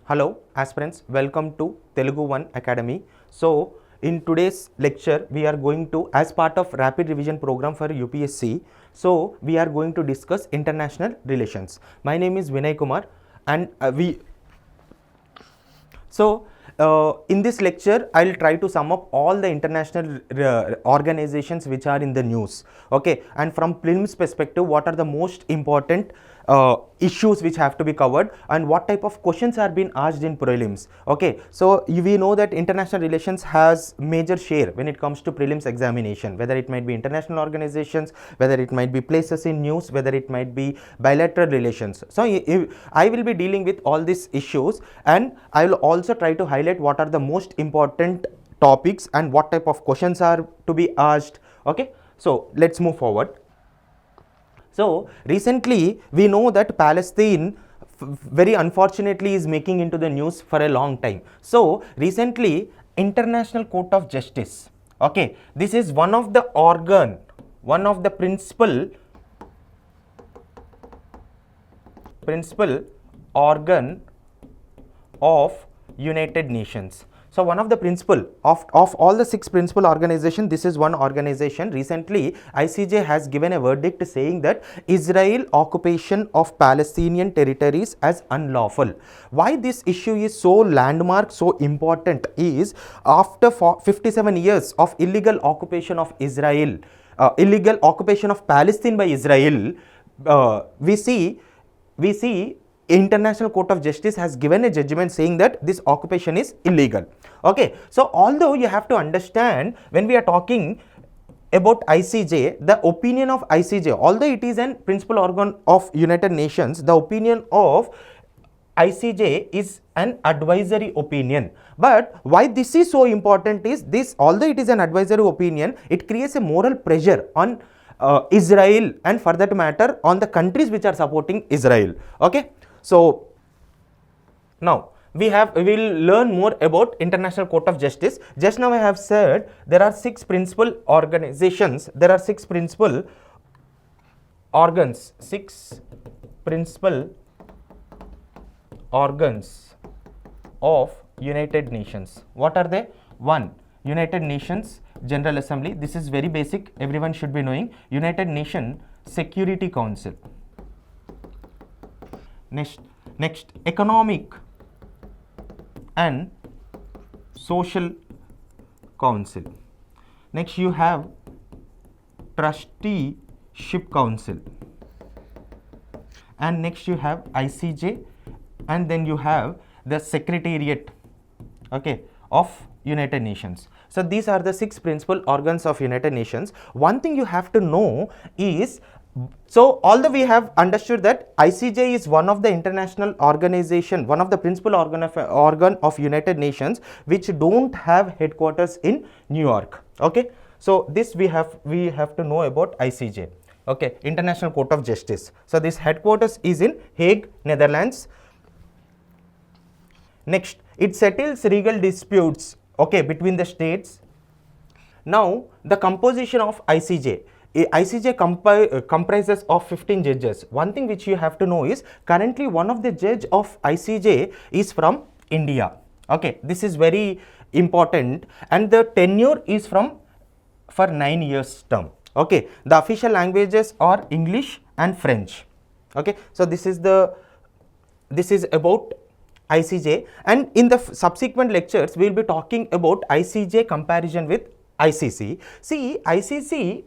Hello aspirants, welcome to Telugu One Academy. So in today's lecture we are going to, as part of rapid revision program for UPSC, so we are going to discuss international relations. My name is Vinay Kumar and in this lecture I'll try to sum up all the international organizations which are in the news, okay, and from prelims perspective what are the most important issues which have to be covered and what type of questions are being asked in prelims. Okay, so we know that international relations has major share when it comes to prelims examination, whether it might be international organizations, whether it might be places in news, whether it might be bilateral relations. So I will be dealing with all these issues and I will also try to highlight what are the most important topics and what type of questions are to be asked. Okay, so let's move forward. So recently we know that Palestine very unfortunately is making into the news for a long time. So recently International Court of Justice, okay, this is one of the principal organ of United Nations. So one of the principal of all the 6 principal organizations, this is one organization. Recently ICJ has given a verdict saying that Israel occupation of Palestinian territories as unlawful. Why this issue is so landmark, so important is after 57 years of illegal occupation of Israel, illegal occupation of Palestine by Israel, we see International Court of Justice has given a judgment saying that this occupation is illegal. Okay, so although you have to understand, when we are talking about ICJ, the opinion of ICJ, although it is an principal organ of United Nations, the opinion of ICJ is an advisory opinion. But why this is so important is this, although it is an advisory opinion, it creates a moral pressure on Israel and for that matter on the countries which are supporting Israel. Okay, so now we will learn more about International Court of Justice. Just now I have said there are 6 principal organizations, there are 6 principal organs, 6 principal organs of United Nations. What are they? 1. United Nations General Assembly. This is very basic, everyone should be knowing. United Nations Security Council. Next, Economic and Social Council. Next you have Trusteeship Council, and next you have ICJ, and then you have the Secretariat, okay, of United Nations. So these are the 6 principal organs of United Nations. One thing you have to know is, so although we have understood that ICJ is one of the international organization, one of the principal organ of United Nations which don't have headquarters in New York. Okay, so this we have to know about ICJ. Okay, International Court of Justice. So this headquarters is in Hague, Netherlands. Next, it settles legal disputes, okay, between the states. Now the composition of ICJ. ICJ comprises of 15 judges. One thing which you have to know is currently one of the judge of ICJ is from India. Okay, this is very important, and the tenure is for 9 years term. Okay, the official languages are English and French. Okay, so this is about ICJ, and in the subsequent lectures we will be talking about ICJ comparison with ICC. See, ICJ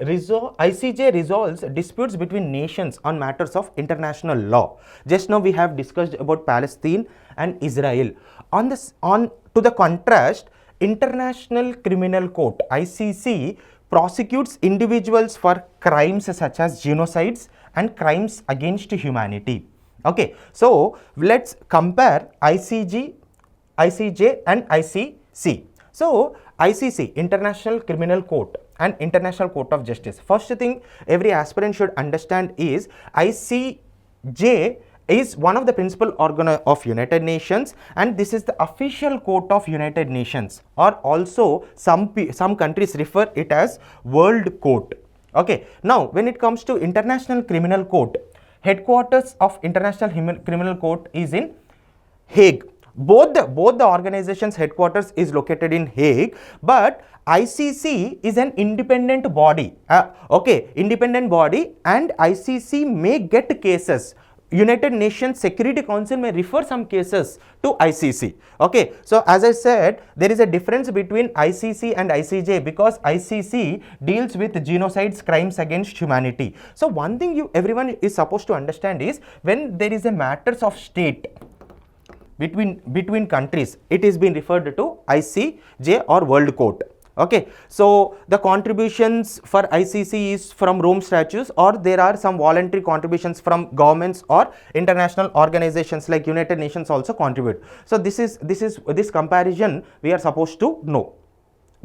resolves disputes between nations on matters of international law. Just now we have discussed about Palestine and Israel. To the contrast, International Criminal Court ICC prosecutes individuals for crimes such as genocides and crimes against humanity. Okay, so let's compare ICJ and ICC. So ICC, International Criminal Court, and International Court of Justice. First thing every aspirant should understand is ICJ is one of the principal organ of United Nations, and this is the official court of United Nations, or also some countries refer it as World Court. Okay, now when it comes to International Criminal Court, headquarters of International Criminal Court is in Hague. both the organizations headquarters is located in Hague, but ICC is an independent body, independent body, and ICC may get cases. United Nations Security Council may refer some cases to ICC. Okay, so as I said, there is a difference between ICC and ICJ because ICC deals with genocides, crimes against humanity. So one thing everyone is supposed to understand is when there is a matters of state between countries, it is being referred to ICJ or World Court. Okay, so the contributions for ICC is from Rome Statutes, or there are some voluntary contributions from governments or international organizations like United Nations also contribute. So this comparison we are supposed to know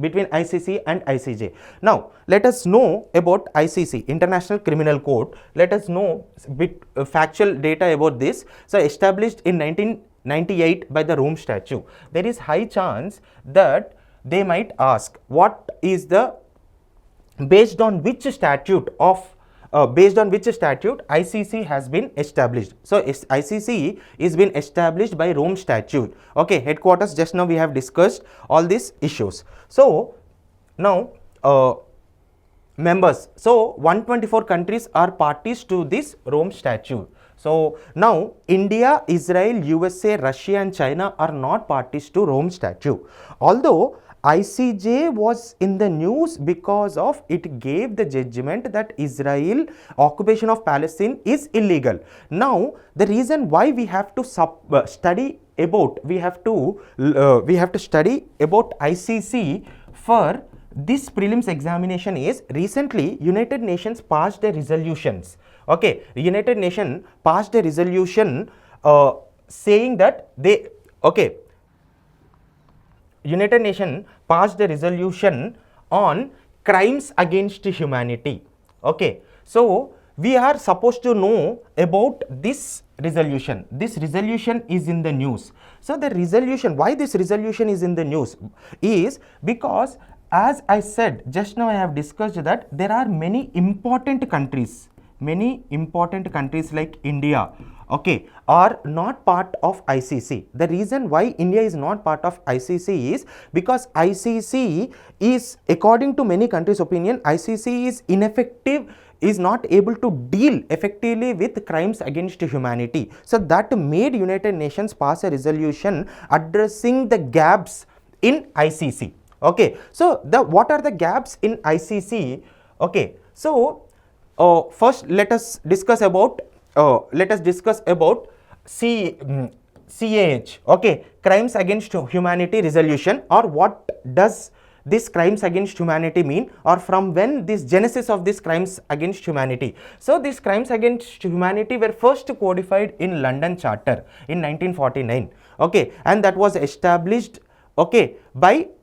between ICC and ICJ. Now let us know about ICC, International Criminal Court. Let us know factual data about this. So established in 1998 by the Rome Statute. There is high chance that they might ask what is the based on which statute ICC has been established. So ICC is been established by Rome Statute. Okay, headquarters, just now we have discussed all these issues. So now members, so 124 countries are parties to this Rome Statute. So now India, Israel, USA, Russia and China are not parties to Rome Statute. Although ICJ was in the news because of it gave the judgment that Israel occupation of Palestine is illegal. Now the reason why we have to study about ICC for this prelims examination is recently United Nations passed a resolutions. Okay, United Nations passed a resolution saying that United Nations passed a resolution on crimes against humanity. Okay, so we are supposed to know about this resolution. This resolution is in the news. So the resolution, why this resolution is in the news is because, as I said just now, I have discussed that there are many important countries like India, okay, are not part of ICC. The reason why India is not part of ICC is because ICC is, according to many countries' opinion, ICC is ineffective, is not able to deal effectively with crimes against humanity. So that made United Nations pass a resolution addressing the gaps in ICC. Okay, so what are the gaps in ICC? Okay, so first let us discuss about CAH, okay, Crimes Against Humanity Resolution, or what does this crimes against humanity mean, or from when this genesis of this crimes against humanity. So these crimes against humanity were first codified in London Charter in 1949, okay, and that was established, okay,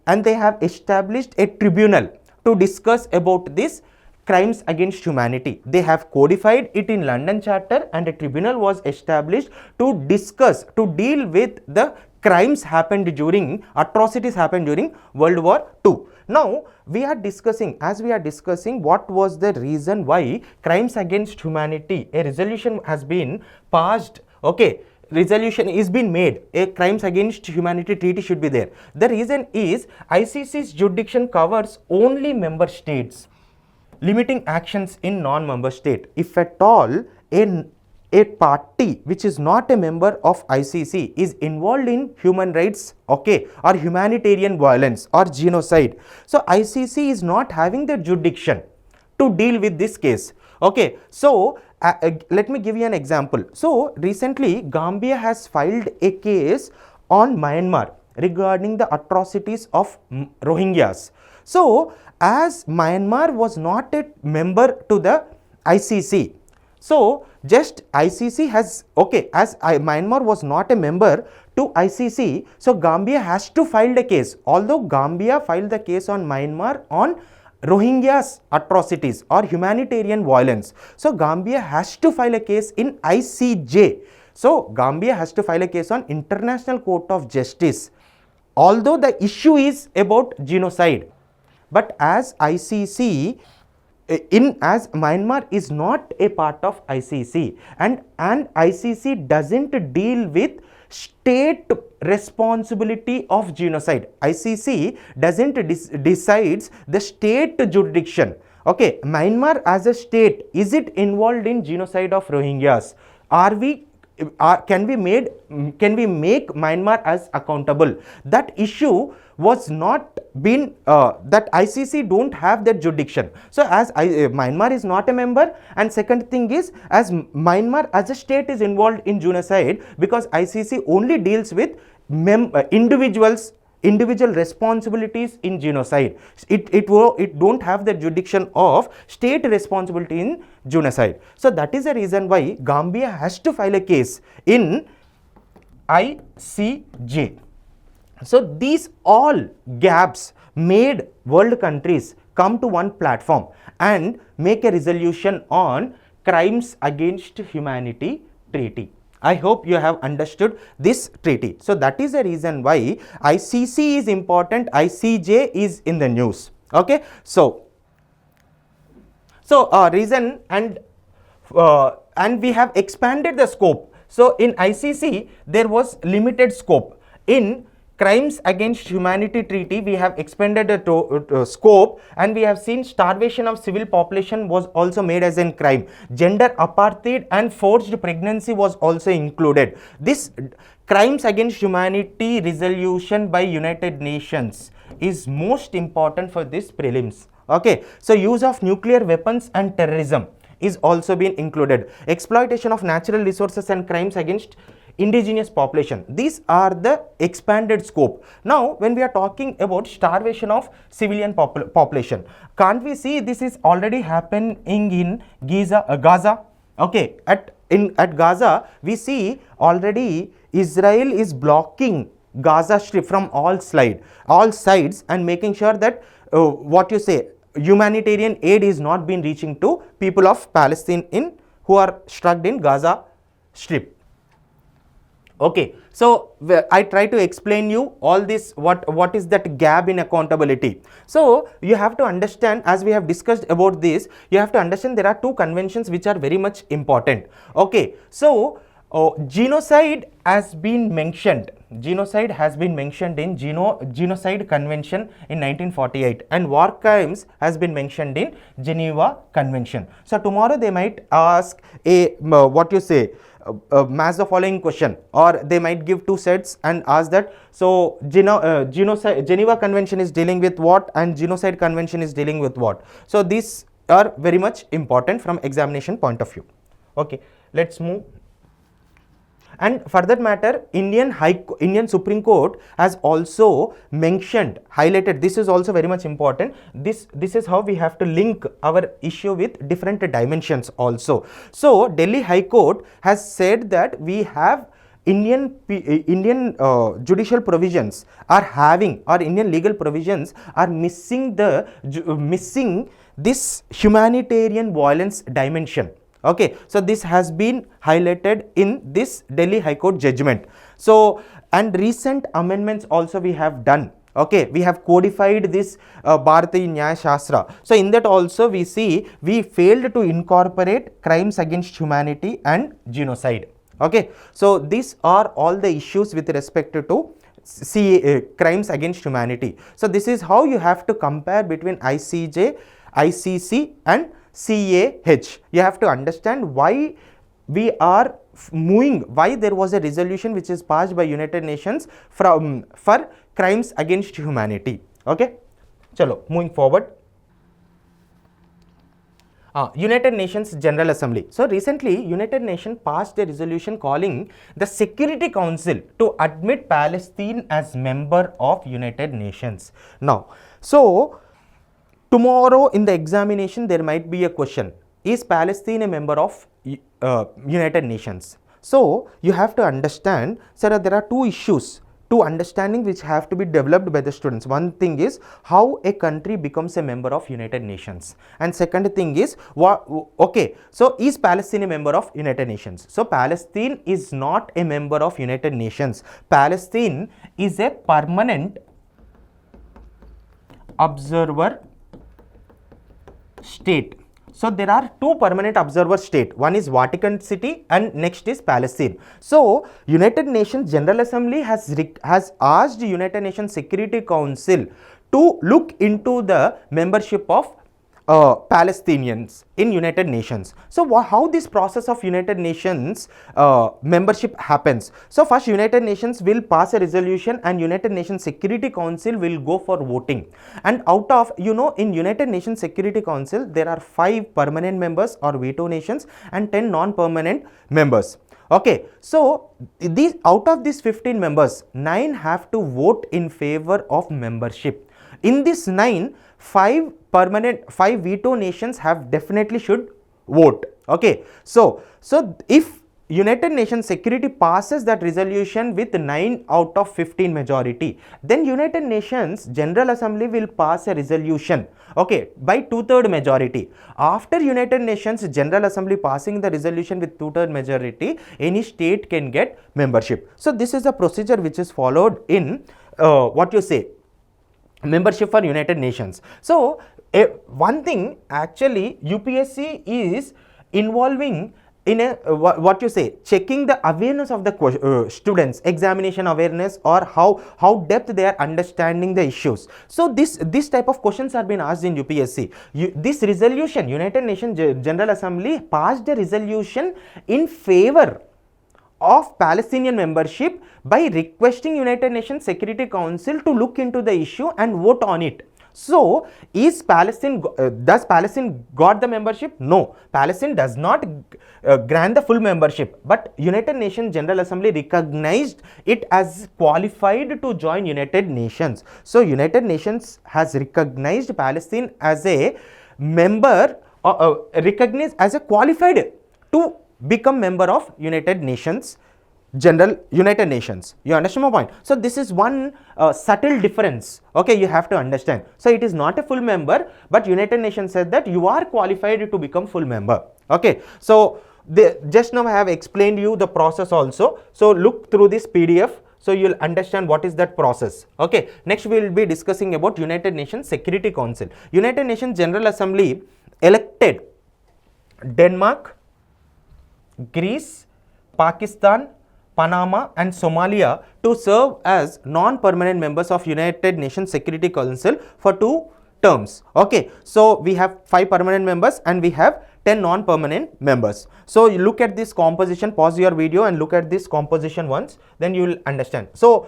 and they have established a tribunal to discuss about this crimes against humanity. They have codified it in London Charter, and a tribunal was established to deal with the crimes atrocities happened during World War II. Now we are discussing what was the reason why crimes against humanity, a resolution has been passed, okay, resolution is been made, a crimes against humanity treaty should be there. The reason is ICC's jurisdiction covers only member states, limiting actions in non-member state. If at all a party which is not a member of ICC is involved in human rights, okay, or humanitarian violence or genocide, so ICC is not having the jurisdiction to deal with this case. Okay, so let me give you an example. So recently Gambia has filed a case on Myanmar regarding the atrocities of Rohingyas. So as Myanmar was not a member to the ICC, so just ICC has, okay, as Myanmar was not a member to ICC, so Gambia has to file the case. Although Gambia filed the case on Myanmar on Rohingyas atrocities or humanitarian violence, so Gambia has to file a case in ICJ. So Gambia has to file a case on International Court of Justice, although the issue is about genocide. But as ICC, as Myanmar is not a part of ICC, and ICC doesn't deal with state responsibility of genocide. ICC doesn't decides the state jurisdiction. Okay, Myanmar as a state, is it involved in genocide of Rohingyas? Can we make Myanmar as accountable? That issue was not been that ICC don't have that jurisdiction. So as Myanmar is not a member, and second thing is, as Myanmar as a state is involved in genocide, because ICC only deals with individual responsibilities in genocide. It don't have the jurisdiction of state responsibility in genocide. So that is the reason why Gambia has to file a case in ICJ. So these all gaps made world countries come to one platform and make a resolution on Crimes Against Humanity Treaty. I hope you have understood this treaty. So that is the reason why ICC is important, ICJ is in the news. Okay, so reason and we have expanded the scope. So in ICC there was limited scope. In Crimes Against Humanity Treaty, we have expanded the scope, and we have seen starvation of civil population was also made as a crime. Gender apartheid and forced pregnancy was also included. This Crimes Against Humanity resolution by United Nations is most important for this prelims. Okay, so use of nuclear weapons and terrorism is also been included. Exploitation of natural resources and crimes against indigenous population. These are the expanded scope. Now when we are talking about starvation of civilian population, can't we see this is already happening in Gaza? Okay, at Gaza we see already Israel is blocking Gaza Strip from all sides and making sure that humanitarian aid is not being reaching to people of Palestine who are struck in Gaza Strip. Okay, so I try to explain you all this, what is that gap in accountability. So you have to understand, as we have discussed about this, you have to understand there are two conventions which are very much important. Okay, so genocide has been mentioned. Genocide has been mentioned in Genocide Convention in 1948, and war crimes has been mentioned in Geneva Convention. So tomorrow they might ask match the following question, or they might give two sets and ask that, so Geneva Convention is dealing with what and Genocide Convention is dealing with what. So these are very much important from examination point of view. Okay, let's move. And for that matter, Indian Supreme Court has also highlighted, this is also very much important. This is how we have to link our issue with different dimensions also. So Delhi High Court has said that we have Indian judicial provisions are having, or Indian legal provisions are missing this humanitarian violence dimension. Okay, so this has been highlighted in this Delhi High Court judgment. So, and recent amendments also we have done. Okay, we have codified this Bharatiya Nyaya Shastra. So in that also we see we failed to incorporate crimes against humanity and genocide. Okay, so these are all the issues with respect to crimes against humanity. So this is how you have to compare between ICJ, ICC and CAH. You have to understand why we are moving, why there was a resolution which is passed by United Nations for crimes against humanity. Okay, chalo, moving forward. United Nations General Assembly. So recently United Nations passed a resolution calling the Security Council to admit Palestine as member of United Nations. Now, so tomorrow in the examination there might be a question, is Palestine a member of United Nations? So you have to understand, sir, there are two issues, two understanding which have to be developed by the students. One thing is how a country becomes a member of United Nations, and second thing is so is Palestine a member of United Nations? So Palestine is not a member of United Nations. Palestine is a permanent observer state. So there are two permanent observer state. One is Vatican City and next is Palestine. So United Nations General Assembly has asked United Nations Security Council to look into the membership of Palestinians in United Nations. So how this process of United Nations membership happens? So first United Nations will pass a resolution and United Nations Security Council will go for voting, and out of, in United Nations Security Council there are 5 permanent members or veto nations and 10 non-permanent members. Okay, so these, out of these 15 members, 9 have to vote in favor of membership. In this 9, 5 veto nations have definitely should vote. Okay, so if United Nations Security passes that resolution with 9 out of 15 majority, then United Nations General Assembly will pass a resolution, okay, by 2/3 majority. After United Nations General Assembly passing the resolution with 2/3 majority, any state can get membership. So this is the procedure which is followed in membership for United Nations. So one thing actually UPSC is involving in a checking the awareness of the students, examination awareness, or how depth they are understanding the issues. So this type of questions are being asked in UPSC. This resolution, United Nations General Assembly passed a resolution in favor of Palestinian membership by requesting United Nations Security Council to look into the issue and vote on it. So does Palestine got the membership? No, Palestine does not grant the full membership, but United Nations General Assembly recognized it as qualified to join United Nations. So United Nations has recognized Palestine as a member, recognized as a qualified to become member of United Nations. United Nations. You understand my point? So this is one subtle difference. Okay, you have to understand. So it is not a full member, but United Nations said that you are qualified to become full member. Okay, so just now I have explained you the process also. So look through this PDF. So you will understand what is that process. Okay, next we will be discussing about United Nations Security Council. United Nations General Assembly elected Denmark, Greece, Pakistan, Panama and Somalia to serve as non-permanent members of United Nations Security Council for 2 terms. Okay, so we have 5 permanent members and we have 10 non-permanent members. So you look at this composition, pause your video and look at this composition once, then you will understand. So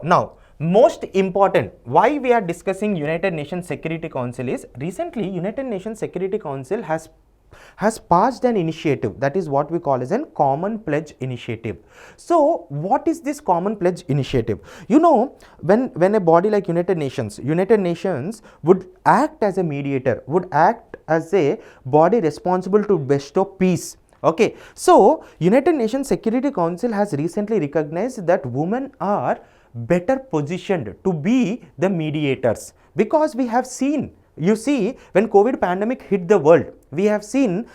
now most important, why we are discussing United Nations Security Council is recently United Nations Security Council has passed an initiative, that is what we call as a common pledge initiative. So what is this common pledge initiative? When a body like United Nations would act as a mediator, would act as a body responsible to bestow peace. Okay, so United Nations Security Council has recently recognized that women are better positioned to be the mediators, because we have seen, you see, when COVID pandemic hit the world, we have seen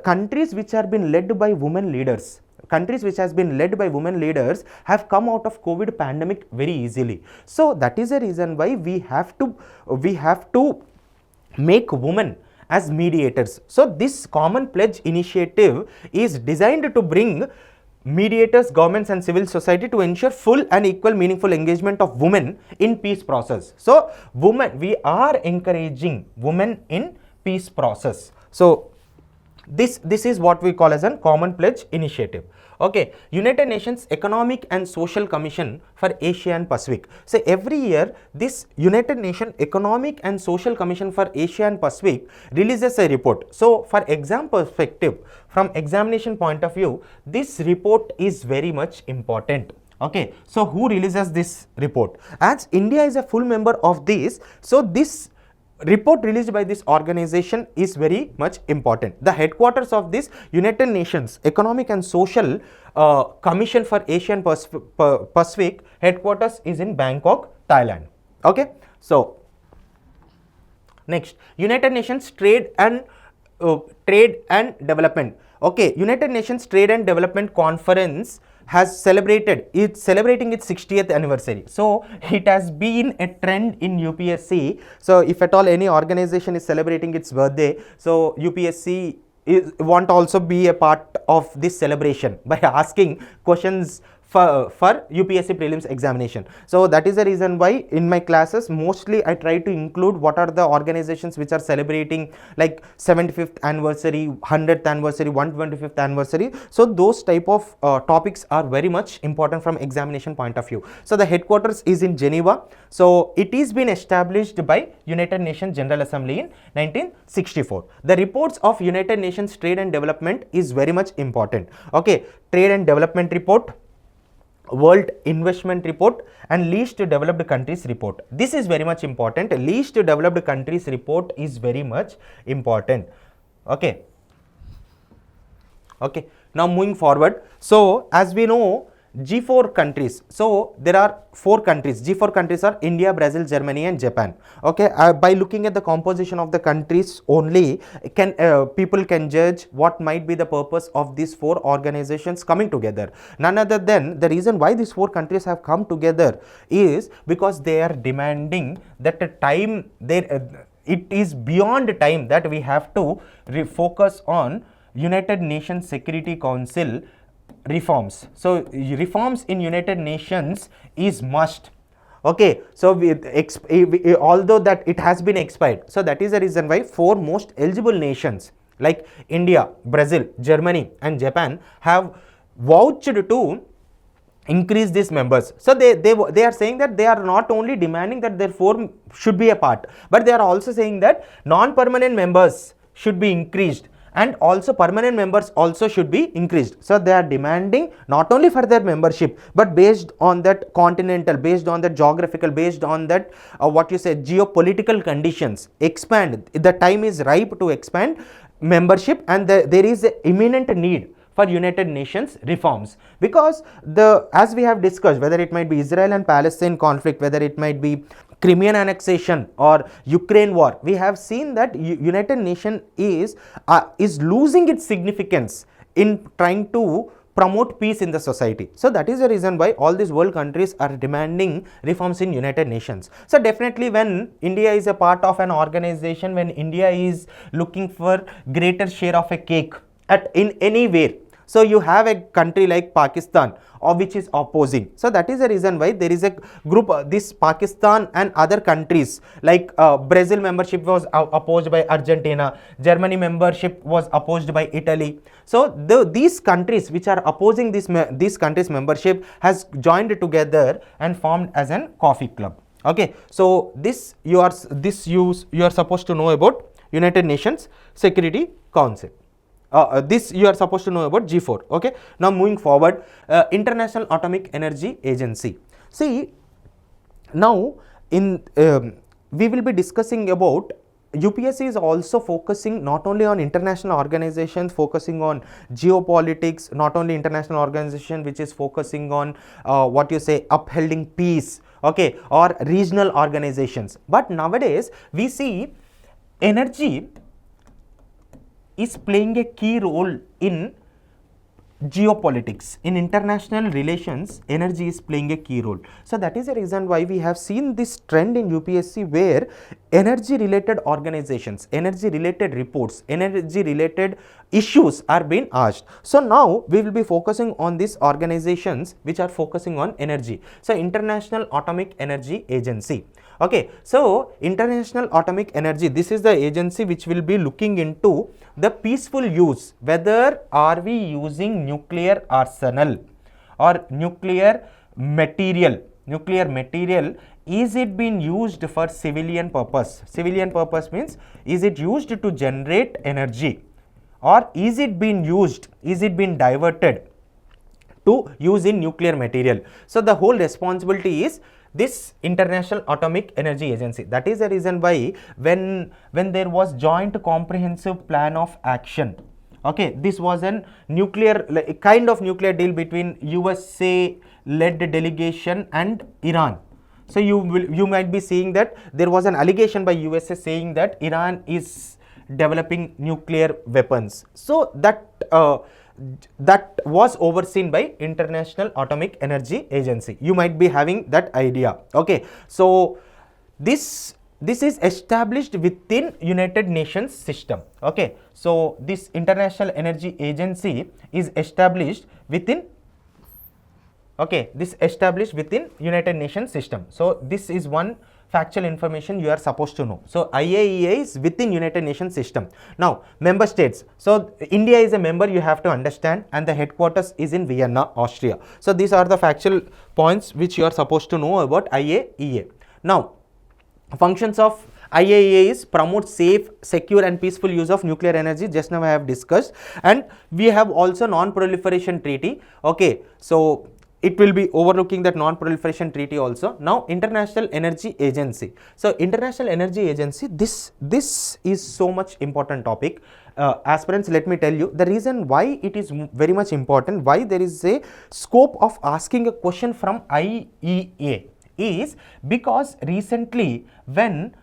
countries which have been led by women leaders. Countries which has been led by women leaders have come out of COVID pandemic very easily. So that is a reason why we have to make women as mediators. So this common pledge initiative is designed to bring mediators, governments and civil society to ensure full and equal meaningful engagement of women in peace process. So we are encouraging women in peace process. So this is what we call as a common pledge initiative. Okay, United Nations Economic and Social Commission for Asia and Pacific. So every year this United Nations Economic and Social Commission for Asia and Pacific releases a report. So for exam perspective, from examination point of view, this report is very much important. Okay, so who releases this report? As India is a full member of this, so this report released by this organization is very much important. The headquarters of this United Nations Economic and Social Commission for Asia and Pacific headquarters is in Bangkok, Thailand. Okay, so next, United Nations Trade and Development. Okay, United Nations Trade and Development Conference has celebrated, it's celebrating its 60th anniversary. So it has been a trend in UPSC. So if at all any organization is celebrating its birthday, so UPSC want also be a part of this celebration by asking questions for UPSC Prelims examination. So that is the reason why in my classes mostly I try to include what are the organizations which are celebrating like 75th anniversary, 100th anniversary, 125th anniversary. So those type of topics are very much important from examination point of view. So the headquarters is in Geneva. So it is been established by United Nations General Assembly in 1964. The reports of United Nations Trade and Development is very much important. Okay, Trade and Development Report, World Investment Report, and Least Developed Countries Report. This is very much important. Least Developed Countries Report is very much important. Okay. Okay. Now moving forward. So as we know, G4 countries. So there are 4 countries. G4 countries are India, Brazil, Germany, and Japan. Okay. By looking at the composition of the countries only, people can judge what might be the purpose of these 4 organizations coming together. None other than the reason why these 4 countries have come together is because they are demanding that the time it is beyond time that we have to focus on United Nations Security Council reforms. So reforms in United Nations is must. Okay, so although that it has been expired, so that is the reason why 4 most eligible nations like India, Brazil, Germany, and Japan have vouched to increase these members. So they are saying that they are not only demanding that their 4 should be a part, but they are also saying that non-permanent members should be increased, and also permanent members also should be increased. So they are demanding not only for their membership, but based on that continental, based on that geographical, based on that geopolitical conditions, expand. The time is ripe to expand membership, and there is an imminent need for United Nations reforms, because as we have discussed, whether it might be Israel and Palestine conflict, whether it might be Crimean annexation or Ukraine war, we have seen that United Nations is losing its significance in trying to promote peace in the society. So that is the reason why all these world countries are demanding reforms in United Nations. So definitely when India is a part of an organization, when India is looking for greater share of a cake in any way, so you have a country like Pakistan which is opposing. So that is the reason why there is a group, this Pakistan and other countries like Brazil membership was opposed by Argentina, Germany membership was opposed by Italy. So these countries which are opposing these countries membership has joined together and formed as an coffee club. Okay, so you are supposed to know about United Nations Security Council. This you are supposed to know about G4. Okay, now moving forward, International Atomic Energy Agency. See, now we will be discussing about UPSC is also focusing not only on international organizations, focusing on geopolitics, not only international organization which is focusing on upholding peace, okay, or regional organizations. But nowadays we see energy is playing a key role in geopolitics. In international relations, energy is playing a key role. So that is the reason why we have seen this trend in UPSC where energy related organizations, energy related reports, energy related issues are being asked. So now we will be focusing on these organizations which are focusing on energy. So International Atomic Energy Agency. Okay, so International Atomic Energy, this is the agency which will be looking into the peaceful use, whether are we using nuclear arsenal or nuclear material, is it being used for civilian purpose? Civilian purpose means, is it used to generate energy, or is it being diverted to use in nuclear material? So the whole responsibility is this International Atomic Energy Agency. That is the reason why when there was joint comprehensive plan of action, okay, this was an kind of nuclear deal between USA led delegation and Iran. So you might be seeing that there was an allegation by USA saying that Iran is developing nuclear weapons. So that that was overseen by International Atomic Energy Agency. You might be having that idea. Okay, so this is established within United Nations system. Okay, so this International Energy Agency is established within, okay, this established within United Nations system. So this is one factual information you are supposed to know. So IAEA is within United Nations system. Now member states, so India is a member, you have to understand, and the headquarters is in Vienna, Austria. So these are the factual points which you are supposed to know about IAEA. Now functions of IAEA is promote safe, secure and peaceful use of nuclear energy, just now I have discussed, and we have also non-proliferation treaty. Okay, so it will be overlooking that non-proliferation treaty also. Now International Energy Agency. So International Energy Agency, this is so much important topic. Aspirants, let me tell you the reason why it is very much important, why there is a scope of asking a question from IAEA is because recently when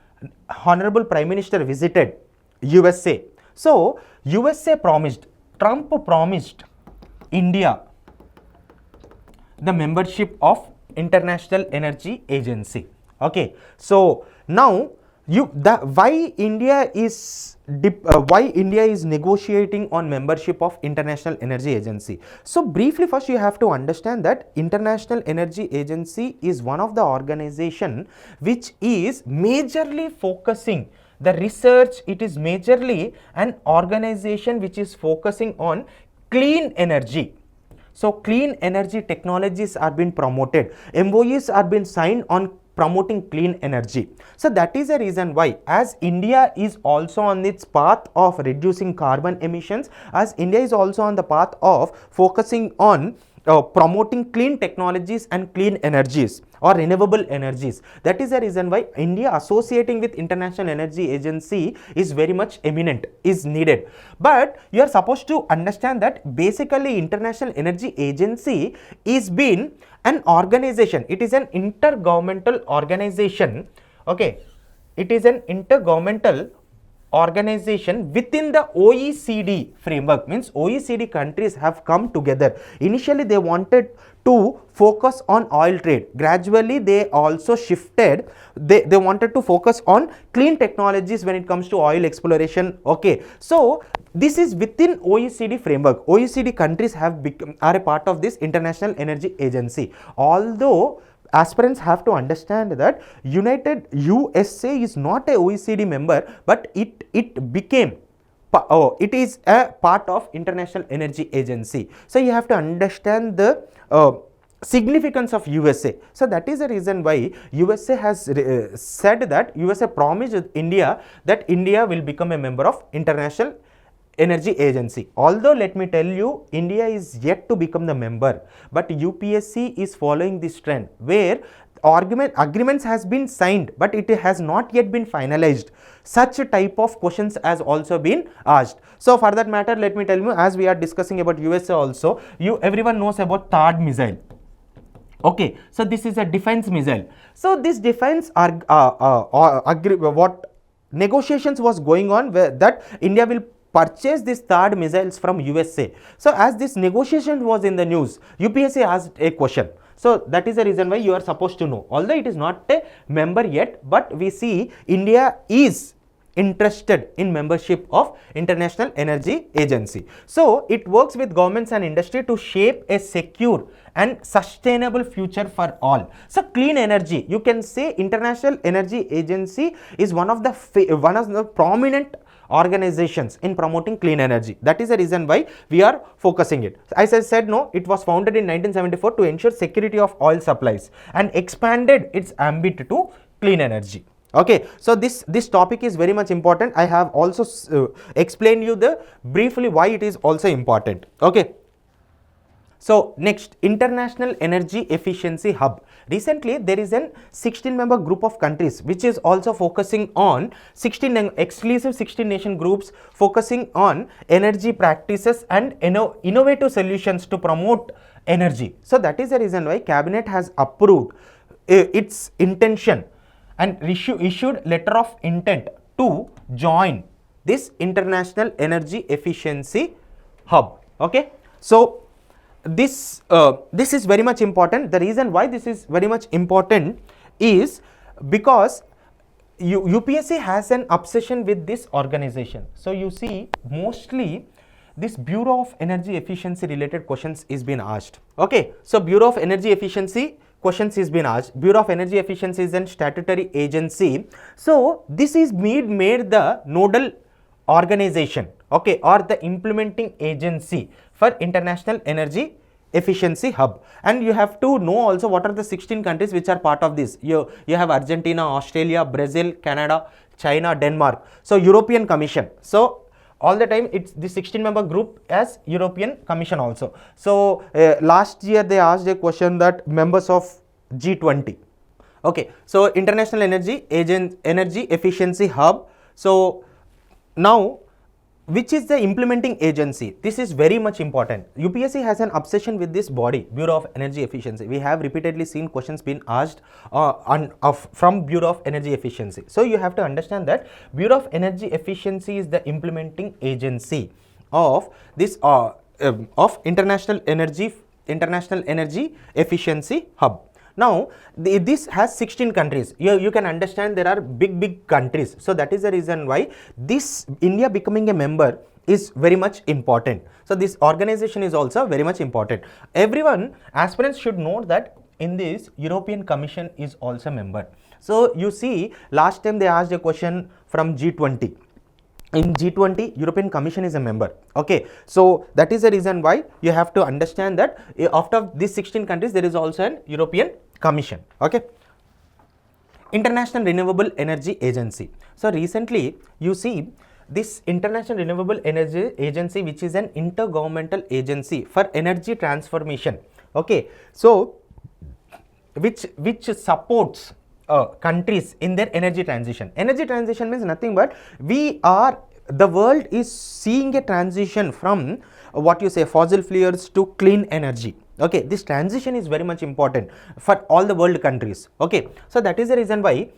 Honorable Prime Minister visited USA, so USA promised, Trump promised India the membership of International Energy Agency. Okay, so now why India is negotiating on membership of International Energy Agency. So briefly, first you have to understand that International Energy Agency is one of the organization which is majorly focusing the research. It is majorly an organization which is focusing on clean energy. So clean energy technologies are being promoted, MOUs are being signed on promoting clean energy. So that is the reason why, as India is also on its path of reducing carbon emissions, as India is also on the path of focusing on promoting clean technologies and clean energies or renewable energies. That is the reason why India associating with International Energy Agency is very much eminent, is needed. But you are supposed to understand that basically International Energy Agency is been an organization. It is an intergovernmental organization. Okay, it is an intergovernmental organization within the OECD framework, means OECD countries have come together. Initially they wanted to focus on oil trade, gradually they also shifted, they wanted to focus on clean technologies when it comes to oil exploration. Okay, so this is within OECD framework. OECD countries are a part of this International Energy Agency. Although aspirants have to understand that USA is not a OECD member, but it is a part of International Energy Agency. So you have to understand the significance of USA. So that is the reason why USA has said that USA promised India that India will become a member of International Energy Agency. Although let me tell you, India is yet to become the member, but UPSC is following this trend where agreements has been signed, but it has not yet been finalized. Such a type of questions has also been asked. So for that matter, let me tell you, as we are discussing about USA also, everyone knows about THAAD missile. Okay, so this is a defense missile. So this defense what negotiations was going on where that India will purchase these THAAD missiles from USA. So as this negotiation was in the news, UPSC asked a question. So that is the reason why you are supposed to know. Although it is not a member yet, but we see India is interested in membership of International Energy Agency. So it works with governments and industry to shape a secure and sustainable future for all. So clean energy, you can say International Energy Agency is one of the prominent organizations in promoting clean energy. That is the reason why we are focusing it. As I said, no, it was founded in 1974 to ensure security of oil supplies and expanded its ambit to clean energy. Okay, so this topic is very much important. I have also explained you briefly why it is also important. Okay. So next, International Energy Efficiency Hub. Recently there is an 16-member group of countries which is also focusing on exclusive 16 nation groups focusing on energy practices and innovative solutions to promote energy. So that is the reason why Cabinet has approved its intention and issued letter of intent to join this International Energy Efficiency Hub. Okay. So this is very much important. The reason why this is very much important is because UPSC has an obsession with this organization. So you see, mostly this Bureau of Energy Efficiency related questions is being asked. Okay, so Bureau of Energy Efficiency questions is being asked. Bureau of Energy Efficiency is a statutory agency. So this is made the nodal organization, okay, or the implementing agency for International Energy Efficiency Hub. And you have to know also what are the 16 countries which are part of this. You have Argentina, Australia, Brazil, Canada, China, Denmark. So European Commission. So all the time it's the 16 member group as European Commission also. So last year they asked a question that members of G20. Okay, so International Energy Efficiency Hub. So now, which is the implementing agency? This is very much important. UPSC has an obsession with this body, Bureau of Energy Efficiency. We have repeatedly seen questions being asked from Bureau of Energy Efficiency. So you have to understand that Bureau of Energy Efficiency is the implementing agency of this of International Energy Efficiency Hub. Now, this has 16 countries. You can understand there are big countries. So that is the reason why this India becoming a member is very much important. So this organization is also very much important. Everyone, aspirants should know that in this European Commission is also a member. So you see, last time they asked a question from G20. In G20, European Commission is a member. Okay, so that is the reason why you have to understand that after these 16 countries, there is also an European Commission. Okay, International Renewable Energy Agency. So recently, you see this International Renewable Energy Agency, which is an intergovernmental agency for energy transformation. Okay, so which supports countries in their energy transition. Energy transition means nothing but the world is seeing a transition from fossil fuels to clean energy. Okay, this transition is very much important for all the world countries. Okay, so that is the reason why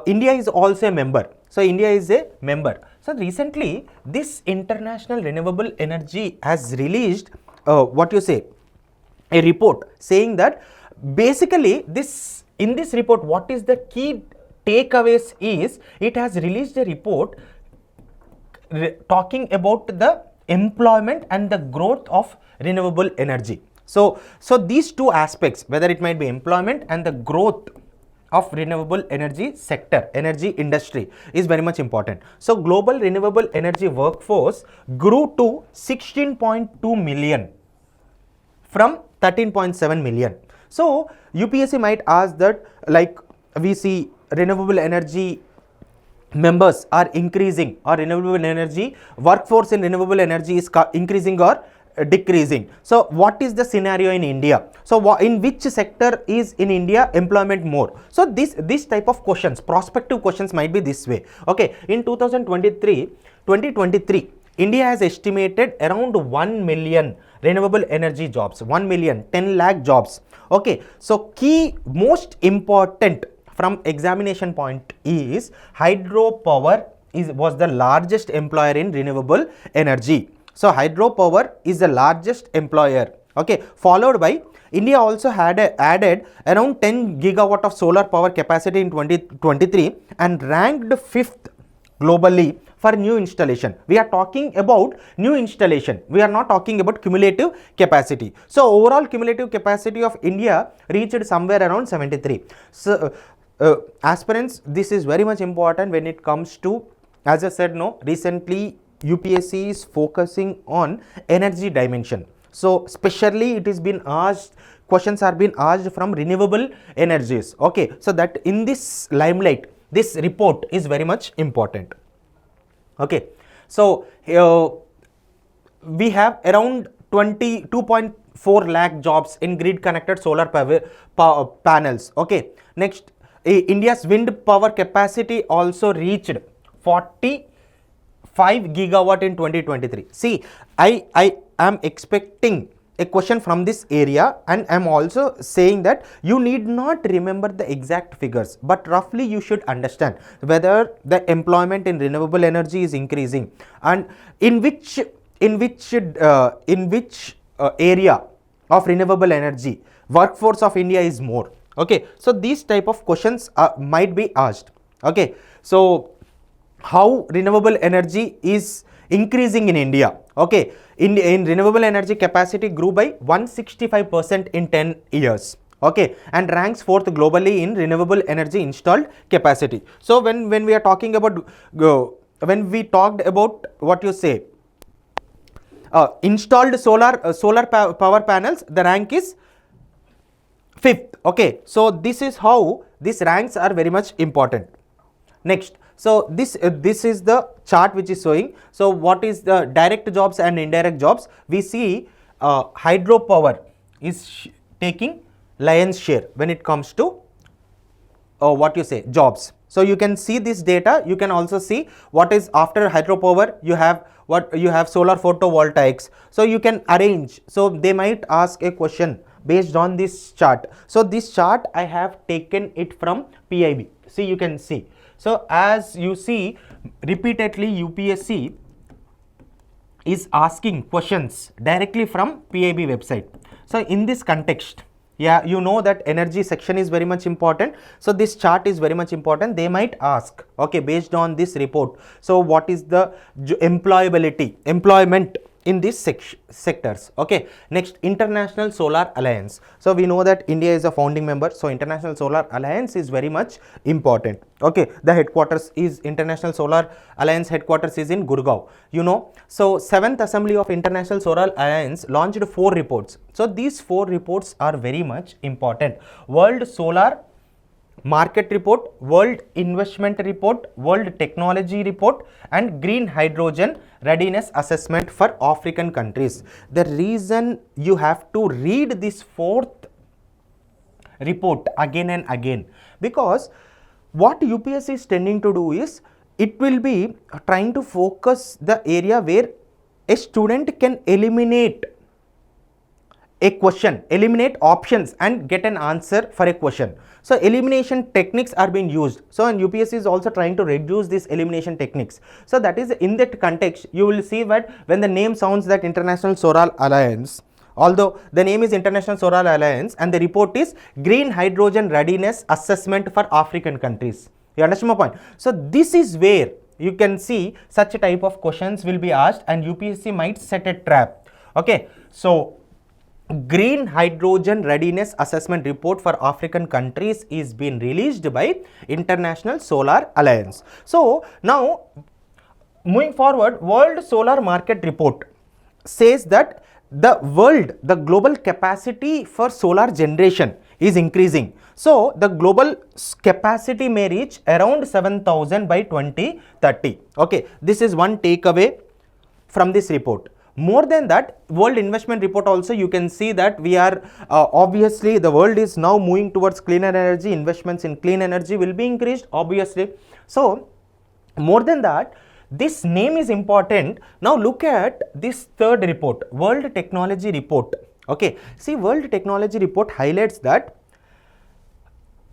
India is also a member. So India is a member. So recently this International Renewable Energy has released a report saying that basically in this report, what is the key takeaways is it has released a report talking about the employment and the growth of renewable energy. So these two aspects, whether it might be employment and the growth of renewable energy sector, energy industry, is very much important. So global renewable energy workforce grew to 16.2 million from 13.7 million. So UPSC might ask that, like, we see renewable energy members are increasing, or renewable energy workforce in renewable energy is increasing or decreasing. So what is the scenario in India? So in which sector is in India employment more? So this type of questions, prospective questions, might be this way. Okay, in 2023 India has estimated around 1 million renewable energy jobs, 1 million, 10 lakh jobs. Okay, so key most important from examination point is hydropower was the largest employer in renewable energy. So hydropower is the largest employer. Okay, followed by India also had added around 10 gigawatt of solar power capacity in 2023 and ranked 5th globally for new installation. We are talking about new installation. We are not talking about cumulative capacity. So overall cumulative capacity of India reached somewhere around 73. So aspirants, this is very much important when it comes to, as I said, recently UPSC is focusing on energy dimension. So especially it has been asked, questions are being asked from renewable energies. Okay, so that in this limelight, this report is very much important. Okay, so we have around 22.4 lakh jobs in grid connected solar panels. Okay, next, India's wind power capacity also reached 45 gigawatt in 2023. See, I am expecting a question from this area, and I am also saying that you need not remember the exact figures, but roughly you should understand whether the employment in renewable energy is increasing and in which area of renewable energy, workforce of India is more. Okay, so these type of questions might be asked. Okay, so how renewable energy is increasing in India? Okay, in renewable energy capacity grew by 165% in 10 years. Okay, and ranks fourth globally in renewable energy installed capacity. So when we are talking about when we talked about what you say installed solar power panels, the rank is fifth. Okay, so this is how these ranks are very much important. Next, so this is the chart which is showing. So what is the direct jobs and indirect jobs? We see hydropower is taking lion's share when it comes to what you say jobs. So you can see this data. You can also see what is after hydropower. You have what you have solar photovoltaics. So you can arrange. So they might ask a question based on this chart. So this chart I have taken it from PIB. See, you can see. So as you see, repeatedly UPSC is asking questions directly from PIB website. So in this context, yeah, you know that energy section is very much important. So this chart is very much important. They might ask, okay, based on this report, so what is the employment in these sectors? Okay, next, International Solar Alliance. So we know that India is a founding member, so International Solar Alliance is very much important. Okay, the headquarters is International Solar Alliance headquarters is in Gurgaon, you know. So 7th Assembly of International Solar Alliance launched 4 reports. So these 4 reports are very much important: World Solar Market Report, World Investment Report, World Technology Report, and Green Hydrogen Readiness Assessment for African countries. The reason you have to read this 4th report again and again, because what UPSC is tending to do is it will be trying to focus the area where a student can eliminate a question, eliminate options and get an answer for a question. So elimination techniques are being used. So and UPSC is also trying to reduce these elimination techniques. So that is in that context, you will see that when the name sounds that International Solar Alliance, although the name is International Solar Alliance and the report is Green Hydrogen Readiness Assessment for African countries. You understand my point? So this is where you can see such a type of questions will be asked and UPSC might set a trap. Okay, so Green Hydrogen Readiness Assessment Report for African countries is being released by International Solar Alliance. So now moving forward, World Solar Market Report says that the global capacity for solar generation is increasing. So the global capacity may reach around 7,000 by 2030. Okay, this is one takeaway from this report. More than that, World Investment Report also you can see that we are obviously the world is now moving towards cleaner energy. Investments in clean energy will be increased obviously. So more than that, this name is important. Now look at this 3rd report, World Technology Report. Okay, see, World Technology Report highlights that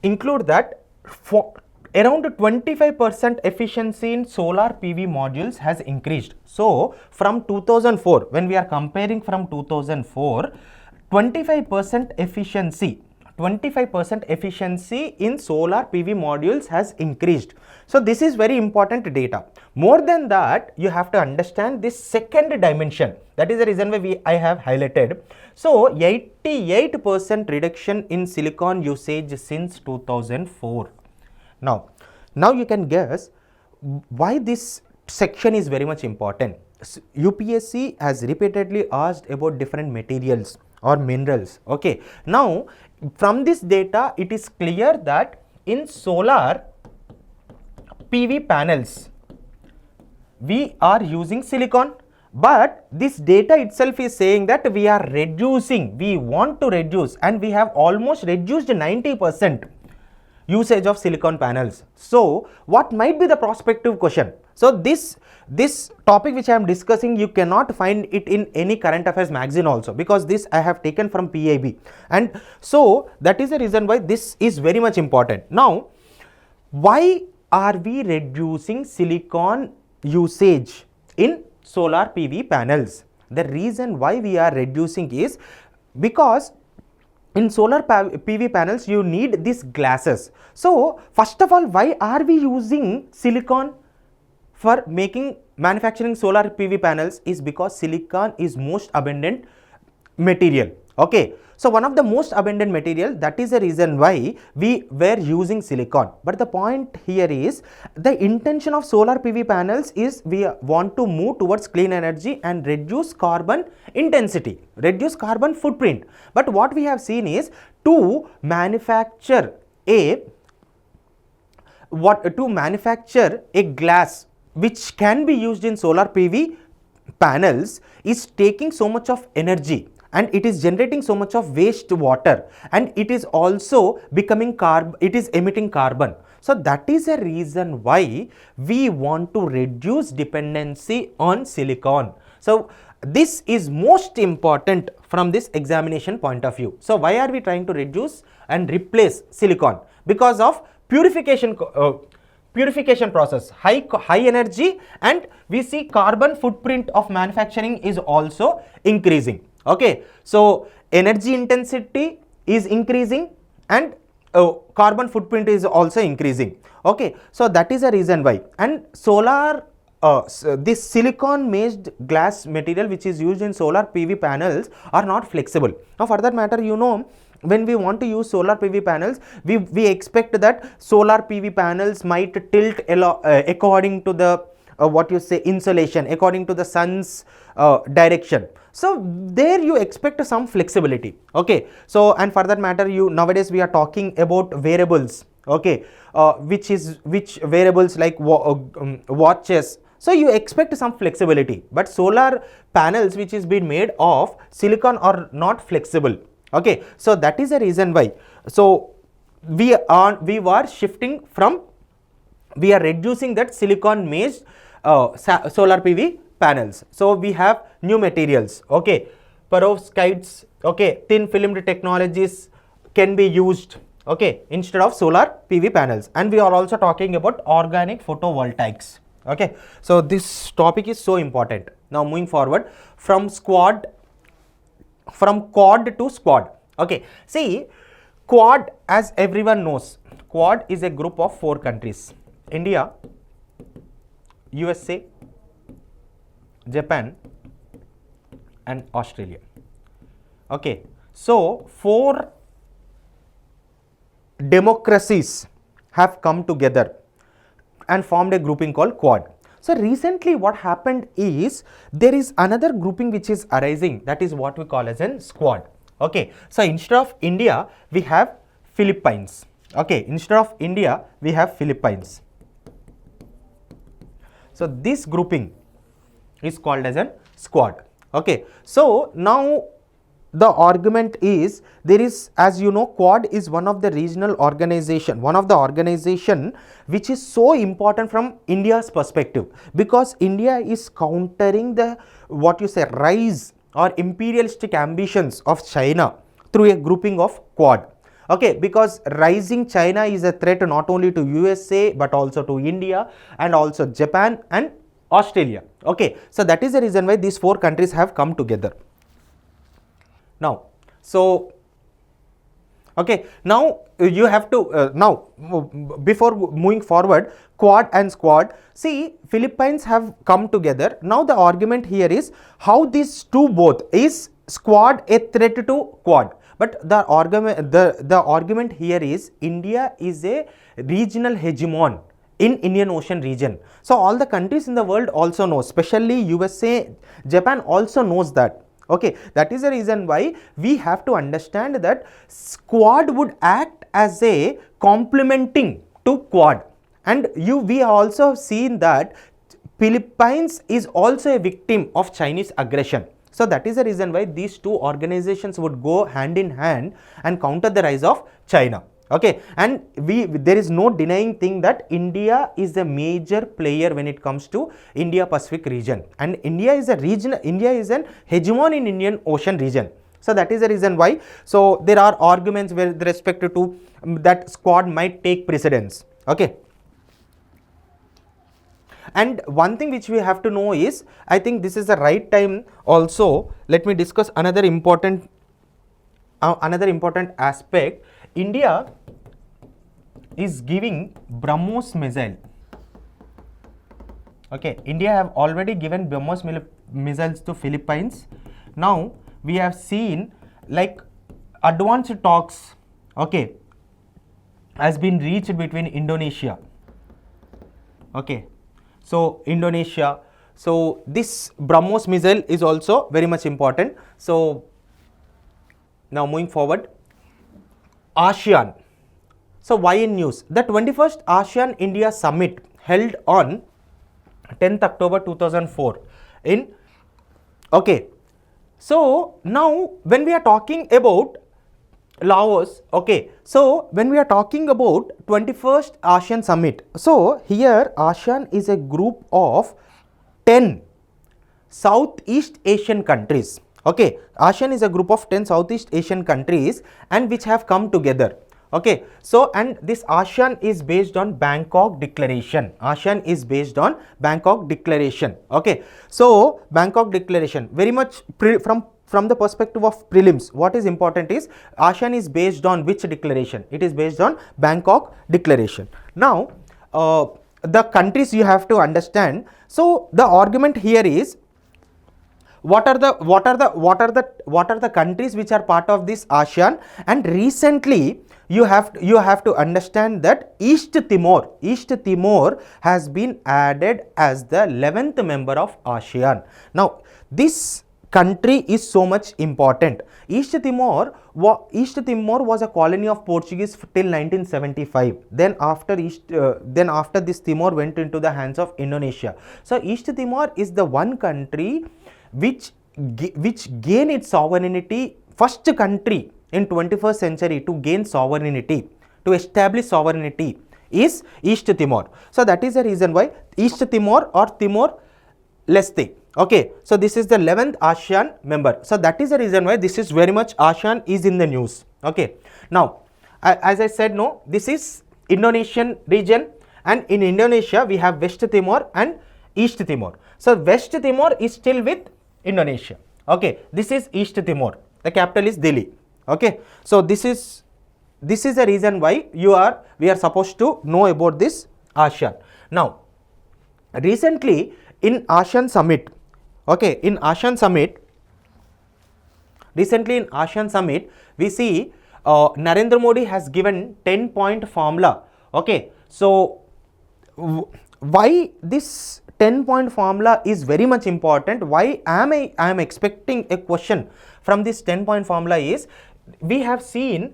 include that for around 25% efficiency in solar PV modules has increased. So from 2004, when we are comparing from 2004, 25% efficiency in solar PV modules has increased. So this is very important data. More than that, you have to understand this second dimension. That is the reason why I have highlighted. So 88% reduction in silicon usage since 2004. Now you can guess why this section is very much important. UPSC has repeatedly asked about different materials or minerals. Okay, now from this data it is clear that in solar PV panels we are using silicon, but this data itself is saying that we are reducing, we want to reduce, and we have almost reduced 90% usage of silicon panels. So what might be the prospective question? So this topic which I am discussing, you cannot find it in any current affairs magazine also, because this I have taken from PIB, and so that is the reason why this is very much important. Now why are we reducing silicon usage in solar PV panels? The reason why we are reducing is because in solar PV panels you need these glasses. So first of all, why are we using silicon for manufacturing solar PV panels? Is because silicon is most abundant material. Okay, so one of the most abundant material, that is the reason why we were using silicon. But the point here is, the intention of solar PV panels is we want to move towards clean energy and reduce carbon intensity, reduce carbon footprint. But what we have seen is, to manufacture a glass which can be used in solar PV panels is taking so much of energy, and it is generating so much of waste water, and it is also it is emitting carbon. So that is a reason why we want to reduce dependency on silicon. So this is most important from this examination point of view. So why are we trying to reduce and replace silicon? Because of purification process, high energy, and we see carbon footprint of manufacturing is also increasing. Okay, so energy intensity is increasing and carbon footprint is also increasing. Okay, so that is a reason why. And solar this silicon based glass material which is used in solar PV panels are not flexible. Now for that matter, you know, when we want to use solar PV panels, we expect that solar PV panels might tilt according to the insolation, according to the sun's direction. So there you expect some flexibility. Okay, so and for that matter, nowadays we are talking about variables. Okay, which variables like watches. So you expect some flexibility, but solar panels which is being made of silicon are not flexible. Okay, so that is the reason why. So we are reducing that silicon based solar PV panels. So we have new materials. Okay, perovskites, okay, thin filmed technologies can be used, okay, instead of solar PV panels. And we are also talking about organic photovoltaics. Okay, so this topic is so important. Now moving forward from Quad to Squad. Okay, see, Quad, as everyone knows, Quad is a group of 4 countries: India, USA, Japan and Australia. Okay, so 4 democracies have come together and formed a grouping called Quad. So recently what happened is, there is another grouping which is arising, that is what we call as an Squad. Okay, so instead of India we have Philippines. Okay, instead of India we have Philippines. So this grouping is called as an Squad. Okay, so now the argument is, there is, as you know, Quad is one of the regional organization, which is so important from India's perspective, because India is countering the rise or imperialistic ambitions of China through a grouping of Quad. Okay, because rising China is a threat not only to USA but also to India and also Japan and Australia. Okay, so that is the reason why these 4 countries have come together. Now, so okay, now you have to before moving forward, Quad and Squad, see, Philippines have come together. Now the argument here is, how these two both, is Squad a threat to Quad? But the argument here is, India is a regional hegemon in Indian Ocean region. So all the countries in the world also know, especially USA, Japan also knows that. Okay, that is the reason why we have to understand that Squad would act as a complementing to Quad. And we have also seen that Philippines is also a victim of Chinese aggression. So that is the reason why these 2 organizations would go hand in hand and counter the rise of China. Okay, and there is no denying thing that India is a major player when it comes to India Pacific region, and India is an hegemon in Indian Ocean region. So that is the reason why. So there are arguments with respect to that Squad might take precedence. Okay, And one thing which we have to know is, I think this is the right time also, let me discuss another important aspect. India is giving BrahMos missile. Okay, India have already given BrahMos missiles to Philippines. Now we have seen like advanced talks, okay, has been reached between Indonesia. Okay, so Indonesia, so this BrahMos missile is also very much important. So now moving forward, ASEAN. So why in news? The 21st ASEAN India Summit held on 10th October 2004 in, okay, so now when we are talking about Laos, okay, so when we are talking about 21st ASEAN Summit, so here ASEAN is a group of 10 Southeast Asian countries. Okay, ASEAN is a group of 10 Southeast Asian countries and which have come together. Okay, so and this ASEAN is based on Bangkok Declaration. ASEAN is based on Bangkok Declaration. Okay, so Bangkok Declaration, very much from the perspective of prelims, what is important is ASEAN is based on which declaration? It is based on Bangkok Declaration. Now the countries you have to understand. So the argument here is, what are the countries which are part of this ASEAN? And recently you have to understand that East Timor has been added as the 11th member of ASEAN. Now this country is so much important. East Timor was a colony of Portuguese till 1975. Then after this Timor went into the hands of Indonesia. So East Timor is the one country which gain its sovereignty, first country in 21st century to gain sovereignty, to establish sovereignty is East Timor. So that is the reason why East Timor or Timor Leste. Okay, so this is the 11th ASEAN member. So that is the reason why this is very much ASEAN is in the news. Okay, now as I said, no, this is Indonesian region, and in Indonesia we have West Timor and East Timor. So West Timor is still with Indonesia. Okay, this is East Timor. The capital is Delhi. Okay, so this is the reason why we are supposed to know about this ASEAN. Now recently in ASEAN Summit, okay, in ASEAN Summit, we see Narendra Modi has given 10-point formula. Okay, so why this 10-point formula is very much important? Why I am expecting a question from this 10-point formula is, we have seen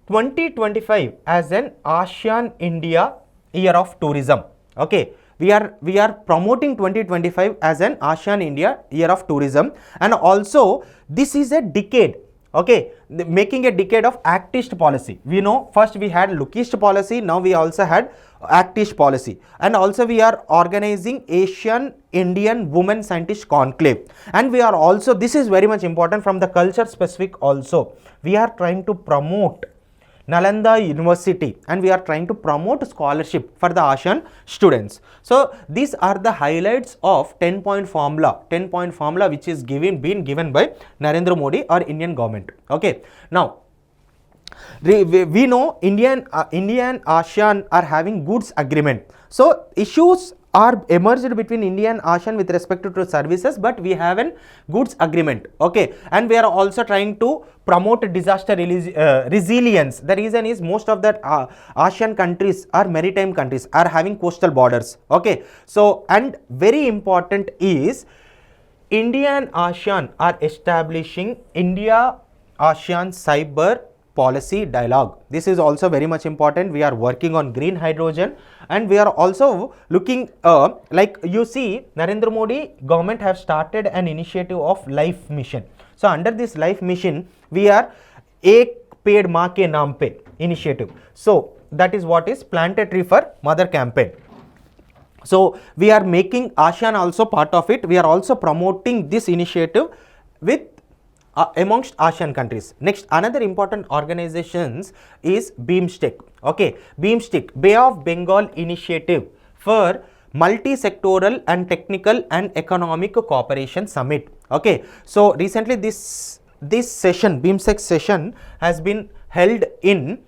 2025 as an ASEAN India Year of Tourism. Okay, we are promoting 2025 as an ASEAN India Year of Tourism, and also this is a decade. Okay, making a decade of Act-East policy. We know first we had Look-East policy, now we also had Act-East policy, and also we are organizing Asian Indian Women Scientist Conclave, and we are also, this is very much important from the culture specific also, we are trying to promote Nalanda University and we are trying to promote scholarship for the ASEAN students. So these are the highlights of 10-point formula, which is been given by Narendra Modi or Indian government. Okay, now we know India and ASEAN are having goods agreement. So issues are emerged between India and ASEAN with respect to services, but we have a goods agreement. Okay, and we are also trying to promote disaster resilience. The reason is most of the ASEAN countries are maritime countries, are having coastal borders. Okay, so and very important is India and ASEAN are establishing India-ASEAN cyber policy dialogue. This is also very much important. We are working on green hydrogen, and we are also looking like you see Narendra Modi government have started an initiative of life mission. So under this life mission we are Ek Ped Maa Ke Naam Pe initiative. So that is what is Plant a Tree for Mother campaign. So we are making ASEAN also part of it. We are also promoting this initiative with amongst ASEAN countries. Next, another important organizations is BIMSTEC. Okay, BIMSTEC, Bay of Bengal Initiative for Multi-sectoral and Technical and Economic Cooperation Summit. Okay, so recently this session, BIMSTEC session, has been held in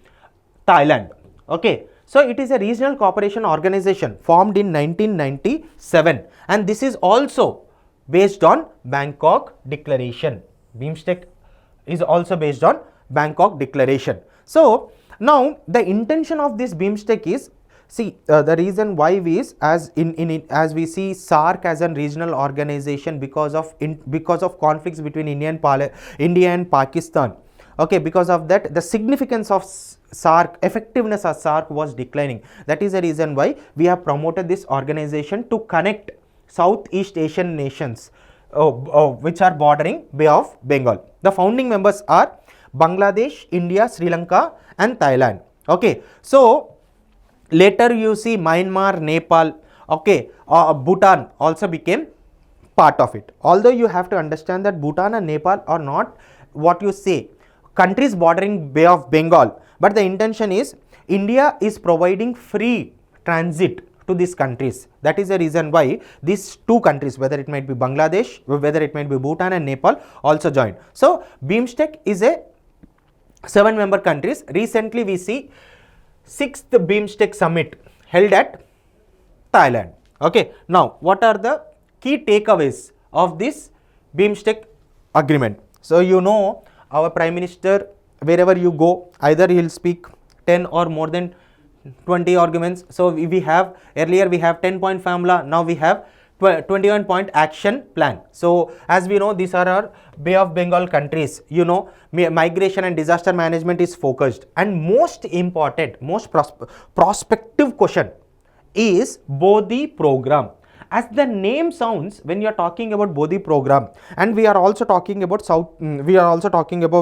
Thailand. Okay, so it is a regional cooperation organization formed in 1997, and this is also based on Bangkok Declaration. BIMSTEC is also based on Bangkok Declaration. So now the intention of this BIMSTEC is, see, the reason why is, as as we see SAARC as a regional organization because of conflicts between India and Pakistan. Okay, because of that the significance of SAARC, effectiveness of SAARC was declining. That is the reason why we have promoted this organization to connect Southeast Asian nations which are bordering Bay of Bengal. The founding members are Bangladesh, India, Sri Lanka and Thailand. Okay, so later you see Myanmar, Nepal, okay, Bhutan also became part of it. Although you have to understand that Bhutan and Nepal are not what you say countries bordering Bay of Bengal, but the intention is India is providing free transit to these countries. That is the reason why these two countries, whether it might be Bangladesh, whether it might be Bhutan and Nepal, also joined. So BIMSTEC is a 7-member countries. Recently we see 6th BIMSTEC summit held at Thailand. Okay, now what are the key takeaways of this BIMSTEC agreement? So you know, our Prime Minister, wherever you go, either he will speak 10 or more than 20 arguments. So we have, earlier we have 10-point formula, now we have 21-point action plan. So as we know, these are our Bay of Bengal countries. You know, migration and disaster management is focused, and most important, most prospective question is Bodhi program. As the name sounds, when you are talking about Bodhi program, and we are also talking about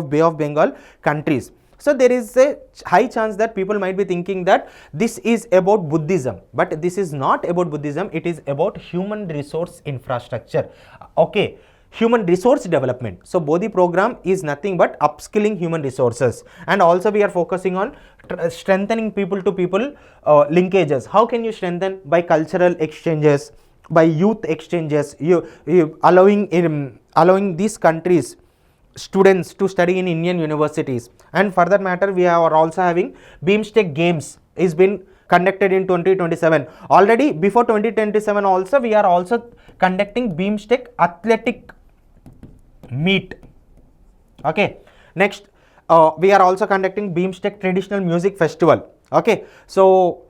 Bay of Bengal countries. So there is a high chance that people might be thinking that this is about Buddhism, but this is not about Buddhism. It is about human resource infrastructure. Okay, human resource development. So Bodhi program is nothing but upskilling human resources, and also we are focusing on strengthening people to people linkages. How can you strengthen? By cultural exchanges, by youth exchanges, you allowing these countries students to study in Indian universities. And for that matter, we are also having BIMSTEC games is been conducted in 2027. Already before 2027 also we are also conducting BIMSTEC athletic meet. Okay, next we are also conducting BIMSTEC traditional music festival. Okay, so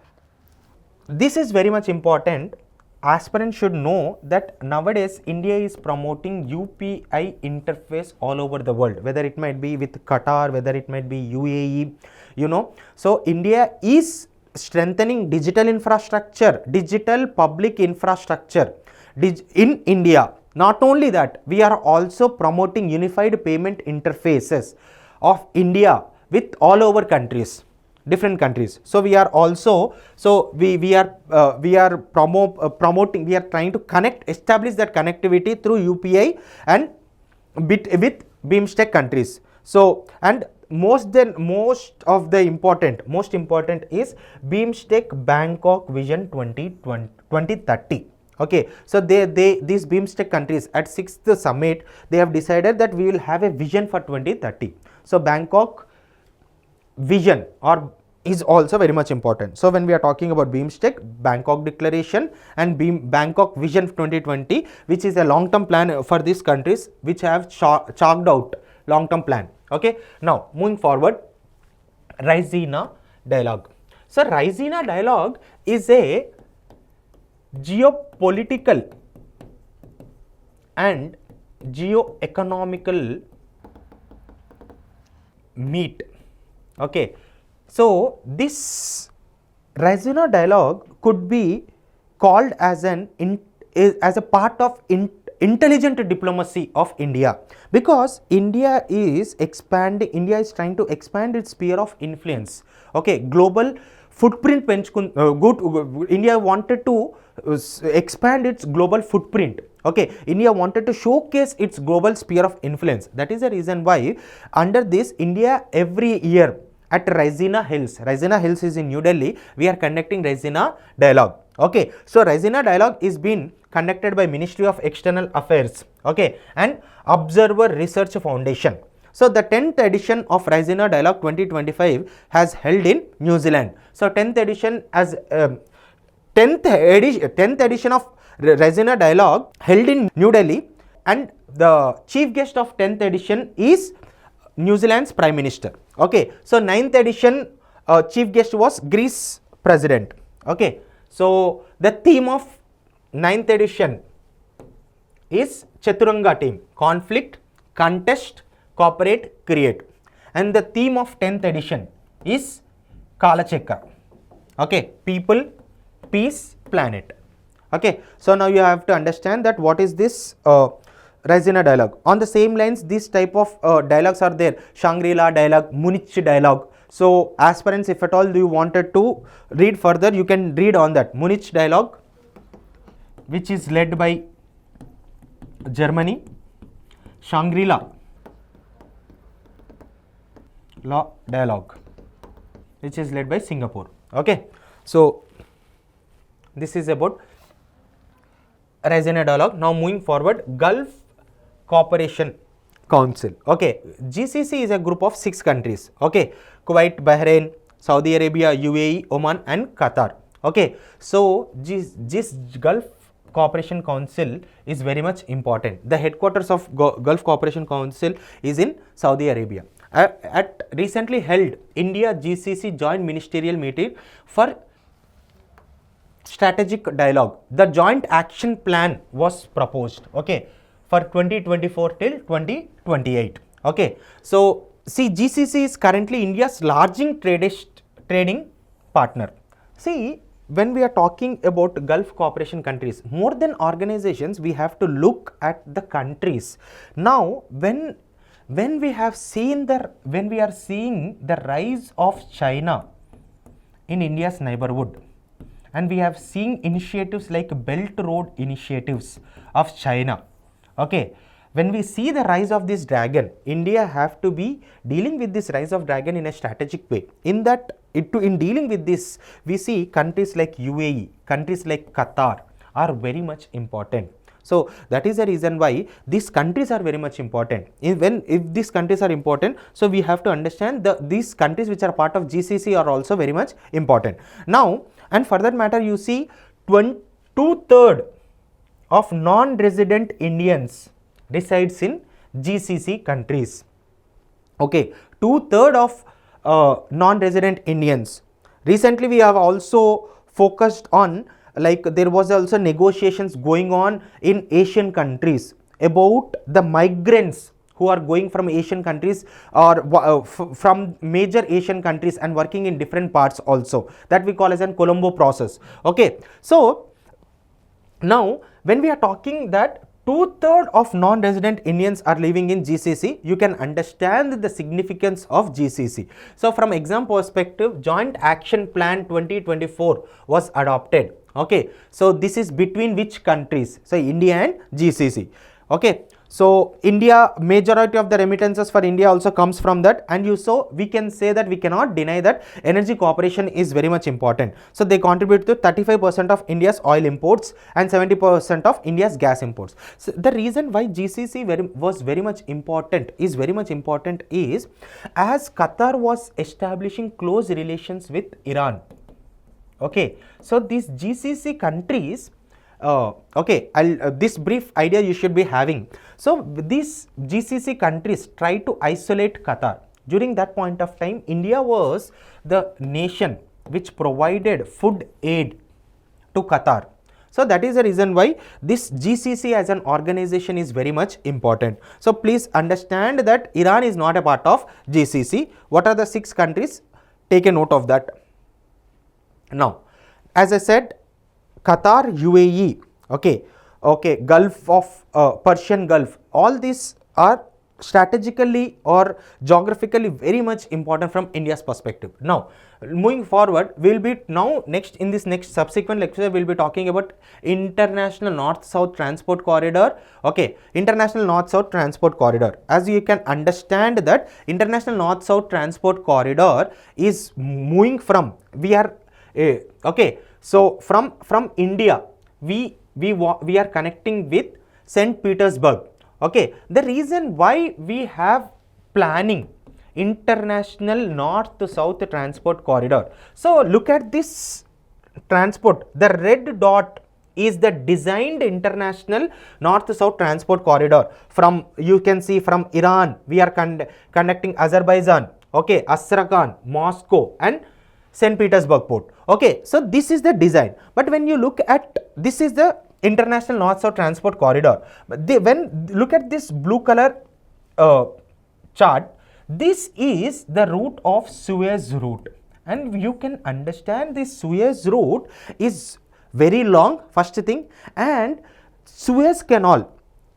this is very much important. Aspirants should know that nowadays India is promoting UPI interface all over the world, whether it might be with Qatar, whether it might be UAE, you know. So India is strengthening digital infrastructure, digital public infrastructure in India. Not only that, we are also promoting unified payment interfaces of India with all over countries, different countries. So we are also, we are promoting, we are trying to establish that connectivity through UPI and with BIMSTEC countries. So, and most important is BIMSTEC Bangkok Vision 2030. Okay, so these BIMSTEC countries at 6th summit, they have decided that we will have a vision for 2030. So Bangkok vision is also very much important. So when we are talking about BIMSTEC, Bangkok Declaration and Bangkok Vision 2020, which is a long-term plan for these countries which have chalked out long-term plan. Okay, now moving forward, Raisina dialogue. So Raisina dialogue is a geopolitical and geo-economical meet. Okay, so this Raisina dialogue could be called as a part of intelligent diplomacy of India, because India is trying to expand its sphere of influence. Okay, global footprint India wanted to expand its global footprint. Okay, India wanted to showcase its global sphere of influence. That is the reason why under this, India every year at Raisina Hills. Raisina Hills is in New Delhi. We are conducting Raisina Dialogue. Okay, so Raisina Dialogue is being conducted by Ministry of External Affairs, okay, and Observer Research Foundation. So the 10th edition of Raisina Dialogue 2025 has held in New Zealand. So 10th edition as 10th edition of Raisina Dialogue held in New Delhi, and the chief guest of 10th edition is New Zealand's Prime Minister. Okay, so 9th edition chief guest was Greece President. Okay, so the theme of 9th edition is Chaturanga team: conflict, contest, cooperate, create. And the theme of 10th edition is Kalachekka. Okay, people, peace, planet. Okay, so now you have to understand that what is this Raisina Dialogue. On the same lines, this type of dialogues are there: Shangri-La Dialogue, Munich Dialogue. So aspirants, if at all you wanted to read further, you can read on that. Munich Dialogue, which is led by Germany. Shangri-La Dialogue, which is led by Singapore. Okay, so this is about Raisina Dialogue. Now moving forward, Gulf Cooperation Council. Okay, GCC is a group of 6 countries. Okay, Kuwait, Bahrain, Saudi Arabia, UAE, Oman, and Qatar. Okay, so this Gulf Cooperation Council is very much important. The headquarters of Gulf Cooperation Council is in Saudi Arabia. At recently held India GCC joint ministerial meeting for strategic dialogue, the joint action plan was proposed, okay, for 2024 till 2028. Okay, so see, GCC is currently India's largest trading partner. See, when we are talking about Gulf cooperation countries, more than organizations, we have to look at the countries. Now when we are seeing the rise of China in India's neighborhood, and we have seen initiatives like Belt Road initiatives of China. Okay, when we see the rise of this dragon, India have to be dealing with this rise of dragon in a strategic way. In dealing with this, we see countries like UAE, countries like Qatar are very much important. So that is the reason why these countries are very much important. If these countries are important, so we have to understand these countries which are part of GCC are also very much important. Now, and for that matter, you see 2/3 of non-resident Indians resides in GCC countries. Okay, 2/3 of non-resident Indians. Recently, we have also focused on, like, there was also negotiations going on in Asian countries about the migrants who are going from Asian countries or from major Asian countries and working in different parts also, that we call as an Colombo process. Okay, so now when we are talking that 2/3 of non-resident Indians are living in GCC, you can understand the significance of GCC. So from exam perspective, Joint Action Plan 2024 was adopted. Okay, so this is between which countries? So India and GCC. Okay, so India, majority of the remittances for India also comes from that, and we can say that we cannot deny that energy cooperation is very much important. So they contribute to 35% of India's oil imports and 70% of India's gas imports. So the reason why GCC was very much important is as Qatar was establishing close relations with Iran. Okay, so these GCC countries, this brief idea you should be having. So these GCC countries try to isolate Qatar. During that point of time, India was the nation which provided food aid to Qatar. So that is the reason why this GCC as an organization is very much important. So please understand that Iran is not a part of GCC. What are the 6 countries? Take a note of that. Now, as I said, Qatar, UAE, okay, Gulf of Persian Gulf, all these are strategically or geographically very much important from India's perspective. Now, moving forward, we'll be now next in this next subsequent lecture, we'll be talking about International North-South Transport Corridor. Okay, International North-South Transport Corridor. As you can understand that International North-South Transport Corridor is moving from, we are, okay, so from India, we are connecting with St. Petersburg. Okay, the reason why we have planning International North to South Transport Corridor. So look at this transport. The red dot is the designed International North to South Transport Corridor. From, you can see from Iran, we are connecting Azerbaijan, okay, Astrakhan, Moscow and St. Petersburg port. Okay, so this is the design. But when you look at, this is the International North-South Transport Corridor. But when look at this blue color chart, this is the route of Suez route, and you can understand this Suez route is very long, first thing, and Suez Canal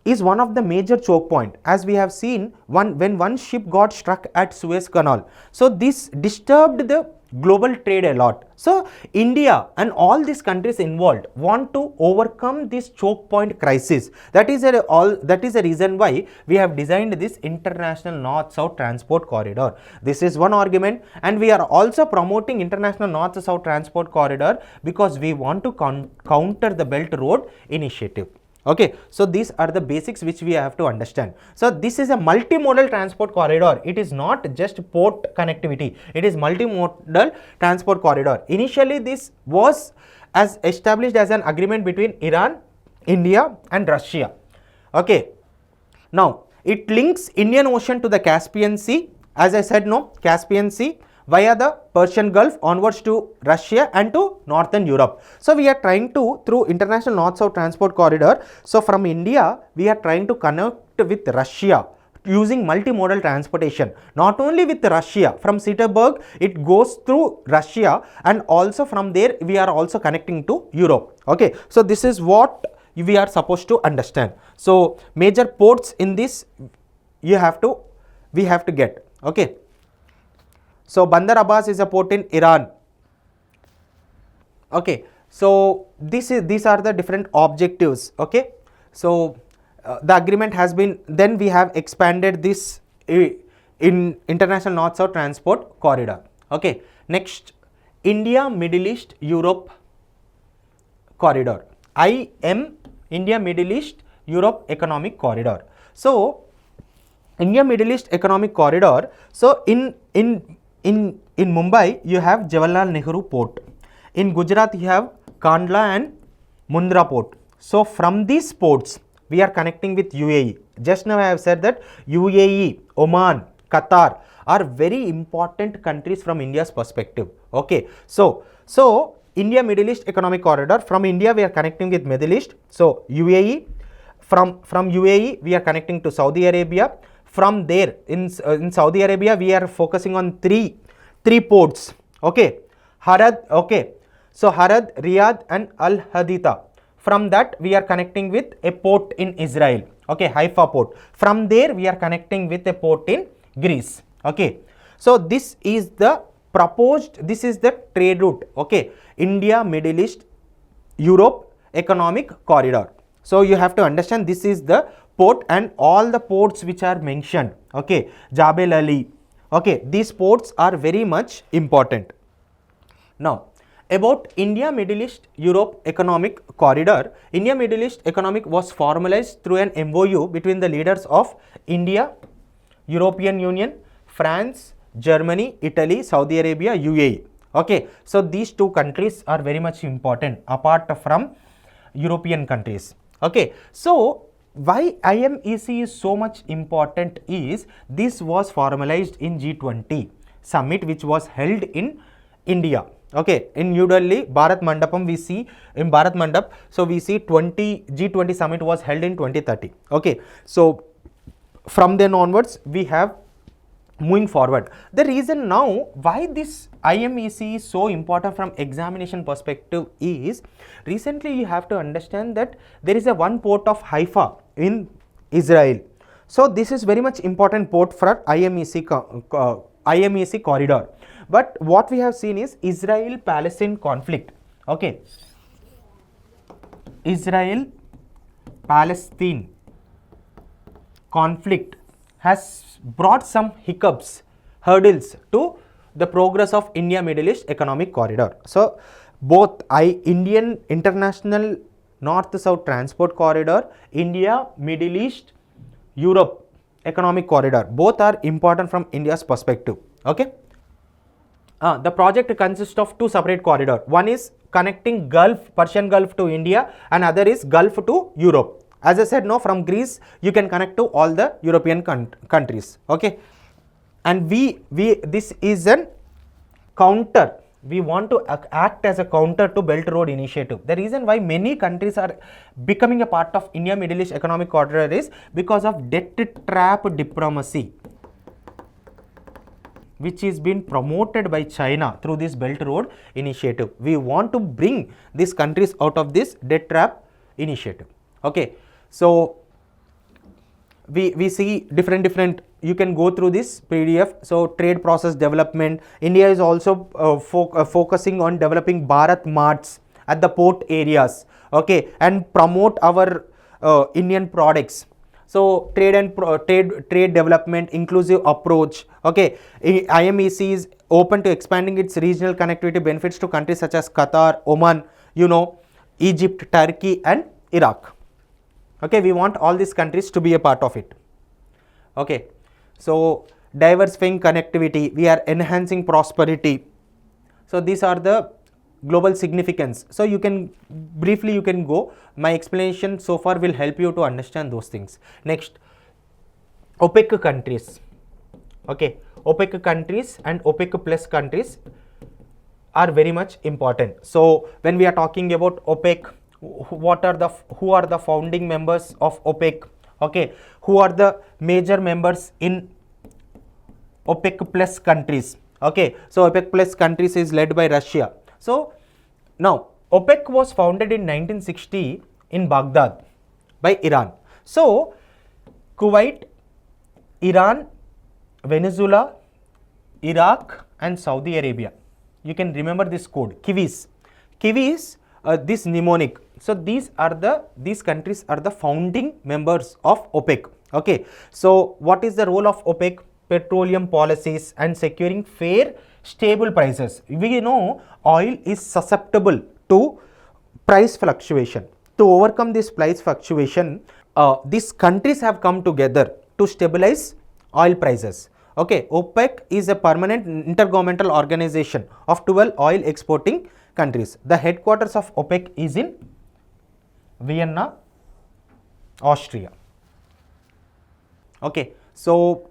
is one of the major choke point, as we have seen when one ship got struck at Suez Canal. So this disturbed the global trade a lot. So India and all these countries involved want to overcome this choke point crisis. That is a reason why we have designed this International North-South Transport Corridor. This is one argument, and we are also promoting International North-South Transport Corridor because we want to counter the Belt Road Initiative. Okay, so these are the basics which we have to understand. So this is a multimodal transport corridor. It is not just port connectivity, it is multimodal transport corridor. Initially this was as established as an agreement between Iran, India and Russia. Okay, now it links Indian Ocean to the Caspian Sea, as I said, no, Caspian Sea via the Persian Gulf onwards to Russia and to Northern Europe. So we are trying to, through International North-South Transport Corridor, so from India we are trying to connect with Russia using multimodal transportation. Not only with Russia, from Petersburg it goes through Russia, and also from there we are also connecting to Europe. Okay, so this is what we are supposed to understand. So major ports in this we have to get. Okay, so Bandar Abbas is a port in Iran. Okay, so these are the different objectives. Okay, so the agreement has been, then we have expanded this in International North-South Transport Corridor. Okay, next, India, Middle East, Europe Corridor. India, Middle East, Europe Economic Corridor. So India, Middle East Economic Corridor. So in Mumbai you have Jawaharlal Nehru Port. In Gujarat you have Kandla and Mundra Port. So from these ports we are connecting with UAE. Just now I have said that UAE, Oman, Qatar are very important countries from India's perspective. Okay, so India Middle East Economic Corridor, from India we are connecting with Middle East. So UAE, from UAE we are connecting to Saudi Arabia. From there in Saudi Arabia we are focusing on three ports. Okay, Harad, okay, so Harad, Riyadh and Al Haditha. From that we are connecting with a port in Israel. Okay, Haifa port. From there we are connecting with a port in Greece. Okay, so this is the proposed, this is the trade route. Okay, India, Middle East, Europe Economic Corridor. So you have to understand this is the port and all the ports which are mentioned. Okay, Jebel Ali. Okay, these ports are very much important. Now about India, Middle East, Europe Economic Corridor. India, Middle East Economic was formalized through an MOU between the leaders of India, European Union, France, Germany, Italy, Saudi Arabia, UAE. Okay, so these two countries are very much important apart from European countries. Okay, so why IMEC is so much important is this was formalized in G20 summit which was held in India. Okay, in New Delhi, Bharat Mandapam, we see in Bharat Mandap, so we see G20 summit was held in 2030. Okay, so from then onwards we have moving forward. The reason now why this IMEC is so important from examination perspective is, recently you have to understand that there is a one port of Haifa in Israel. So this is very much important port for IMEC corridor. But what we have seen is Israel-Palestine conflict. Okay, Israel-Palestine conflict has brought some hurdles to the progress of India Middle East economic corridor. So both Indian International North-South Transport Corridor, India Middle East Europe economic corridor, both are important from India's perspective. Okay, the project consists of two separate corridors. One is connecting Persian Gulf to India, and other is Gulf to Europe. As I said, no, from Greece you can connect to all the European countries. Okay, and this is an counter. We want to act as a counter to Belt Road Initiative. The reason why many countries are becoming a part of India Middle East economic corridor is because of debt trap diplomacy, which is being promoted by China through this Belt Road Initiative. We want to bring these countries out of this debt trap initiative. Okay, so we see different, you can go through this PDF. So trade process development, India is also focusing on developing Bharat marts at the port areas, okay, and promote our Indian products. So trade development, inclusive approach. Okay, IMEC is open to expanding its regional connectivity benefits to countries such as Qatar, Oman, Egypt, Turkey and Iraq. Okay, we want all these countries to be a part of it. Okay, so diversifying connectivity, we are enhancing prosperity. So these are the global significance. So you can briefly you can go. My explanation so far will help you to understand those things. Next, OPEC countries. Okay, OPEC countries and OPEC plus countries are very much important. So when we are talking about OPEC, who are the founding members of OPEC? Okay, who are the major members in OPEC plus countries? Okay, so OPEC plus countries is led by Russia. So now OPEC was founded in 1960 in Baghdad by Iran. So Kuwait, Iran, Venezuela, Iraq and Saudi Arabia. You can remember this code, KIWIS. KIWIS, this mnemonic. So these countries are the founding members of OPEC. Okay, so what is the role of OPEC? Petroleum policies and securing fair, stable prices. We know oil is susceptible to price fluctuation. To overcome this price fluctuation, these countries have come together to stabilize oil prices. Okay, OPEC is a permanent intergovernmental organization of 12 oil exporting countries. The headquarters of OPEC is in Vienna, Austria. Okay, so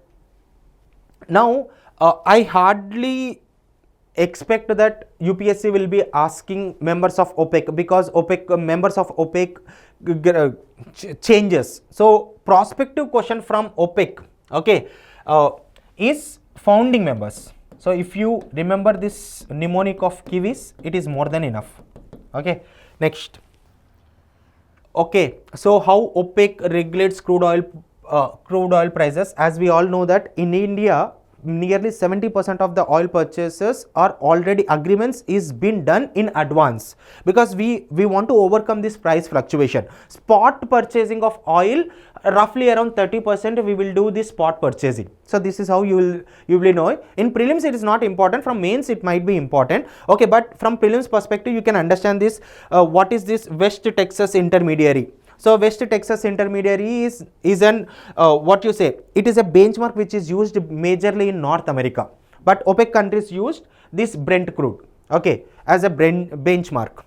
now I hardly expect that UPSC will be asking members of OPEC, because members of OPEC changes. So prospective question from OPEC, okay, is founding members. So if you remember this mnemonic of KIWIS, it is more than enough. Okay, next. Okay, so how OPEC regulates crude oil prices? As we all know that in India, nearly 70% of the oil purchases are already agreements is been done in advance, because we want to overcome this price fluctuation. Spot purchasing of oil, roughly around 30% we will do this spot purchasing. So this is how you will know. In prelims it is not important, from mains it might be important. Okay, but from prelims perspective you can understand this. What is this West Texas intermediary? So West Texas intermediary is an what you say, it is a benchmark which is used majorly in North America, but OPEC countries used this Brent crude, okay, as a benchmark.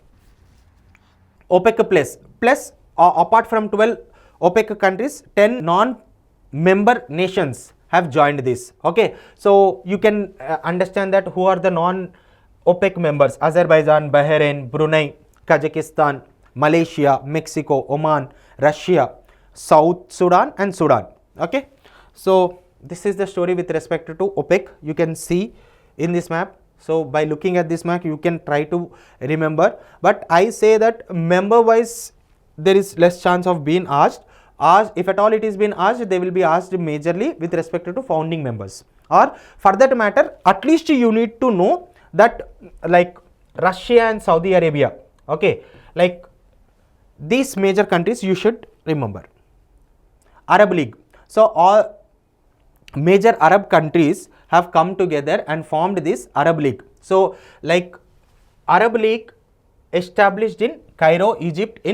OPEC plus apart from 12 OPEC countries, 10 non-member nations have joined this. Okay, so you can understand that who are the non-OPEC members: Azerbaijan, Bahrain, Brunei, Kazakhstan, Malaysia, Mexico, Oman, Russia, South Sudan and Sudan. Okay, so this is the story with respect to OPEC. You can see in this map. So by looking at this map you can try to remember, but I say that member wise there is less chance of being asked. asked, if at all it is been asked, they will be asked majorly with respect to founding members, or for that matter, at least you need to know that like Russia and Saudi Arabia, okay, like these major countries you should remember. Arab League. So all major Arab countries have come together and formed this Arab League. So like Arab League established in Cairo, Egypt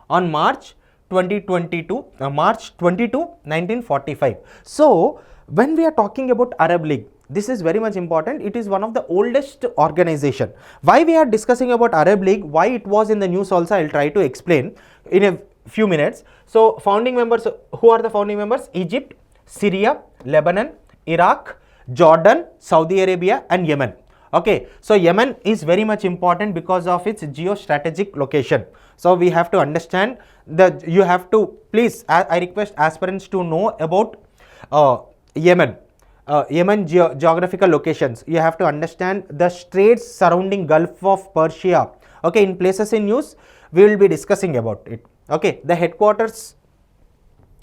on March 2022, March 22, 1945. So when we are talking about Arab League, this is very much important. It is one of the oldest organization. Why we are discussing about Arab League, why it was in the news also, I will try to explain in a few minutes. So founding members, who are the founding members? Egypt, Syria, Lebanon, Iraq, Jordan, Saudi Arabia and Yemen. Okay, so Yemen is very much important because of its geostrategic location. So we have to understand that, you have to please, I request aspirants to know about Yemen. Yemen geographical locations. You have to understand the straits surrounding Gulf of Persia. Okay, in places in news we will be discussing about it. Okay, the headquarters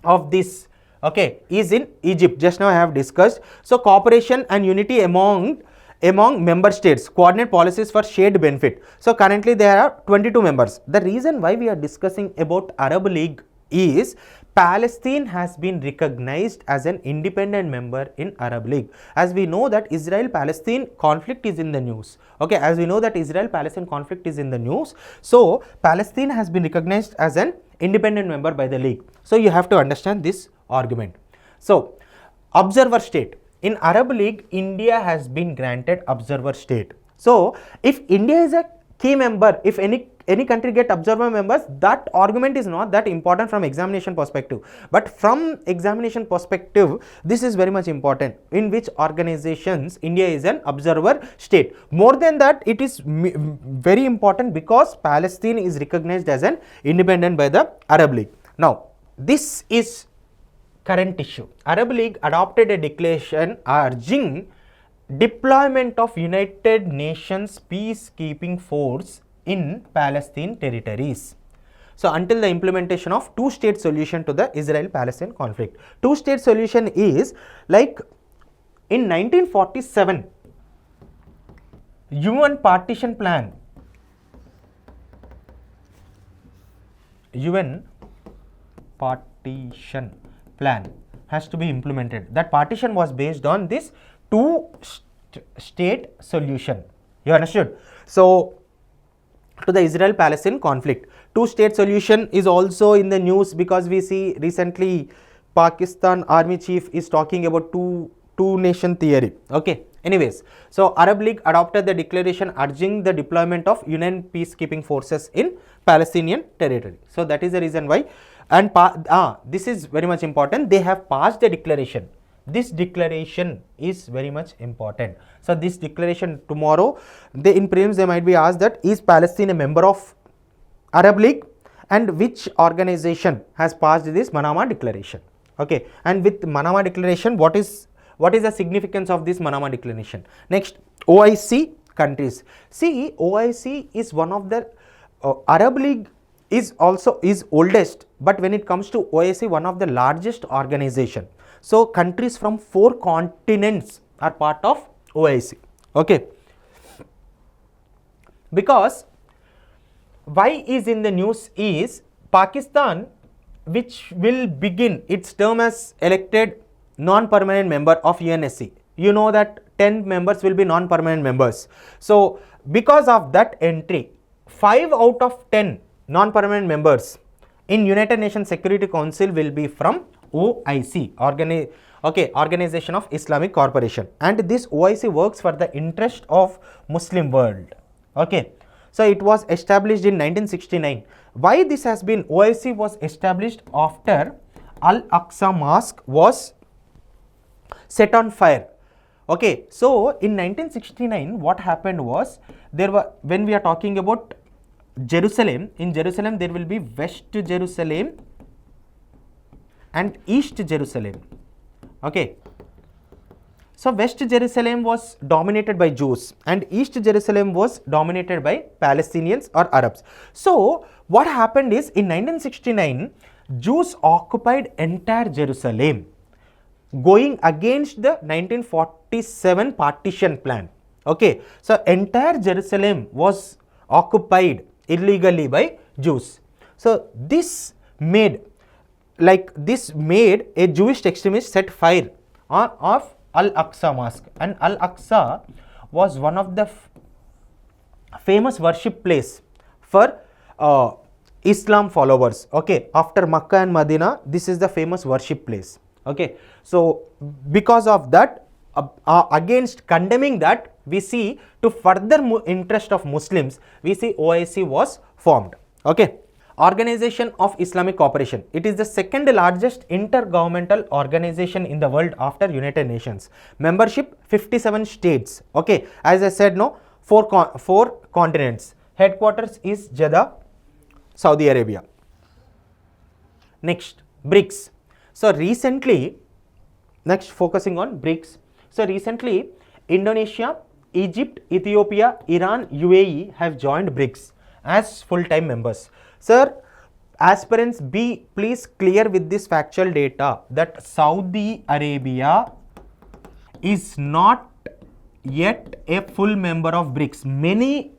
of this, okay, is in Egypt. Just now I have discussed. So cooperation and unity among member states, coordinate policies for shared benefit. So currently there are 22 members. The reason why we are discussing about Arab League is Palestine has been recognized as an independent member in Arab League. As we know that Israel-Palestine conflict is in the news. Okay, as we know that Israel-Palestine conflict is in the news. So Palestine has been recognized as an independent member by the League. So you have to understand this argument. So observer state. In Arab League, India has been granted observer state. So if India is a key member, if any country get observer members, that argument is not that important from examination perspective. But from examination perspective, this is very much important. In which organizations India is an observer state. More than that, it is very important because Palestine is recognized as an independent by the Arab League. Now, this is current issue. Arab League adopted a declaration urging deployment of United Nations peacekeeping force in Palestine territories. So until the implementation of two-state solution to the Israel-Palestine conflict. Two-state solution is like in 1947, UN partition plan. UN partition plan has to be implemented. That partition was based on this two-state solution. You understood? So to the Israel-Palestine conflict. Two-state solution is also in the news because we see recently Pakistan army chief is talking about two-nation theory. Okay. Anyways, so Arab League adopted the declaration urging the deployment of UN peacekeeping forces in Palestinian territory. So that is the reason why. And this is very much important. They have passed the declaration. This declaration is very much important. So this declaration tomorrow, in prelims they might be asked that is Palestine a member of Arab League and which organization has passed this Manama declaration. Okay, and with Manama declaration, what is the significance of this Manama declaration? Next, OIC countries. See, OIC is one of the Arab League is oldest, but when it comes to OIC, one of the largest organization. So countries from 4 continents are part of OIC. Okay, because why is in the news is Pakistan, which will begin its term as elected non-permanent member of UNSC. You know that 10 members will be non-permanent members. So because of that entry, 5 out of 10 non-permanent members in United Nations Security Council will be from OIC, Organization of Islamic Cooperation, and this OIC works for the interest of Muslim world. Okay, so it was established in 1969. Why this has been? OIC was established after Al-Aqsa Mosque was set on fire. Okay, so in 1969, what happened was, when we are talking about Jerusalem, in Jerusalem there will be West Jerusalem and East Jerusalem. Okay, so West Jerusalem was dominated by Jews and East Jerusalem was dominated by Palestinians or Arabs. So what happened is, in 1969, Jews occupied entire Jerusalem, going against the 1947 partition plan. Okay, so entire Jerusalem was occupied illegally by Jews. So this made a Jewish extremist set fire of Al-Aqsa Mosque, and Al-Aqsa was one of the famous worship place for Islam followers. Okay, after Makkah and Medina, this is the famous worship place. Okay, so because of that, against condemning that, we see to further interest of Muslims, we see OIC was formed. Okay, Organization of Islamic Cooperation. It is the second largest intergovernmental organization in the world after United Nations. Membership 57 states. Okay, as I said, no, four continents. Headquarters is Jeddah, Saudi Arabia. Next, BRICS. So recently, next focusing on BRICS. So recently, Indonesia, Egypt, Ethiopia, Iran, UAE have joined BRICS as full-time members. Sir, aspirants, be please clear with this factual data that Saudi Arabia is not yet a full member of BRICS. Many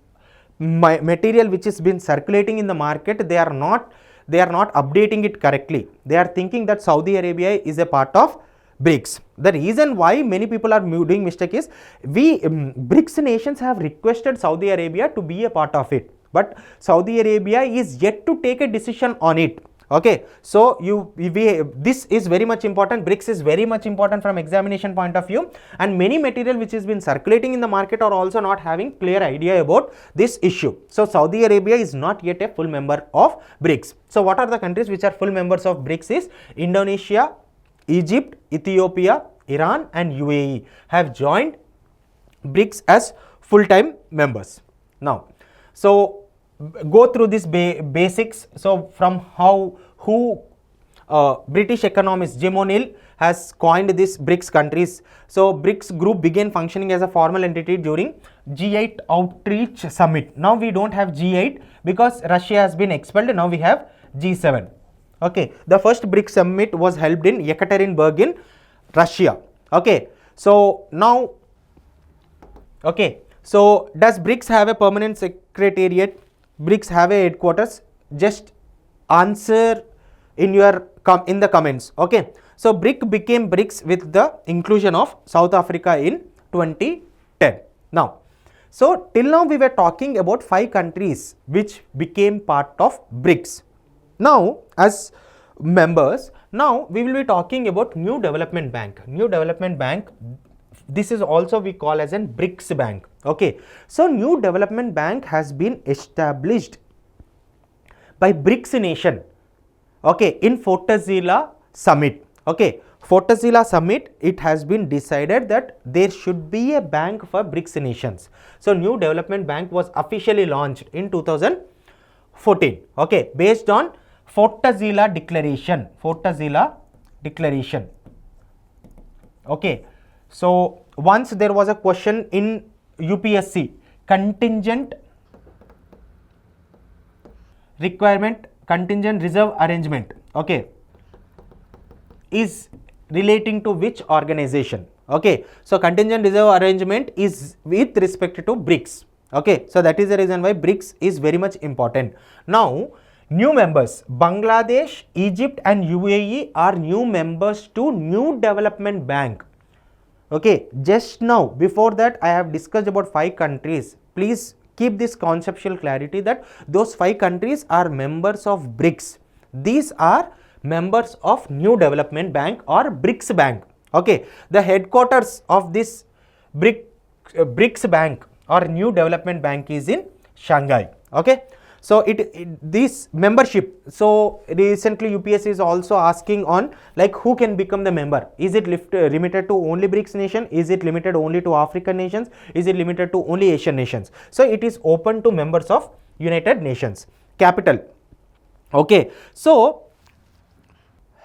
material which has been circulating in the market, they are not updating it correctly. They are thinking that Saudi Arabia is a part of BRICS. The reason why many people are doing mistake is BRICS nations have requested Saudi Arabia to be a part of it, but Saudi Arabia is yet to take a decision on it. Okay, so this is very much important. BRICS is very much important from examination point of view, and many material which has been circulating in the market are also not having clear idea about this issue. So Saudi Arabia is not yet a full member of BRICS. So what are the countries which are full members of BRICS is Indonesia, Egypt, Ethiopia, Iran and UAE have joined BRICS as full-time members. Now, so go through this basics. So from British economist Jim O'Neill has coined this BRICS countries. So BRICS group began functioning as a formal entity during G8 outreach summit. Now we don't have G8 because Russia has been expelled. Now we have G7. Okay, the first BRICS summit was held in Yekaterinburg in Russia. Okay, so now, okay, so does BRICS have a permanent secretariat? BRICS have a headquarters? Just answer in the comments. Okay, so BRIC became BRICS with the inclusion of South Africa in 2010. Now, so till now we were talking about 5 countries which became part of BRICS. Now, as members, now we will be talking about New Development Bank. New Development Bank, this is also we call as an BRICS bank. Okay, so New Development Bank has been established by BRICS nation. Okay, in Fortaleza summit. Okay, Fortaleza summit, it has been decided that there should be a bank for BRICS nations. So New Development Bank was officially launched in 2014. Okay, based on Fortaleza declaration. Fortaleza declaration. Okay, so once there was a question in UPSC, contingent requirement, contingent reserve arrangement, okay, is relating to which organization? Okay, so contingent reserve arrangement is with respect to BRICS. Okay, so that is the reason why BRICS is very much important. Now, new members, Bangladesh, Egypt and UAE are new members to New Development Bank. Okay, just now, before that I have discussed about 5 countries. Please keep this conceptual clarity that those 5 countries are members of BRICS. These are members of New Development Bank or BRICS Bank. Okay, the headquarters of this BRICS Bank or New Development Bank is in Shanghai. Okay, so this membership, so recently UPSC is also asking on like who can become the member. Is it limited to only BRICS nation? Is it limited only to African nations? Is it limited to only Asian nations? So it is open to members of United Nations. Capital. Okay, so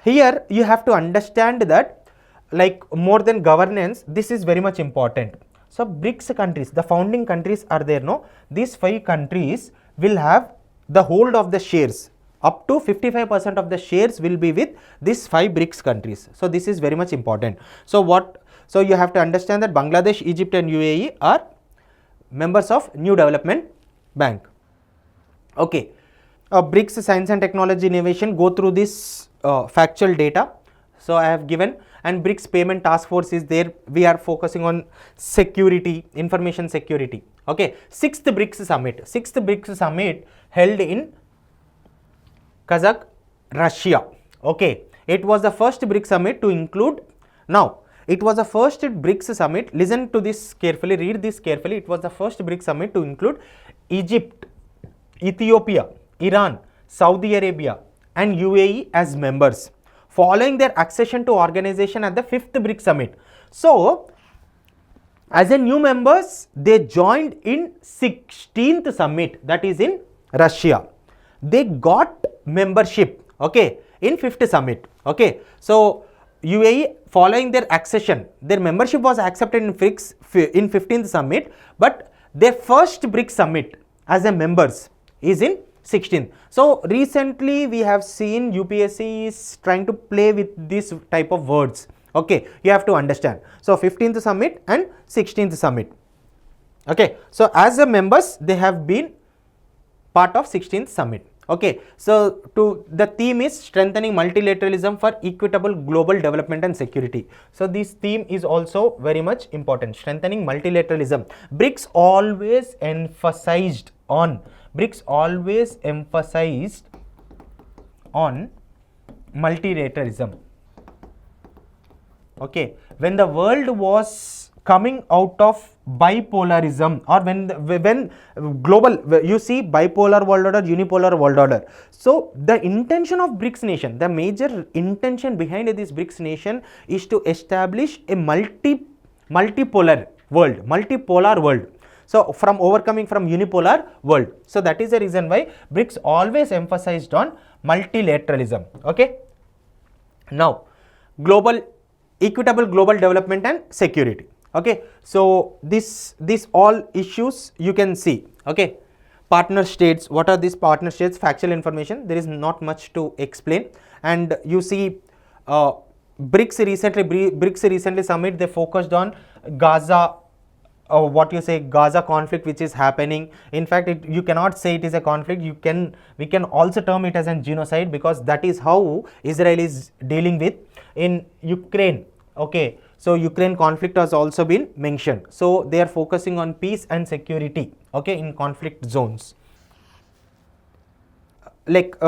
here you have to understand that like more than governance, this is very much important. So BRICS countries, the founding countries are there, no? These 5 countries will have the hold of the shares up to 55% of the shares will be with these 5 BRICS countries. So this is very much important. So you have to understand that Bangladesh, Egypt and UAE are members of New Development Bank. Okay, BRICS Science and Technology Innovation, go through this factual data. So I have given, and BRICS Payment Task Force is there. We are focusing on security, information security. Okay, 6th BRICS Summit held in Kazakh, Russia. Okay, it was the first BRICS Summit to include, now it was the first BRICS Summit, listen to this carefully, read this carefully, it was the first BRICS Summit to include Egypt, Ethiopia, Iran, Saudi Arabia and UAE as members, following their accession to organization at the 5th BRICS Summit. So, as a new members, they joined in 16th Summit, that is in Russia. They got membership, okay, in 5th Summit, okay. So, UAE, following their accession, their membership was accepted in 15th Summit, but their first BRICS Summit as a members is in 16th. So recently we have seen UPSC is trying to play with this type of words. Okay, you have to understand. So 15th Summit and 16th Summit. Okay, so as a members they have been part of 16th Summit. Okay, so the theme is strengthening multilateralism for equitable global development and security. So this theme is also very much important, strengthening multilateralism. BRICS always emphasized on multilateralism. Okay, when the world was coming out of bipolarism, or when global, you see bipolar world order, unipolar world order. So the intention of BRICS nation, the major intention behind this BRICS nation is to establish a multipolar world. So from overcoming from unipolar world. So that is the reason why BRICS always emphasized on multilateralism. Okay, now equitable global development and security. Okay, so this all issues you can see. Okay, partner states, what are these partner states? Factual information, there is not much to explain. And you see BRICS recently summit, they focused on Gaza, Gaza conflict which is happening. In fact, you cannot say it is a conflict, we can also term it as a genocide, because that is how Israel is dealing with in Ukraine. Okay, so Ukraine conflict has also been mentioned. So they are focusing on peace and security, okay, in conflict zones. Like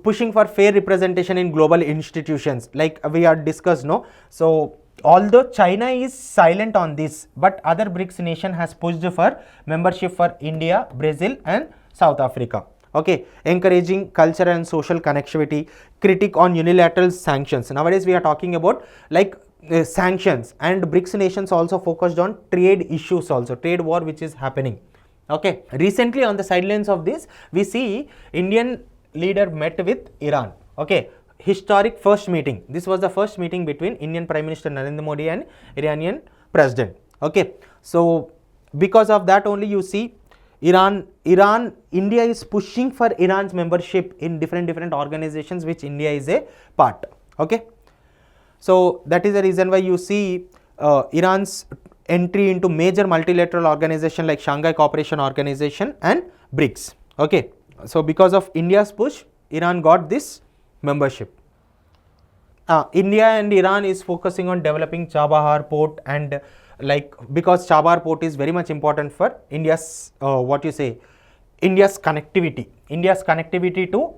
pushing for fair representation in global institutions, like we are discussed, no? So although China is silent on this, but other BRICS nation has pushed for membership for India, Brazil and South Africa. Okay, encouraging cultural and social connectivity, critique on unilateral sanctions. Nowadays we are talking about like sanctions, and BRICS nations also focused on trade issues also, trade war which is happening. Okay, recently on the sidelines of this, we see Indian leader met with Iran. Okay, historic first meeting. This was the first meeting between Indian Prime Minister Narendra Modi and Iranian President. Okay, so because of that only you see India is pushing for Iran's membership in different organizations which India is a part. Okay, so that is the reason why you see Iran's entry into major multilateral organization like Shanghai Cooperation Organization and BRICS. Okay, so because of India's push, Iran got this membership. India and Iran is focusing on developing Chabahar port, and like because Chabahar port is very much important for India's India's connectivity to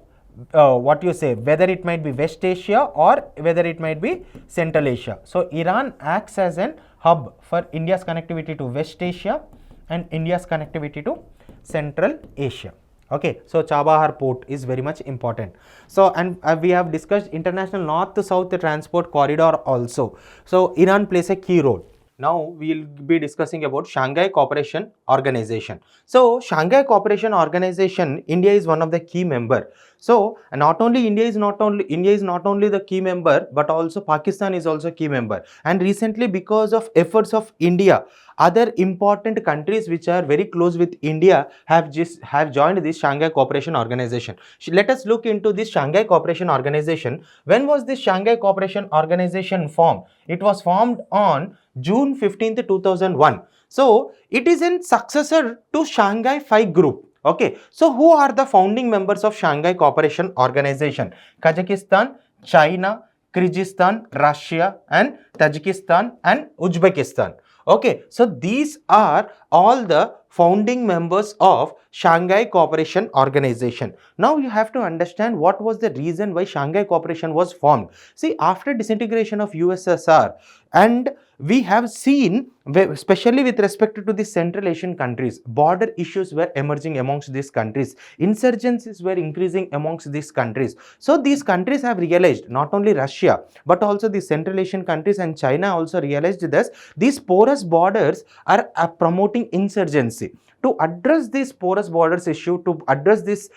whether it might be West Asia or whether it might be Central Asia. So Iran acts as an hub for India's connectivity to West Asia and India's connectivity to Central Asia. Okay, so Chabahar port is very much important. So, and we have discussed international north to south transport corridor also. So Iran plays a key role. Now we will be discussing about Shanghai Cooperation Organization. So Shanghai Cooperation Organization, India is one of the key member. So not only India is not only the key member, but also Pakistan is also key member. And recently, because of efforts of India, other important countries which are very close with India have joined this Shanghai Cooperation Organization. Let us look into this Shanghai Cooperation Organization. When was this Shanghai Cooperation Organization formed? It was formed on June 15th, 2001. So it is a successor to Shanghai 5 group. Okay, so who are the founding members of Shanghai Cooperation Organization? Kazakhstan, China, Kyrgyzstan, Russia, and Tajikistan and Uzbekistan. Okay, so these are all the founding members of Shanghai Cooperation Organization. Now you have to understand what was the reason why Shanghai Cooperation was formed. See, after disintegration of USSR, and we have seen, especially with respect to the Central Asian countries, border issues were emerging amongst these countries. Insurgencies were increasing amongst these countries. So these countries have realized, not only Russia, but also the Central Asian countries and China also realized this. These porous borders are promoting insurgency. To address this porous borders issue, to address this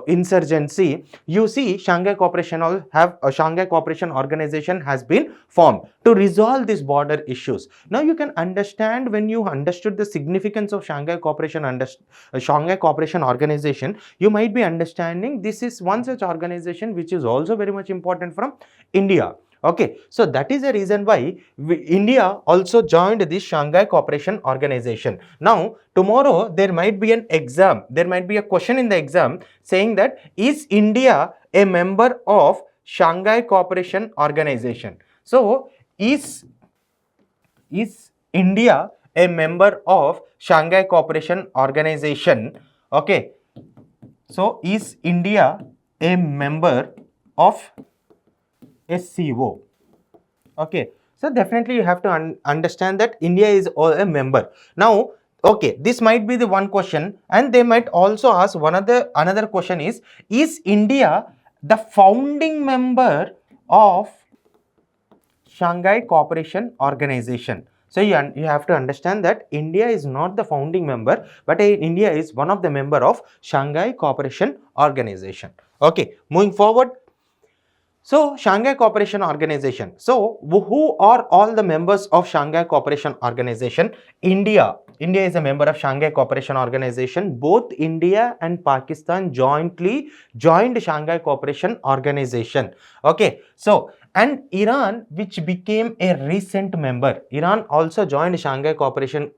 insurgency, you see Shanghai Cooperation Organization has been formed to resolve these border issues. Now you can understand, when you understood the significance of Shanghai Cooperation Organization, you might be understanding this is one such organization which is also very much important from India. Okay, so that is the reason why India also joined this Shanghai Cooperation Organization. Now, tomorrow there might be an exam, there might be a question in the exam saying that, is India a member of Shanghai Cooperation Organization? So, is India a member of Shanghai Cooperation Organization? Okay, so is India a member of SCO? Okay, so definitely you have to understand that India is a member. Now, okay, this might be the one question, and they might also ask another question is India the founding member of Shanghai Cooperation Organization? So you have to understand that India is not the founding member, but India is one of the member of Shanghai Cooperation Organization. Okay, moving forward. So, Shanghai Cooperation Organization. So, who are all the members of Shanghai Cooperation Organization? India. India is a member of Shanghai Cooperation Organization. Both India and Pakistan jointly joined Shanghai Cooperation Organization. Okay. So, and Iran, which became a recent member. Iran also joined Shanghai Cooperation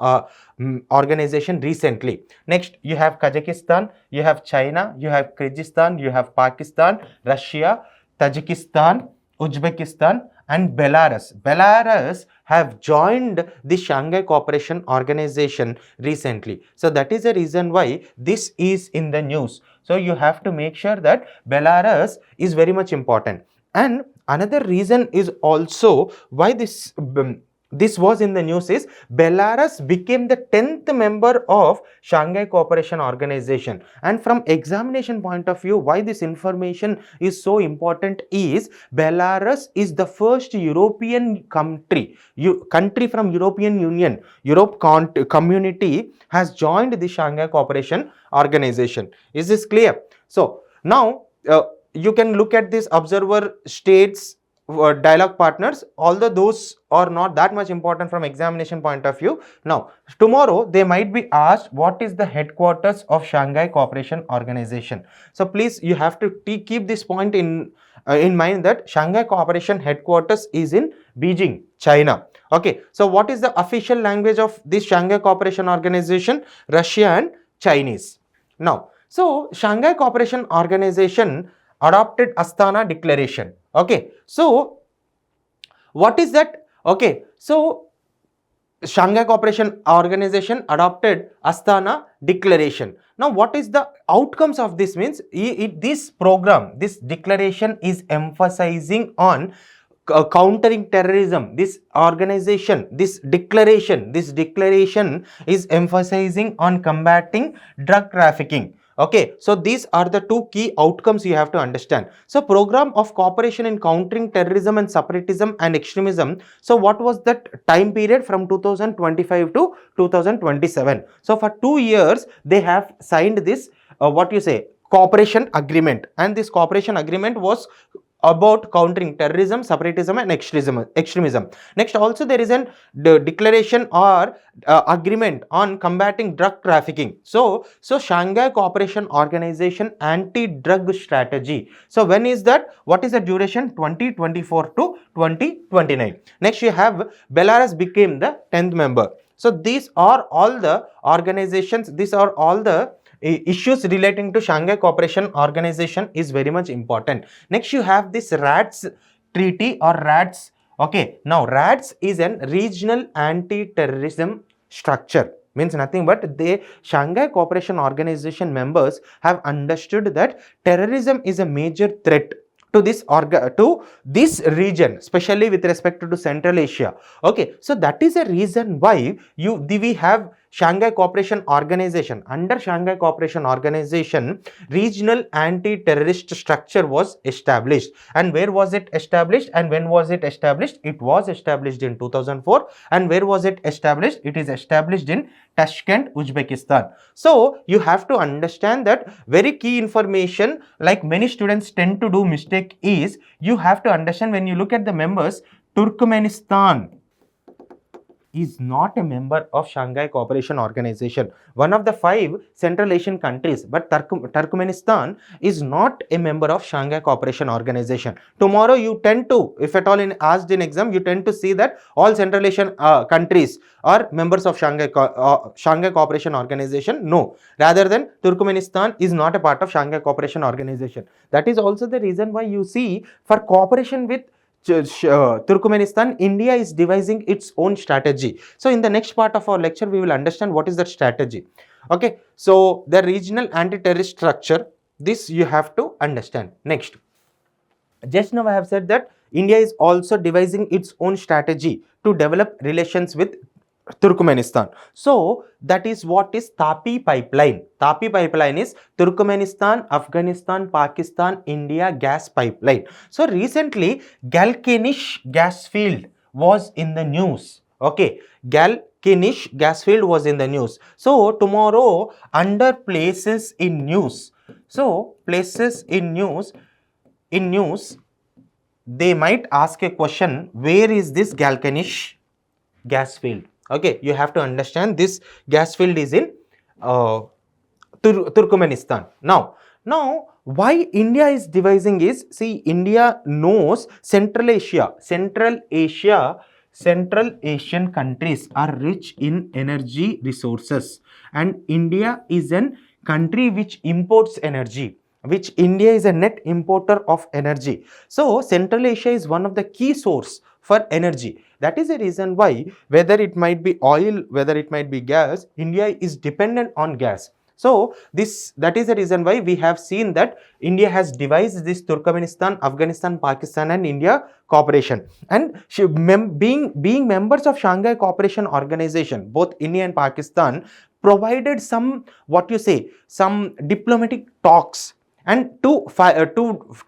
Organization recently. Next, you have Kazakhstan, you have China, you have Kyrgyzstan, you have Pakistan, Russia, Tajikistan, Uzbekistan, and Belarus. Belarus have joined the Shanghai Cooperation Organization recently. So that is the reason why this is in the news. So you have to make sure that Belarus is very much important. And another reason is also why this was in the news is Belarus became the 10th member of Shanghai Cooperation Organization. And from examination point of view, why this information is so important is Belarus is the first European country from European Union, community has joined the Shanghai Cooperation Organization. Is this clear? So now you can look at this observer states dialogue partners, although those are not that much important from examination point of view. Now, tomorrow they might be asked what is the headquarters of Shanghai Cooperation Organization. So please, you have to keep this point in mind that Shanghai Cooperation headquarters is in Beijing, China. Okay, so what is the official language of this Shanghai Cooperation Organization? Russia and Chinese. Now, so Shanghai Cooperation Organization adopted Astana Declaration. Okay, so what is that? Okay, so Shanghai Cooperation Organization adopted Astana Declaration. Now, what is the outcomes of this? Means this program, this declaration is emphasizing on countering terrorism. This organization, this declaration is emphasizing on combating drug trafficking. Okay, so these are the two key outcomes you have to understand. So, program of cooperation in countering terrorism and separatism and extremism. So, what was that time period from 2025 to 2027? So, for 2 years, they have signed this, cooperation agreement, and this cooperation agreement was about countering terrorism, separatism and extremism. Next, also there is an declaration or agreement on combating drug trafficking. So Shanghai Cooperation Organization anti-drug strategy. So when is that? What is the duration? 2024 to 2029. Next, you have Belarus became the 10th member. So these are all the organizations, these are all the issues relating to Shanghai Cooperation Organization is very much important. Next, you have this RATS treaty or RATS. Okay, now RATS is an regional anti-terrorism structure. Means nothing but the Shanghai Cooperation Organization members have understood that terrorism is a major threat to this region, especially with respect to Central Asia. Okay, so that is a reason why we have Shanghai Cooperation Organization. Under Shanghai Cooperation Organization, regional anti-terrorist structure was established. And where was it established and when was it established? It was established in 2004. And where was it established? It is established in Tashkent, Uzbekistan. So you have to understand that very key information, like many students tend to do mistake, is you have to understand when you look at the members, Turkmenistan is not a member of Shanghai Cooperation Organization, one of the 5 Central Asian countries, but Turkmenistan is not a member of Shanghai Cooperation Organization. Tomorrow you tend to, if at all asked in exam, you tend to see that all Central Asian countries are members of Shanghai Cooperation Organization. No, rather than Turkmenistan is not a part of Shanghai Cooperation Organization. That is also the reason why you see for cooperation with Turkmenistan, India is devising its own strategy. So in the next part of our lecture, we will understand what is that strategy. Okay, so the regional anti-terrorist structure, this you have to understand. Next, just now I have said that India is also devising its own strategy to develop relations with Turkmenistan. So that is what is Tapi pipeline. Tapi pipeline is Turkmenistan, Afghanistan, Pakistan, India gas pipeline. So recently Galkanish gas field was in the news. Okay, Galkanish gas field was in the news. So tomorrow under places in news, so places in news, they might ask a question, where is this Galkanish gas field? Okay, you have to understand this gas field is in Turkmenistan. Now why India is devising is, see, India knows Central Asian countries are rich in energy resources, and India is an country which imports energy, which India is a net importer of energy. So Central Asia is one of the key source for energy. That is the reason why, whether it might be oil, whether it might be gas, India is dependent on gas. So that is the reason why we have seen that India has devised this Turkmenistan, Afghanistan, Pakistan and India cooperation. And being members of Shanghai Cooperation Organization, both India and Pakistan provided some, some diplomatic talks and to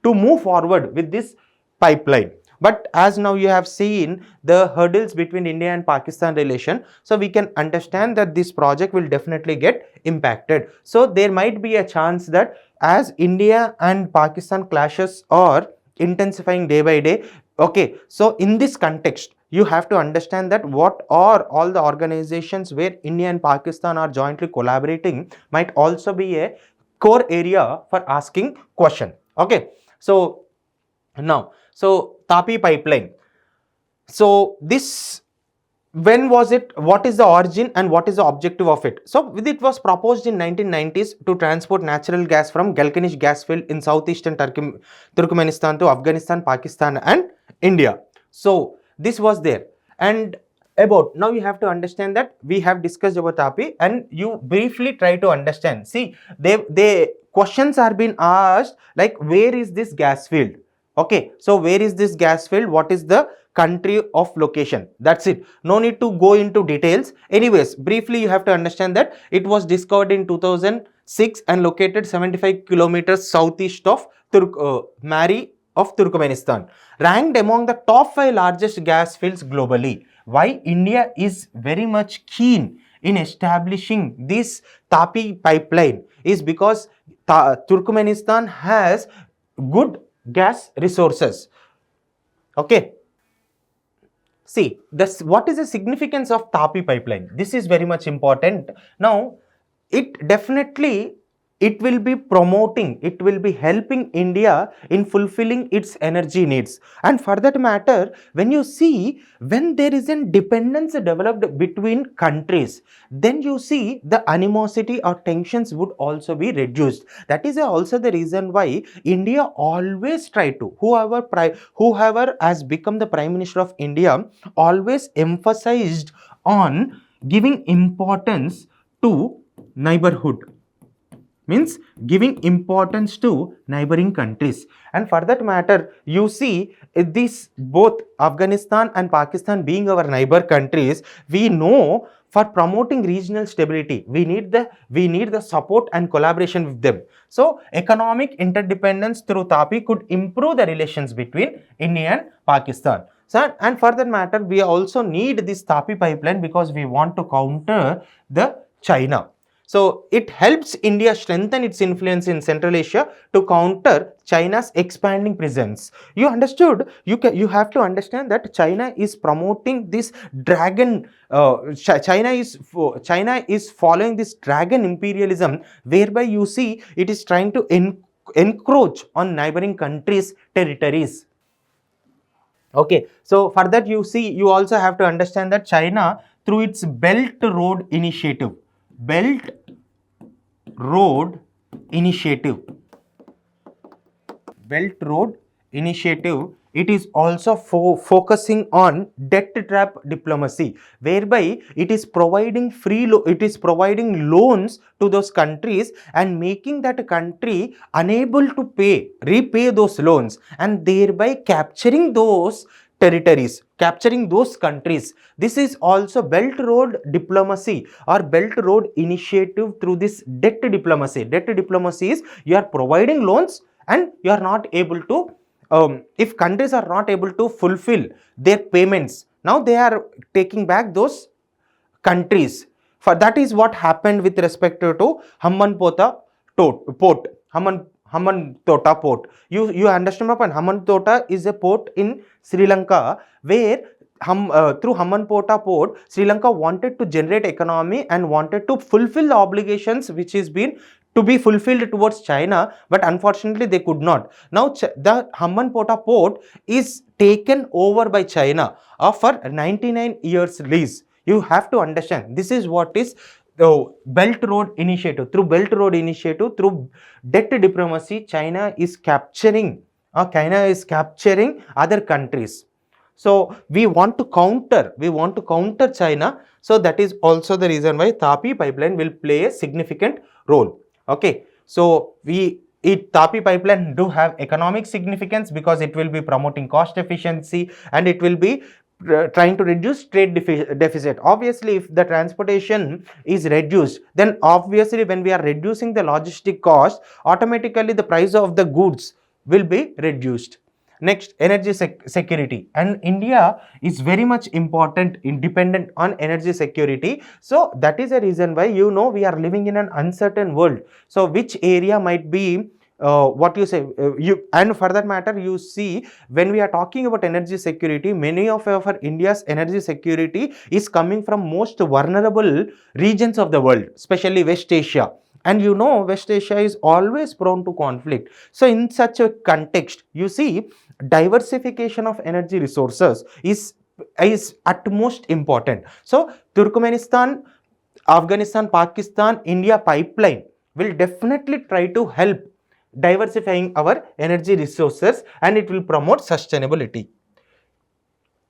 move forward with this pipeline. But as now you have seen the hurdles between India and Pakistan relation, so we can understand that this project will definitely get impacted. So there might be a chance that as India and Pakistan clashes are intensifying day by day. Okay, so in this context, you have to understand that what are all the organizations where India and Pakistan are jointly collaborating might also be a core area for asking question. Okay, so now, so Tapi pipeline. So this, when was it, what is the origin and what is the objective of it? So it was proposed in 1990s to transport natural gas from Galkanish gas field in southeastern Turkmenistan to Afghanistan, Pakistan and India. So this was there. And about, now you have to understand that we have discussed about Tapi and you briefly try to understand. See, they questions are being asked like, where is this gas field? Okay, so where is this gas field? What is the country of location? That's it. No need to go into details. Anyways, briefly you have to understand that it was discovered in 2006 and located 75 kilometers southeast of Mari of Turkmenistan. Ranked among the top 5 largest gas fields globally. Why India is very much keen in establishing this Tapi pipeline is because Turkmenistan has good gas resources. Okay. See, this, what is the significance of Tapi pipeline? This is very much important. Now, it definitely, it will be promoting, it will be helping India in fulfilling its energy needs. And for that matter, when you see, when there is a dependence developed between countries, then you see the animosity or tensions would also be reduced. That is also the reason why India always try to, whoever has become the Prime Minister of India always emphasized on giving importance to neighborhood, means giving importance to neighboring countries. And for that matter, you see this, both Afghanistan and Pakistan being our neighbor countries, we know for promoting regional stability, we need the support and collaboration with them. So economic interdependence through Tapi could improve the relations between India and Pakistan. So, and for that matter, we also need this Tapi pipeline because we want to counter the China. So it helps India strengthen its influence in Central Asia to counter China's expanding presence. You understood? You have to understand that China is promoting this dragon. China is following this dragon imperialism, whereby you see it is trying to encroach on neighboring countries' territories. Okay, so for that you also have to understand that China, through its Belt Road Initiative, Belt Road Initiative, it is also focusing on debt trap diplomacy, whereby it is providing loans to those countries and making that country unable to repay those loans, and thereby capturing those territories, capturing those countries. This is also Belt Road diplomacy or Belt Road Initiative through this debt diplomacy. Debt diplomacy is you are providing loans and you are not able to, if countries are not able to fulfill their payments, now they are taking back those countries. For that is what happened with respect to Hambantota port. Hambantota port. You understand my point? Hambantota is a port in Sri Lanka where through Hambantota port, Sri Lanka wanted to generate economy and wanted to fulfill the obligations which is been to be fulfilled towards China, but unfortunately they could not. Now the Hambantota port is taken over by China for 99 years lease. You have to understand, this is what is the Belt Road Initiative. Through Belt Road Initiative, through debt diplomacy, China is capturing other countries. So we want to counter China. So that is also the reason why Tapi pipeline will play a significant role. Okay, so Tapi pipeline do have economic significance because it will be promoting cost efficiency and it will be trying to reduce trade deficit. Obviously, if the transportation is reduced, then obviously when we are reducing the logistic cost, automatically the price of the goods will be reduced. Next, energy security, and India is very much dependent on energy security. So that is the reason why we are living in an uncertain world. So which area might be and for that matter, you see, when we are talking about energy security, many of our India's energy security is coming from most vulnerable regions of the world, especially West Asia. And West Asia is always prone to conflict. So in such a context, you see, diversification of energy resources is utmost important. So Turkmenistan, Afghanistan, Pakistan, India pipeline will definitely try to help diversifying our energy resources, and it will promote sustainability.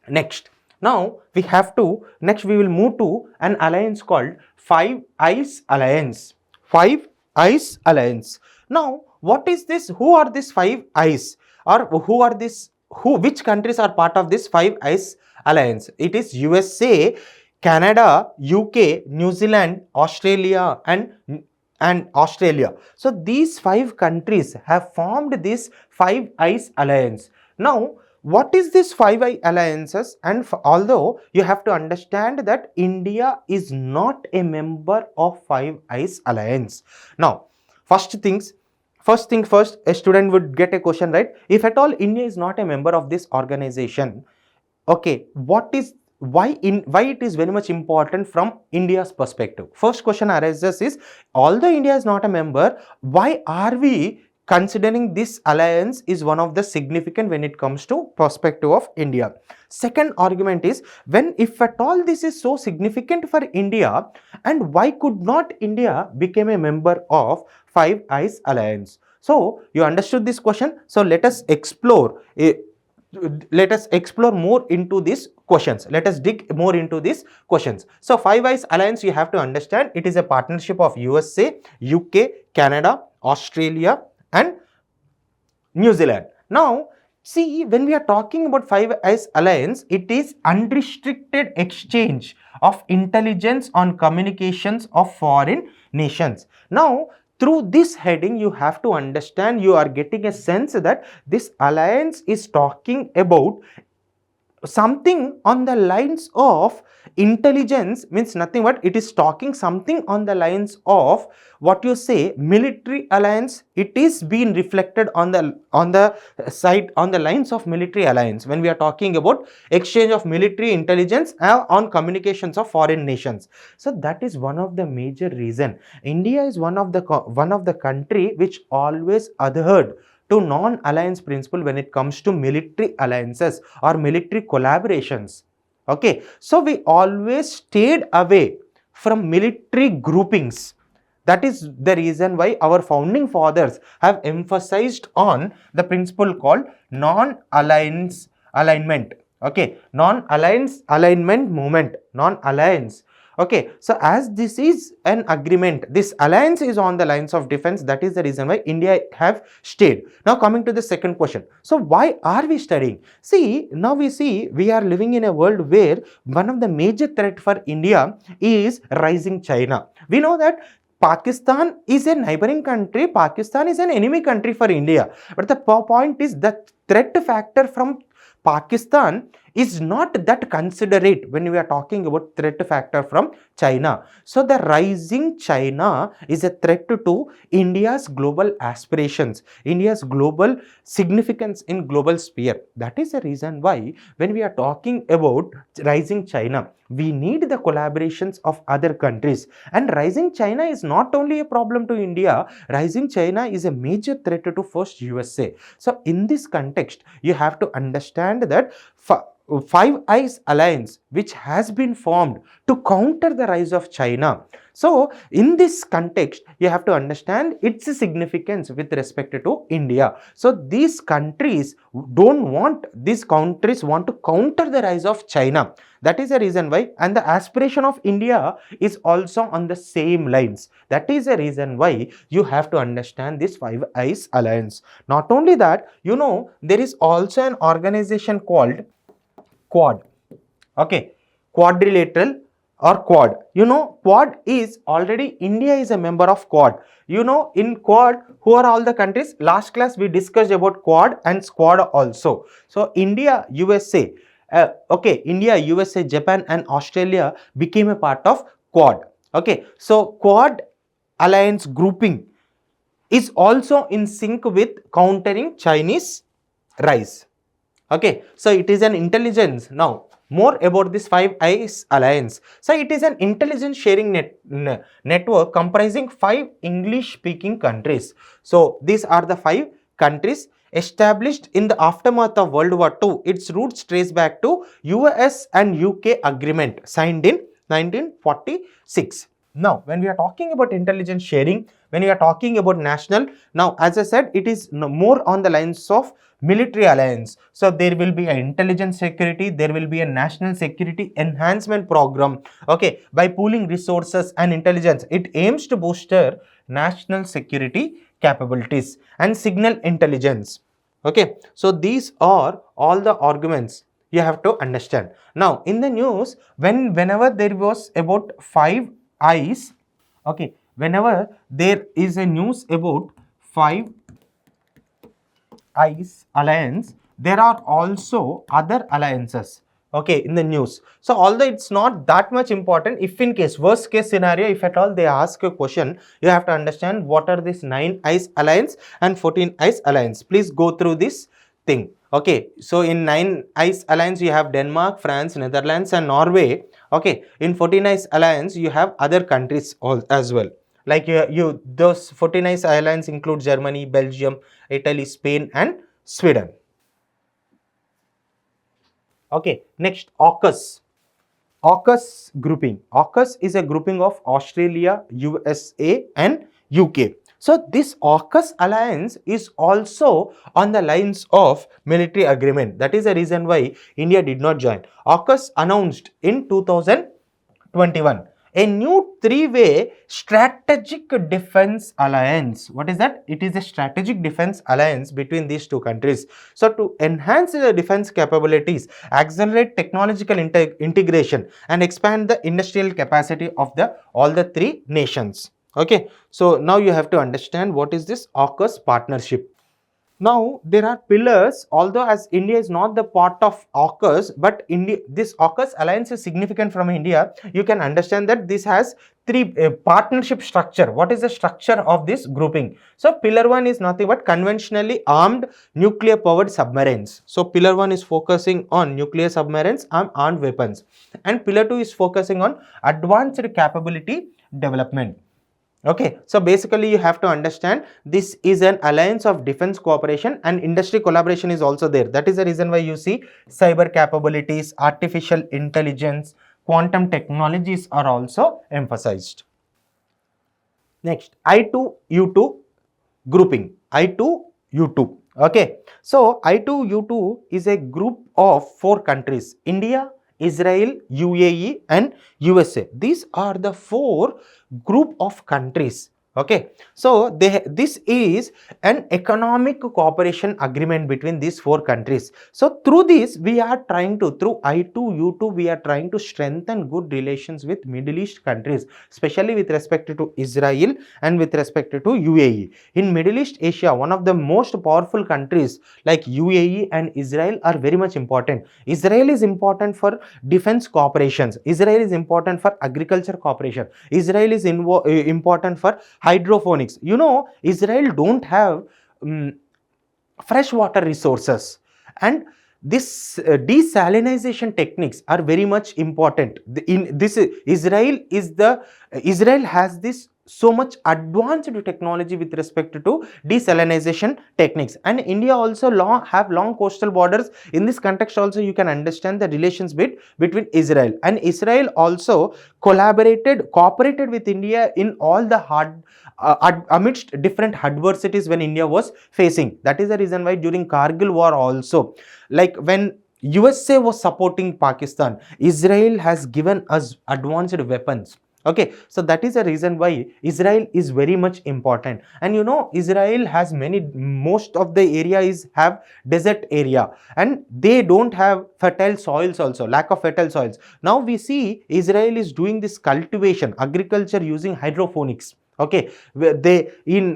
Next, now we will move to an alliance called Five Eyes Alliance. Five Eyes Alliance. Now, what is this? Who are these Five Eyes? Or which countries are part of this Five Eyes Alliance? It is USA, Canada, UK, New Zealand, Australia, and Australia. So these 5 countries have formed this Five Eyes Alliance. Now, what is this Five Eyes alliances? And although you have to understand that India is not a member of Five Eyes alliance. Now, first thing first, a student would get a question, right? If at all India is not a member of this organization, okay, why it is very much important from India's perspective? First question arises is, although India is not a member, why are we considering this alliance is one of the significant when it comes to perspective of India? Second argument is, when if at all this is so significant for India, and why could not India become a member of Five Eyes alliance? So you understood this question. So let us explore more into these questions. Let us dig more into these questions. So Five Eyes alliance, you have to understand, it is a partnership of USA, UK, Canada, Australia and New Zealand. Now see, when we are talking about Five Eyes alliance, it is unrestricted exchange of intelligence on communications of foreign nations. Now through this heading, you have to understand, you are getting a sense that this alliance is talking about something on the lines of intelligence, means nothing but it is talking something on the lines of what you say military alliance. It is being reflected on the side, on the lines of military alliance, when we are talking about exchange of military intelligence on communications of foreign nations. So that is one of the major reason. India is one of the country which always adhered to non-alliance principle when it comes to military alliances or military collaborations. Okay, so we always stayed away from military groupings. That is the reason why our founding fathers have emphasized on the principle called non-alliance alignment. Okay, non-alliance alignment movement, non-alliance. Okay, so as this is an agreement, this alliance is on the lines of defense. That is the reason why India have stayed. Now coming to the second question. So why are we studying? See, now we see we are living in a world where one of the major threat for India is rising China. We know that Pakistan is a neighboring country. Pakistan is an enemy country for India. But the point is the threat factor from Pakistan is not that considerate when we are talking about threat factor from China. So the rising China is a threat to India's global aspirations, India's global significance in global sphere. That is the reason why when we are talking about rising China, we need the collaborations of other countries. And rising China is not only a problem to India, rising China is a major threat to first USA. So in this context, you have to understand that Five Eyes alliance which has been formed to counter the rise of China. So in this context, you have to understand its significance with respect to India. So these countries want to counter the rise of China. That is the reason why, and the aspiration of India is also on the same lines. That is the reason why you have to understand this Five Eyes alliance. Not only that, you know, there is also an organization called Quad. Okay, quadrilateral or Quad. You know, Quad is already, India is a member of Quad. You know, in Quad, who are all the countries? Last class we discussed about Quad and Squad also. So India, USA, India, USA, Japan and Australia became a part of Quad. Okay, so Quad alliance grouping is also in sync with countering Chinese rise. Okay, so it is an intelligence. Now more about this Five Eyes alliance. So it is an intelligence sharing network comprising 5 English speaking countries. So these are the 5 countries established in the aftermath of World War II. Its roots trace back to US and UK agreement signed in 1946. Now when we are talking about intelligence sharing, when we are talking about national, now as I said, it is more on the lines of military alliance. So there will be an intelligence security, there will be a national security enhancement program. Okay, by pooling resources and intelligence, it aims to booster national security capabilities and signal intelligence. Okay, so these are all the arguments you have to understand. Now in the news, whenever there was about Five Eyes, okay, whenever there is a news about Five Eyes alliance, there are also other alliances, okay, in the news. So although it's not that much important, if in case, worst case scenario, if at all they ask a question, you have to understand what are these 9 eyes alliance and 14 eyes alliance. Please go through this thing. Okay, so in 9 eyes alliance you have Denmark, France, Netherlands and Norway. Okay, in 14 eyes alliance you have other countries as well. Like those 14 eyes alliance include Germany, Belgium, Italy, Spain and Sweden. Okay, next, AUKUS. AUKUS grouping. AUKUS is a grouping of Australia, USA and UK. So this AUKUS alliance is also on the lines of military agreement. That is the reason why India did not join. AUKUS announced in 2021 a new three-way strategic defense alliance. What is that? It is a strategic defense alliance between these two countries. So to enhance the defense capabilities, accelerate technological integration and expand the industrial capacity of all the three nations. Okay, so now you have to understand what is this AUKUS partnership. Now there are pillars, although as India is not the part of AUKUS, but this AUKUS alliance is significant from India. You can understand that this has three partnership structure. What is the structure of this grouping? So pillar 1 is nothing but conventionally armed nuclear powered submarines. So pillar 1 is focusing on nuclear submarines and armed weapons, and pillar 2 is focusing on advanced capability development. Okay, so basically you have to understand this is an alliance of defense cooperation and industry collaboration is also there. That is the reason why you see cyber capabilities, artificial intelligence, quantum technologies are also emphasized. Next, I2U2 grouping. I2U2. Okay, so I2U2 is a group of 4 countries: India, Israel, UAE and USA. These are the 4 group of countries. Okay, so this is an economic cooperation agreement between these 4 countries. So through this we are trying to, through I2U2, we are trying to strengthen good relations with Middle East countries, especially with respect to Israel and with respect to UAE. In Middle East Asia, one of the most powerful countries like UAE and Israel are very much important. Israel is important for defense cooperations. Israel is important for agriculture cooperation. Israel is important for hydroponics. You know, Israel don't have freshwater resources, and this desalinization techniques are very much important. In this, Israel has this so much advanced technology with respect to desalinization techniques, and India also have long coastal borders. In this context also you can understand the relations between Israel, and Israel also cooperated with India in all the amidst different adversities when India was facing. That is the reason why during Kargil war also, like when USA was supporting Pakistan, Israel has given us advanced weapons. Okay, so that is the reason why Israel is very much important. And you know, Israel has most of the area have desert area, and they don't have fertile soils also, lack of fertile soils. Now we see Israel is doing this cultivation, agriculture using hydroponics. Okay, they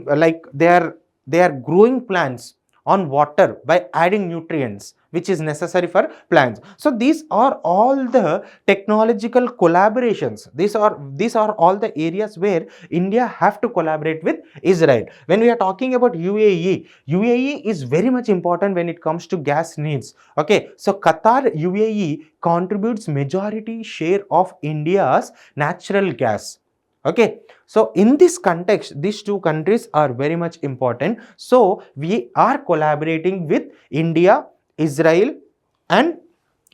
are growing plants on water by adding nutrients which is necessary for plants. So these are all the technological collaborations. These are all the areas where India have to collaborate with Israel. When we are talking about UAE is very much important when it comes to gas needs. Okay, so UAE contributes majority share of India's natural gas. Okay, so in this context, these 2 countries are very much important. So we are collaborating with India, Israel and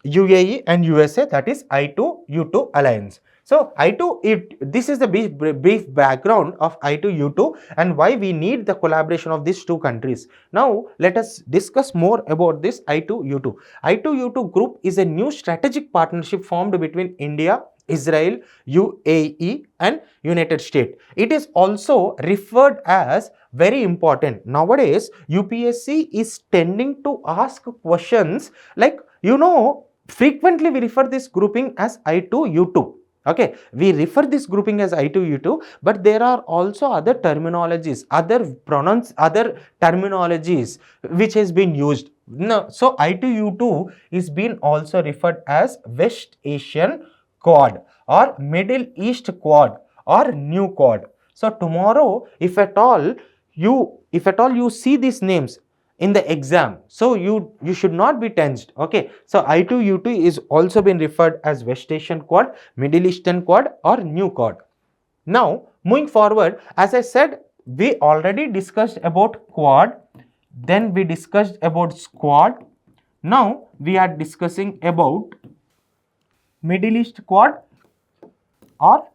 UAE and USA, that is I2U2 alliance. So this is the brief background of I2U2 and why we need the collaboration of these 2 countries. Now let us discuss more about this I2U2. I2U2 group is a new strategic partnership formed between India, Israel, UAE and United States. It is also referred as very important. Nowadays, UPSC is tending to ask questions like, you know, frequently we refer this grouping as I2U2. Okay, we refer this grouping as I2U2, but there are also other terminologies, other terminologies which has been used. No, so I2U2 is being also referred as West Asian Quad or Middle East Quad or New Quad. So tomorrow, if at all you see these names in the exam, so you should not be tensed. Okay, so I2U2 is also been referred as West Asian Quad, Middle Eastern Quad or New Quad. Now moving forward, as I said, we already discussed about quad, then we discussed about squad. Now we are discussing about Middle East Quad or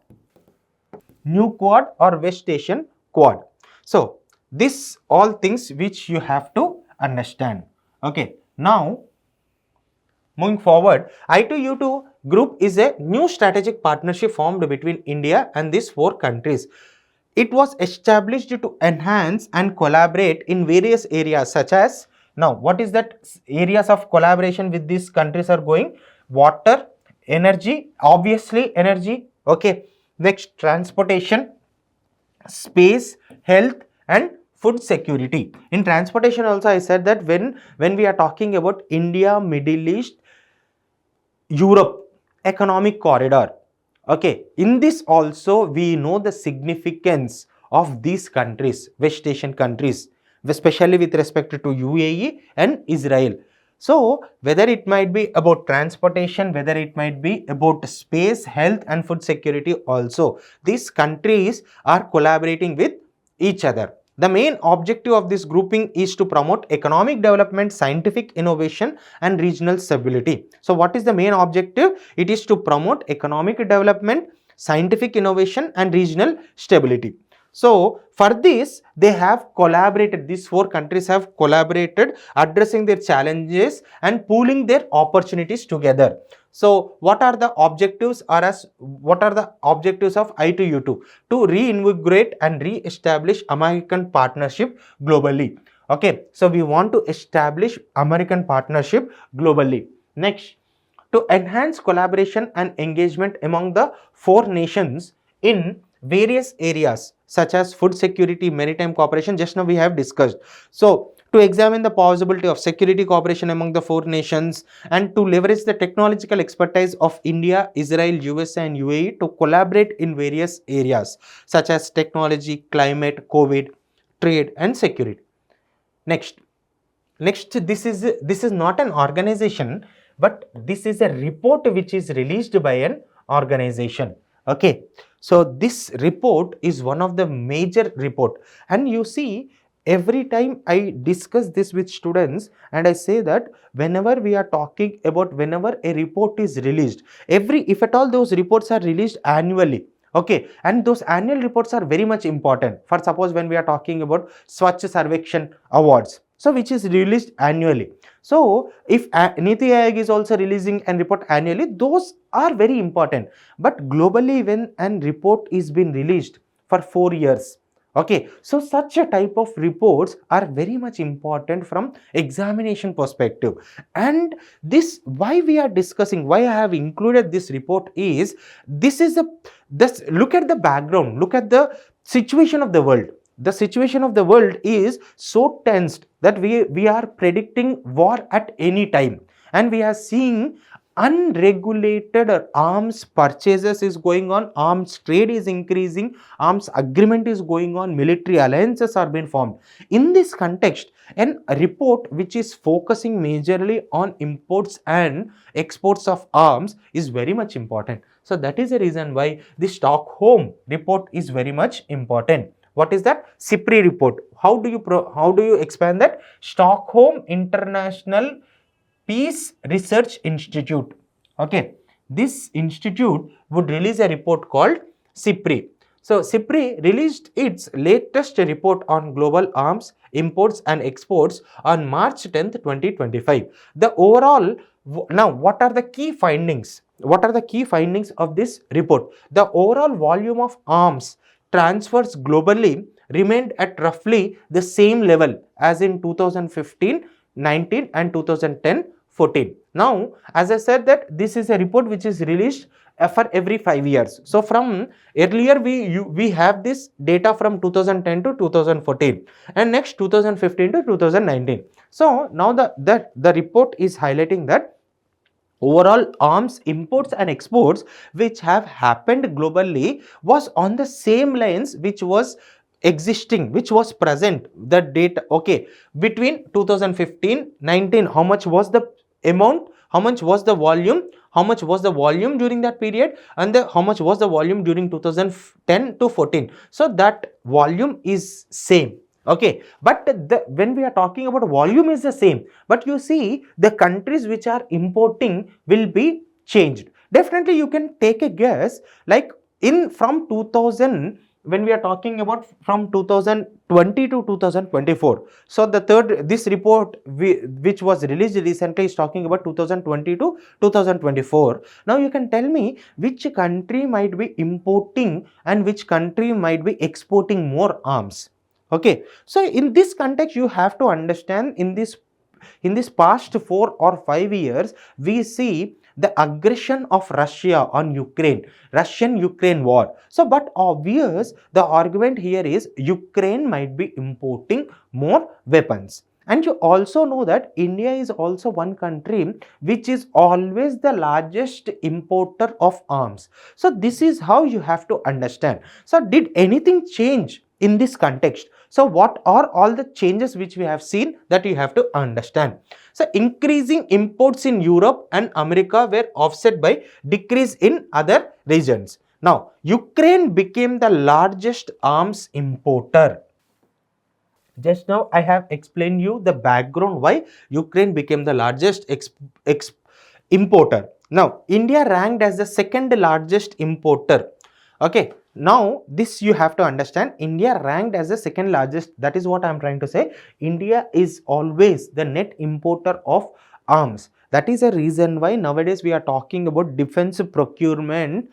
New Quad or West Asian Quad. So this all things which you have to understand. Okay, now moving forward, I2U2 group is a new strategic partnership formed between India and these four countries. It was established to enhance and collaborate in various areas such as, now what is that areas of collaboration with these countries are going? Water, energy, obviously energy, okay. Next, transportation, space, health and food security. In transportation also I said that when we are talking about India, Middle East, Europe economic corridor, okay, in this also we know the significance of these countries, West Asian countries, especially with respect to UAE and Israel. So whether it might be about transportation, whether it might be about space, health and food security also, these countries are collaborating with each other. The main objective of this grouping is to promote economic development, scientific innovation and regional stability. So what is the main objective? It is to promote economic development, scientific innovation and regional stability. So for this they have collaborated, these four countries have collaborated addressing their challenges and pooling their opportunities together. So what are the objectives of I2U2? To reinvigorate and re-establish American partnership globally. Okay, so we want to establish American partnership globally. Next, to enhance collaboration and engagement among the four nations in various areas such as food security, maritime cooperation, just now we have discussed. So to examine the possibility of security cooperation among the four nations and to leverage the technological expertise of India, Israel, USA and UAE to collaborate in various areas such as technology, climate, COVID, trade and security. Next, this is not an organization, but this is a report which is released by an organization. Okay, so this report is one of the major report, and you see every time I discuss this with students and I say that whenever we are talking about, whenever a report is released, if at all those reports are released annually, okay, and those annual reports are very much important. For suppose when we are talking about Swachh Sarvekshan awards, so which is released annually. So if Niti Aayog is also releasing a report annually, those are very important. But globally, when an report is being released for 4 years, okay, so such a type of reports are very much important from examination perspective. And this, why we are discussing, why I have included this report is, this is this, look at the background, look at the situation of the world. The situation of the world is so tensed that we are predicting war at any time, and we are seeing unregulated arms purchases is going on, arms trade is increasing, arms agreement is going on, military alliances are being formed. In this context, a report which is focusing majorly on imports and exports of arms is very much important. So that is the reason why the Stockholm report is very much important. What is that? SIPRI report. How do you expand that? Stockholm International Peace Research Institute. Okay, this institute would release a report called SIPRI. So SIPRI released its latest report on global arms imports and exports on March 10th, 2025. The overall, now what are the key findings? What are the key findings of this report? The overall volume of arms transfers globally remained at roughly the same level as in 2015, 19 and 2010 2014. Now, as I said that this is a report which is released for every 5 years. So, from earlier we have this data from 2010 to 2014 and next 2015 to 2019. So, now the report is highlighting that overall arms imports and exports which have happened globally was on the same lines which was existing, which was present, the data, okay, between 2015 19, how much was the amount, how much was the volume, how much was the volume during that period, and how much was the volume during 2010 to 14. So that volume is same. Okay, but when we are talking about volume is the same, but you see the countries which are importing will be changed. Definitely you can take a guess, like from 2000, when we are talking about from 2020 to 2024. So this report which was released recently is talking about 2020 to 2024. Now you can tell me which country might be importing and which country might be exporting more arms. Okay, so in this context you have to understand, in this past 4 or 5 years we see the aggression of Russia on Ukraine, Russian-Ukraine war. So but obvious the argument here is Ukraine might be importing more weapons. And you also know that India is also one country which is always the largest importer of arms. So this is how you have to understand. So did anything change in this context? So what are all the changes which we have seen that you have to understand? So increasing imports in Europe and America were offset by decrease in other regions. Now Ukraine became the largest arms importer. Just now I have explained you the background why Ukraine became the largest importer. Now India ranked as the second largest importer. Okay, now this you have to understand, India ranked as the second largest, that is what I am trying to say. India is always the net importer of arms. That is a reason why nowadays we are talking about defense procurement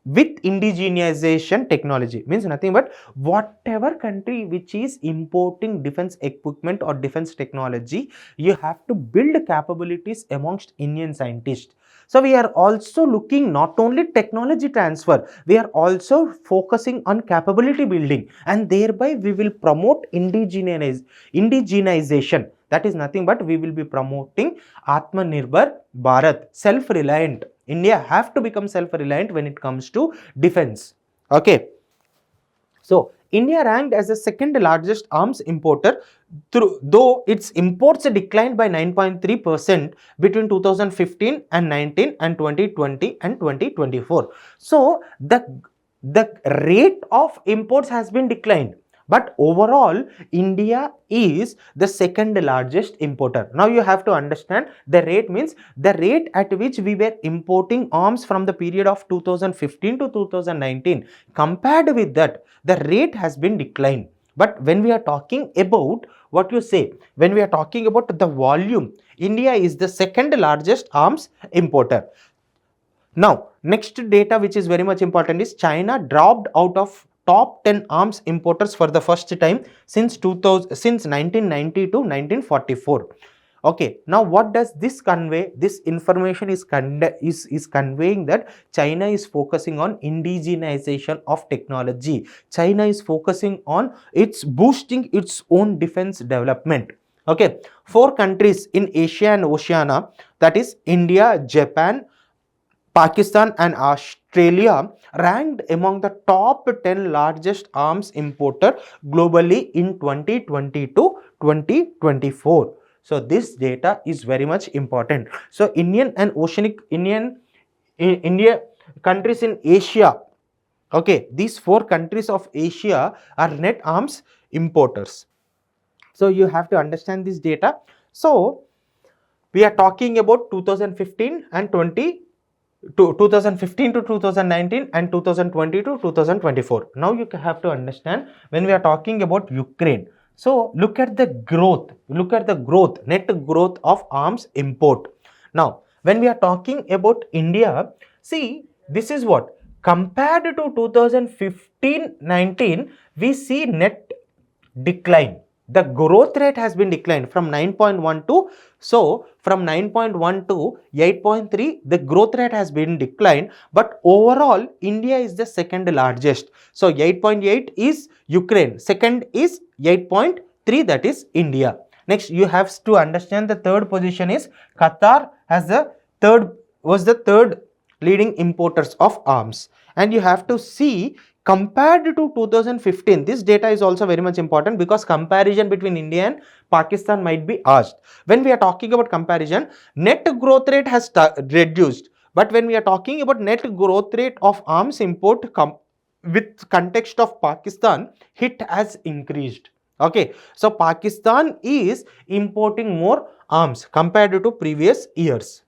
with indigenization technology. Means nothing but whatever country which is importing defense equipment or defense technology, you have to build capabilities amongst Indian scientists. So we are also looking not only technology transfer, we are also focusing on capability building, and thereby we will promote indigenization. That is nothing but we will be promoting Atmanirbhar Bharat, self-reliant. India have to become self-reliant when it comes to defense. Okay. So India ranked as the second largest arms importer, though its imports declined by 9.3% between 2015 and 19 and 2020 and 2024. So the rate of imports has been declined. But overall, India is the second largest importer. Now you have to understand the rate means the rate at which we were importing arms from the period of 2015 to 2019. Compared with that, the rate has been declined. But when we are talking about what you say, when we are talking about the volume, India is the second largest arms importer. Now, next data which is very much important is China dropped out of top 10 arms importers for the first time since 1990 to 1944. Okay, now what does this convey? This information is conveying that China is focusing on indigenization of technology. China is focusing on boosting its own defense development. Okay, 4 countries in Asia and Oceania, that is India, Japan, Pakistan and Australia, ranked among the top 10 largest arms importer globally in 2020 to 2024. So this data is very much important. So India countries in Asia, okay, these 4 countries of Asia are net arms importers. So you have to understand this data. So we are talking about 2015 and 2015 to 2019 and 2020 to 2024. Now you have to understand when we are talking about Ukraine. So look at the growth, net growth of arms import. Now when we are talking about India, see this is what compared to 2015-19 we see net decline. the growth rate has been declined from 9.1 to, so from 9.1 to 8.3, the growth rate has been declined, but overall India is the second largest. So 8.8 is Ukraine, second is 8.3, that is India. Next, you have to understand the third position is Qatar has the third leading importers of arms. And you have to see, compared to 2015, this data is also very much important because comparison between India and Pakistan might be asked. When we are talking about comparison, net growth rate has reduced, but when we are talking about net growth rate of arms import with context of Pakistan, it has increased. Okay, so Pakistan is importing more arms compared to previous years.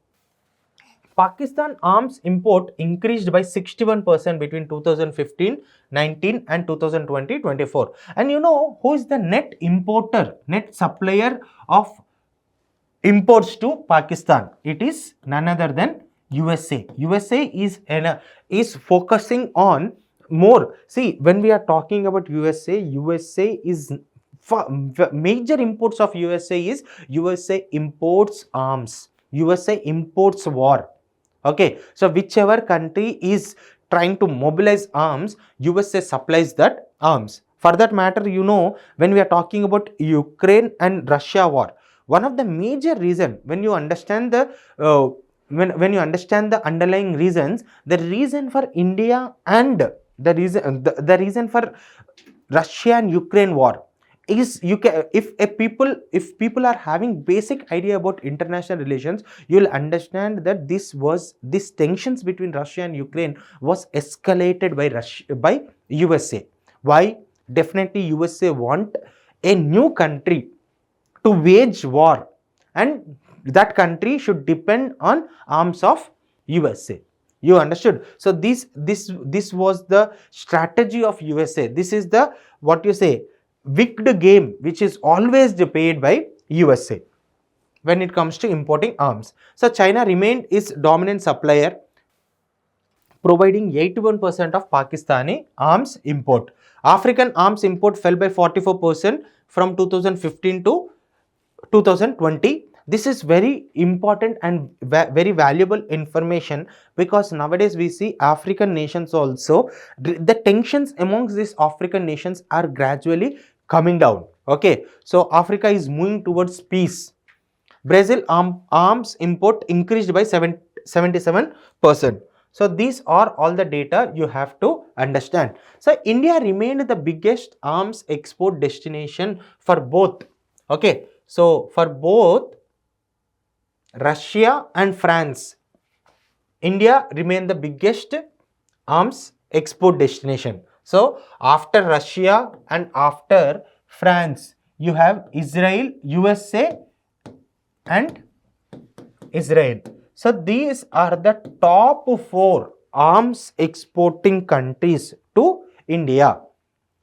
Pakistan arms import increased by 61% between 2015-19 and 2020-24. And you know who is the net importer, net supplier of imports to Pakistan? It is none other than USA. USA is focusing on more. See, when we are talking about USA, USA is major imports of USA is USA imports arms, USA imports war. Okay, so whichever country is trying to mobilize arms, USA supplies that arms. For that matter, you know, when we are talking about Ukraine and Russia war, one of the major reason, when you understand the when you understand the underlying reasons, the reason for India and the reason for Russia and Ukraine war is, you can, if people are having basic idea about international relations, you will understand that this tensions between Russia and Ukraine was escalated by USA. Why? Definitely USA want a new country to wage war, and that country should depend on arms of USA. You understood? So this was the strategy of USA. This is the, what you say, wicked game which is always paid by USA when it comes to importing arms. So China remained its dominant supplier, providing 81% of Pakistani arms import. African arms import fell by 44% from 2015 to 2020. This is very important and very valuable information, because nowadays we see African nations also, the tensions amongst these African nations are gradually coming down. Okay, so Africa is moving towards peace. Brazil arms import increased by 77%. So these are all the data you have to understand. So India remained the biggest arms export destination for both. Okay, so for both Russia and France, India remained the biggest arms export destination. So after Russia and after France, you have Israel, USA and Israel. So these are the top 4 arms exporting countries to India.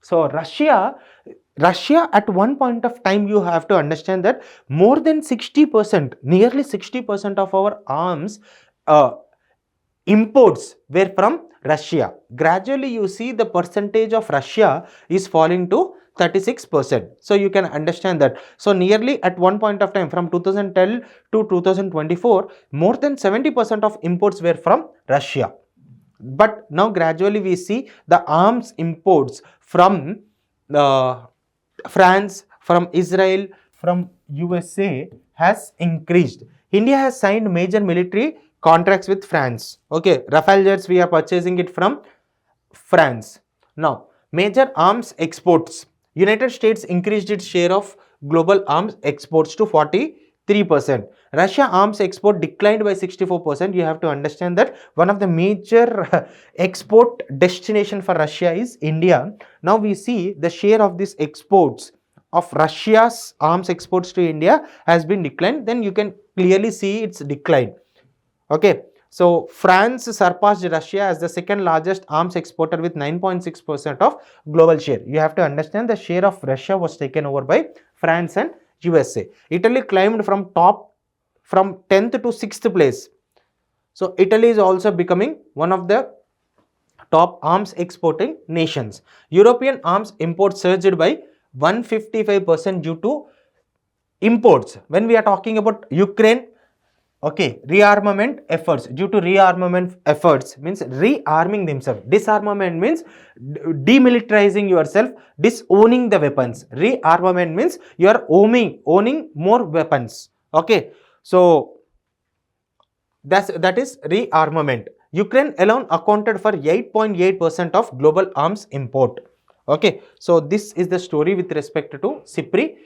So Russia at one point of time, you have to understand that more than 60%, nearly 60% of our arms imports were from Russia. Gradually you see the percentage of Russia is falling to 36%. So you can understand that. So nearly at one point of time, from 2010 to 2024, more than 70% of imports were from Russia. But now gradually we see the arms imports from France, from Israel, from USA has increased. India has signed major military contracts with France. Okay, Rafale jets, we are purchasing it from France. Now, major arms exports. United States increased its share of global arms exports to 43%. Russia arms export declined by 64%. You have to understand that one of the major export destination for Russia is India. Now we see the share of these exports of Russia's arms exports to India has been declined. Then you can clearly see its decline. Okay, so France surpassed Russia as the second largest arms exporter with 9.6% of global share. You have to understand the share of Russia was taken over by France and USA. Italy climbed from 10th to 6th place. So Italy is also becoming one of the top arms exporting nations. European arms imports surged by 155% due to imports. When we are talking about Ukraine, okay, rearmament efforts, due to rearmament efforts means rearming themselves. Disarmament means demilitarizing yourself, disowning the weapons. Rearmament means you are owning more weapons. Okay, so that is rearmament. Ukraine alone accounted for 8.8% of global arms import. Okay, so this is the story with respect to CIPRI.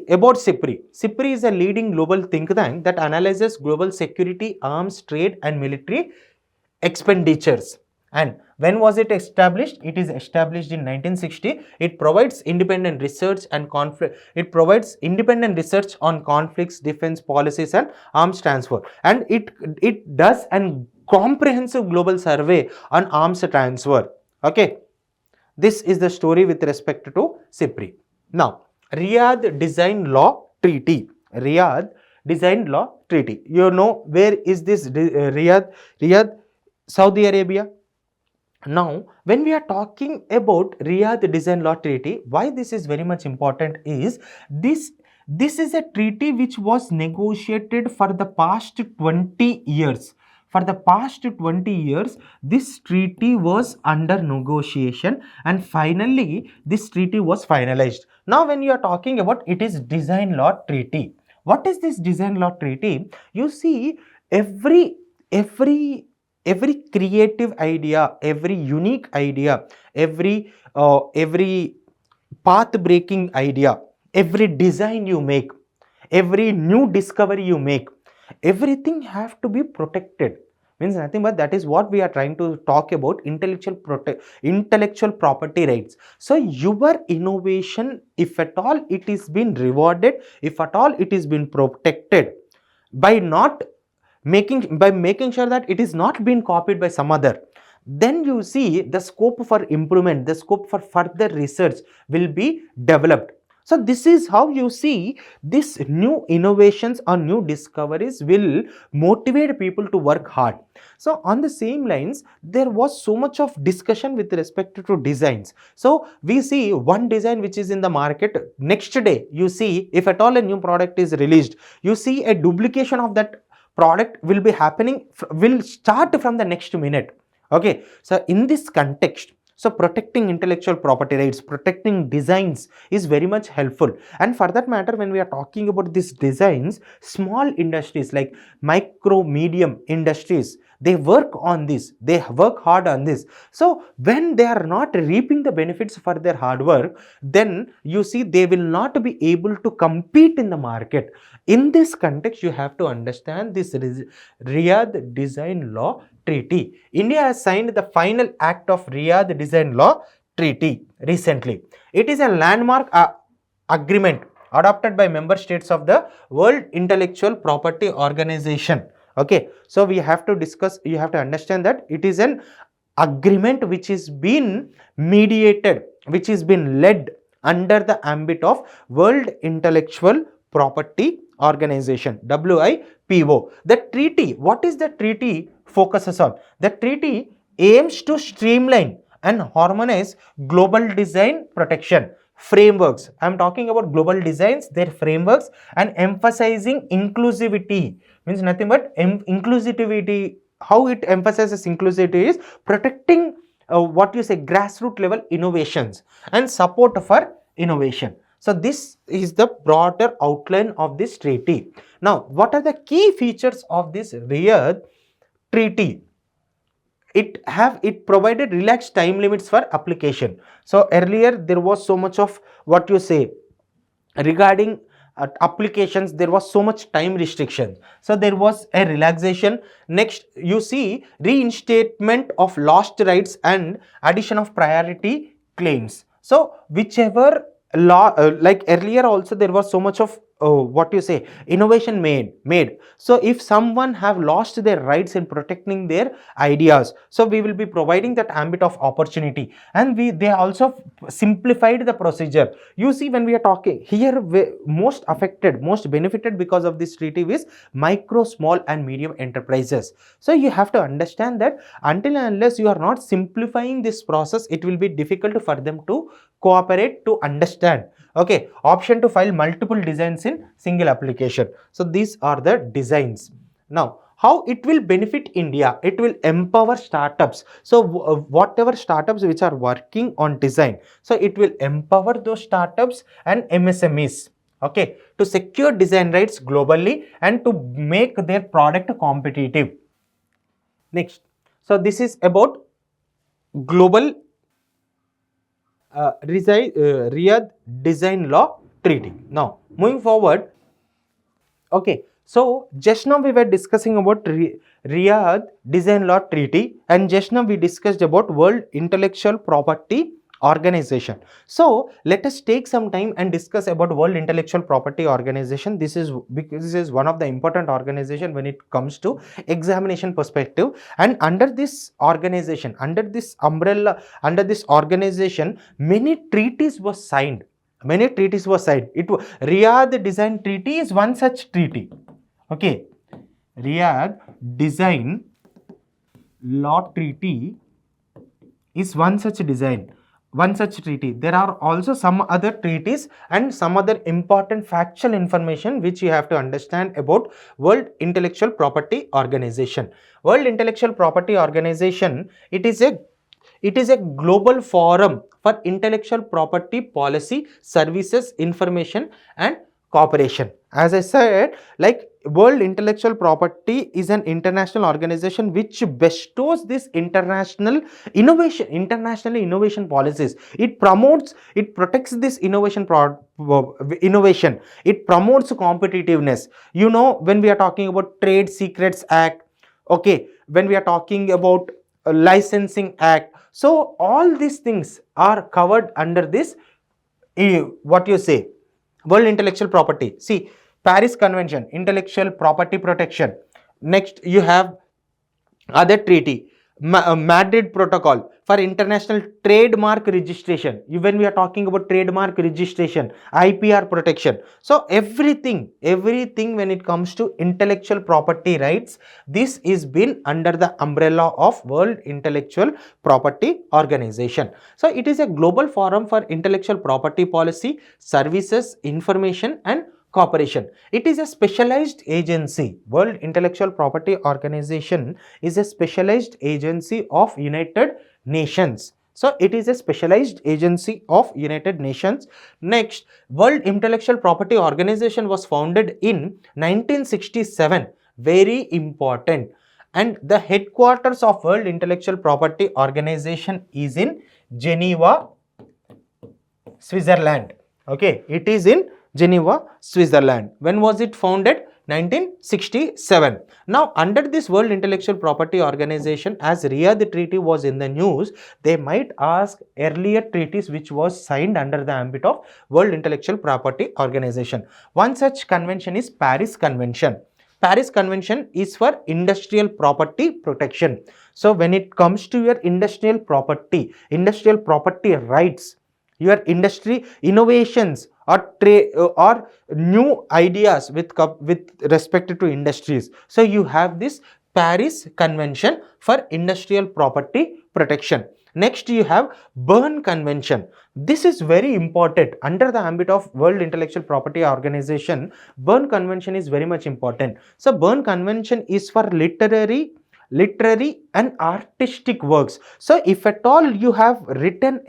About CIPRI. CIPRI is a leading global think tank that analyzes global security, arms, trade and military expenditures. And when was it established? It is established in 1960. It provides independent research and conflict. It provides independent research on conflicts, defense policies, and arms transfer. And it does an comprehensive global survey on arms transfer. Okay, this is the story with respect to CIPRI. Now, Riyadh Design Law Treaty. Riyadh Design Law Treaty. You know where is this Riyadh? Riyadh, Saudi Arabia. Now, when we are talking about Riyadh Design Law Treaty, why this is very much important is this is a treaty which was negotiated for the past 20 years. For the past 20 years, this treaty was under negotiation and finally this treaty was finalized. Now, when you are talking about it is Design Law Treaty. What is this Design Law Treaty? You see, every creative idea, every unique idea, every path breaking idea, every design you make, every new discovery you make, everything have to be protected. Means nothing but that is what we are trying to talk about, intellectual property rights. So your innovation, if at all it is been rewarded, if at all it is been protected by making sure that it is not being copied by some other, then you see the scope for improvement, the scope for further research will be developed. So this is how you see this new innovations or new discoveries will motivate people to work hard. So on the same lines, there was so much of discussion with respect to designs. So we see one design which is in the market, next day you see if at all a new product is released, you see a duplication of that product will be happening, will start from the next minute. Okay, so in this context, so protecting intellectual property rights, protecting designs is very much helpful. And for that matter, when we are talking about these designs, small industries like micro, medium industries, they work on this, they work hard on this. So when they are not reaping the benefits for their hard work, then you see they will not be able to compete in the market. In this context, you have to understand this Riyadh Design Law Treaty. India has signed the final act of Riyadh Design Law Treaty recently. It is a landmark agreement adopted by member states of the World Intellectual Property Organization. Okay, so we have to discuss, you have to understand that it is an agreement which is been mediated, which is been led under the ambit of World Intellectual Property Organization, WIPO. The treaty, what is the treaty focuses on? The treaty aims to streamline and harmonize global design protection frameworks. I am talking about global designs, their frameworks, and emphasizing inclusivity. Means nothing but inclusivity. How it emphasizes inclusivity is protecting what you say grassroots level innovations and support for innovation. So this is the broader outline of this treaty. Now, what are the key features of this Riyadh Treaty? It provided relaxed time limits for application. So earlier there was so much of what you say regarding applications, there was so much time restriction. So there was a relaxation. Next, you see reinstatement of lost rights and addition of priority claims. So whichever law, like earlier also there was so much of what you say, innovation made. So if someone have lost their rights in protecting their ideas, so we will be providing that ambit of opportunity. And they also simplified the procedure. You see, when we are talking here, most affected, most benefited because of this treaty is micro, small and medium enterprises. So you have to understand that until and unless you are not simplifying this process, it will be difficult for them to cooperate, to understand. Okay, option to file multiple designs in single application. So these are the designs. Now, how it will benefit India? It will empower startups. So whatever startups which are working on design, so it will empower those startups and MSMEs, okay, to secure design rights globally and to make their product competitive. Next, so this is about global Riyadh Design Law Treaty. Now, moving forward, okay, so just now we were discussing about Riyadh Design Law Treaty, and just now we discussed about World Intellectual Property Organization. So let us take some time and discuss about World Intellectual Property Organization. This is because this is one of the important organization when it comes to examination perspective. And under this organization, under this umbrella, under this organization, many treaties were signed. Many treaties were signed. Riyadh Design Treaty is one such treaty. Okay, Riyadh Design Law Treaty is one such treaty. There are also some other treaties and some other important factual information which you have to understand about World Intellectual Property Organization. World Intellectual Property Organization, it is a global forum for intellectual property policy, services, information and cooperation. As I said, like, World Intellectual Property is an international organization which bestows this international innovation policies. It protects this innovation. It promotes competitiveness. You know, when we are talking about Trade Secrets Act, okay, when we are talking about Licensing Act, so all these things are covered under this, what you say, World Intellectual Property. See, Paris Convention, intellectual property protection. Next, you have other treaty, Madrid Protocol for international trademark registration. When we are talking about trademark registration, IPR protection. So everything when it comes to intellectual property rights, this is been under the umbrella of World Intellectual Property Organization. So it is a global forum for intellectual property policy, services, information and cooperation. It is a specialized agency. World Intellectual Property Organization is a specialized agency of United Nations. So it is a specialized agency of United Nations. Next, World Intellectual Property Organization was founded in 1967. Very important. And the headquarters of World Intellectual Property Organization is in Geneva, Switzerland. Okay, it is in Geneva, Switzerland. When was it founded? 1967. Now, under this World Intellectual Property Organization, as Riyadh Treaty was in the news, they might ask earlier treaties which was signed under the ambit of World Intellectual Property Organization. One such convention is Paris Convention. Paris Convention is for industrial property protection. So, when it comes to your industrial property rights, your industry innovations or new ideas with respect to industries. So you have this Paris Convention for industrial property protection. Next, you have Berne Convention. This is very important under the ambit of World Intellectual Property Organization. Berne Convention is very much important. So Berne Convention is for literary and artistic works. So if at all you have written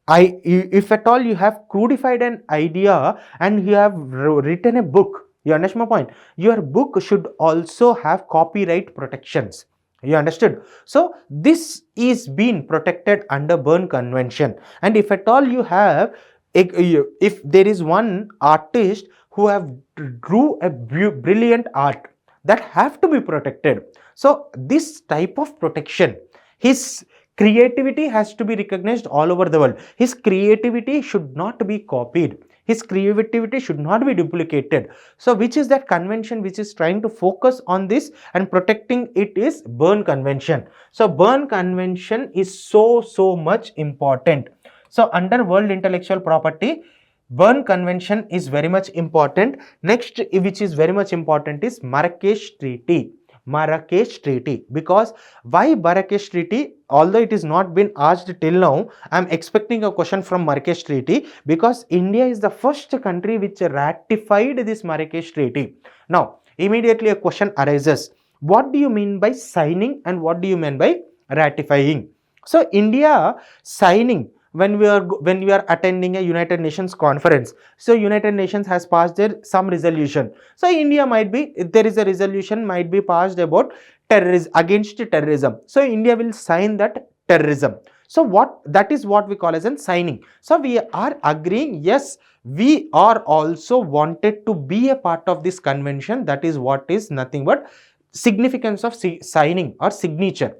if at all you have codified an idea and you have written a book, you understand my point? Your book should also have copyright protections. You understood? So this is being protected under Berne Convention. And if at all you have, if there is one artist who have drew a brilliant art, that have to be protected. So this type of protection, his creativity has to be recognized all over the world. His creativity should not be copied. His creativity should not be duplicated. So which is that convention which is trying to focus on this and protecting it is Berne Convention. So Berne Convention is so much important. So under World Intellectual Property, Berne Convention is very much important. Next, which is very much important, is Marrakesh Treaty. Marrakesh Treaty. Because why Marrakesh Treaty? Although it is not been asked till now, I am expecting a question from Marrakesh Treaty, because India is the first country which ratified this Marrakesh Treaty. Now, immediately a question arises. What do you mean by signing and what do you mean by ratifying? So, India signing, when we are attending a United Nations conference, so United Nations has passed some resolution. So India might be, there is a resolution might be passed about terrorism, against terrorism. So India will sign that terrorism. So that is what we call as a signing. So we are agreeing, yes, we are also wanted to be a part of this convention. That is what is nothing but significance of signing or signature.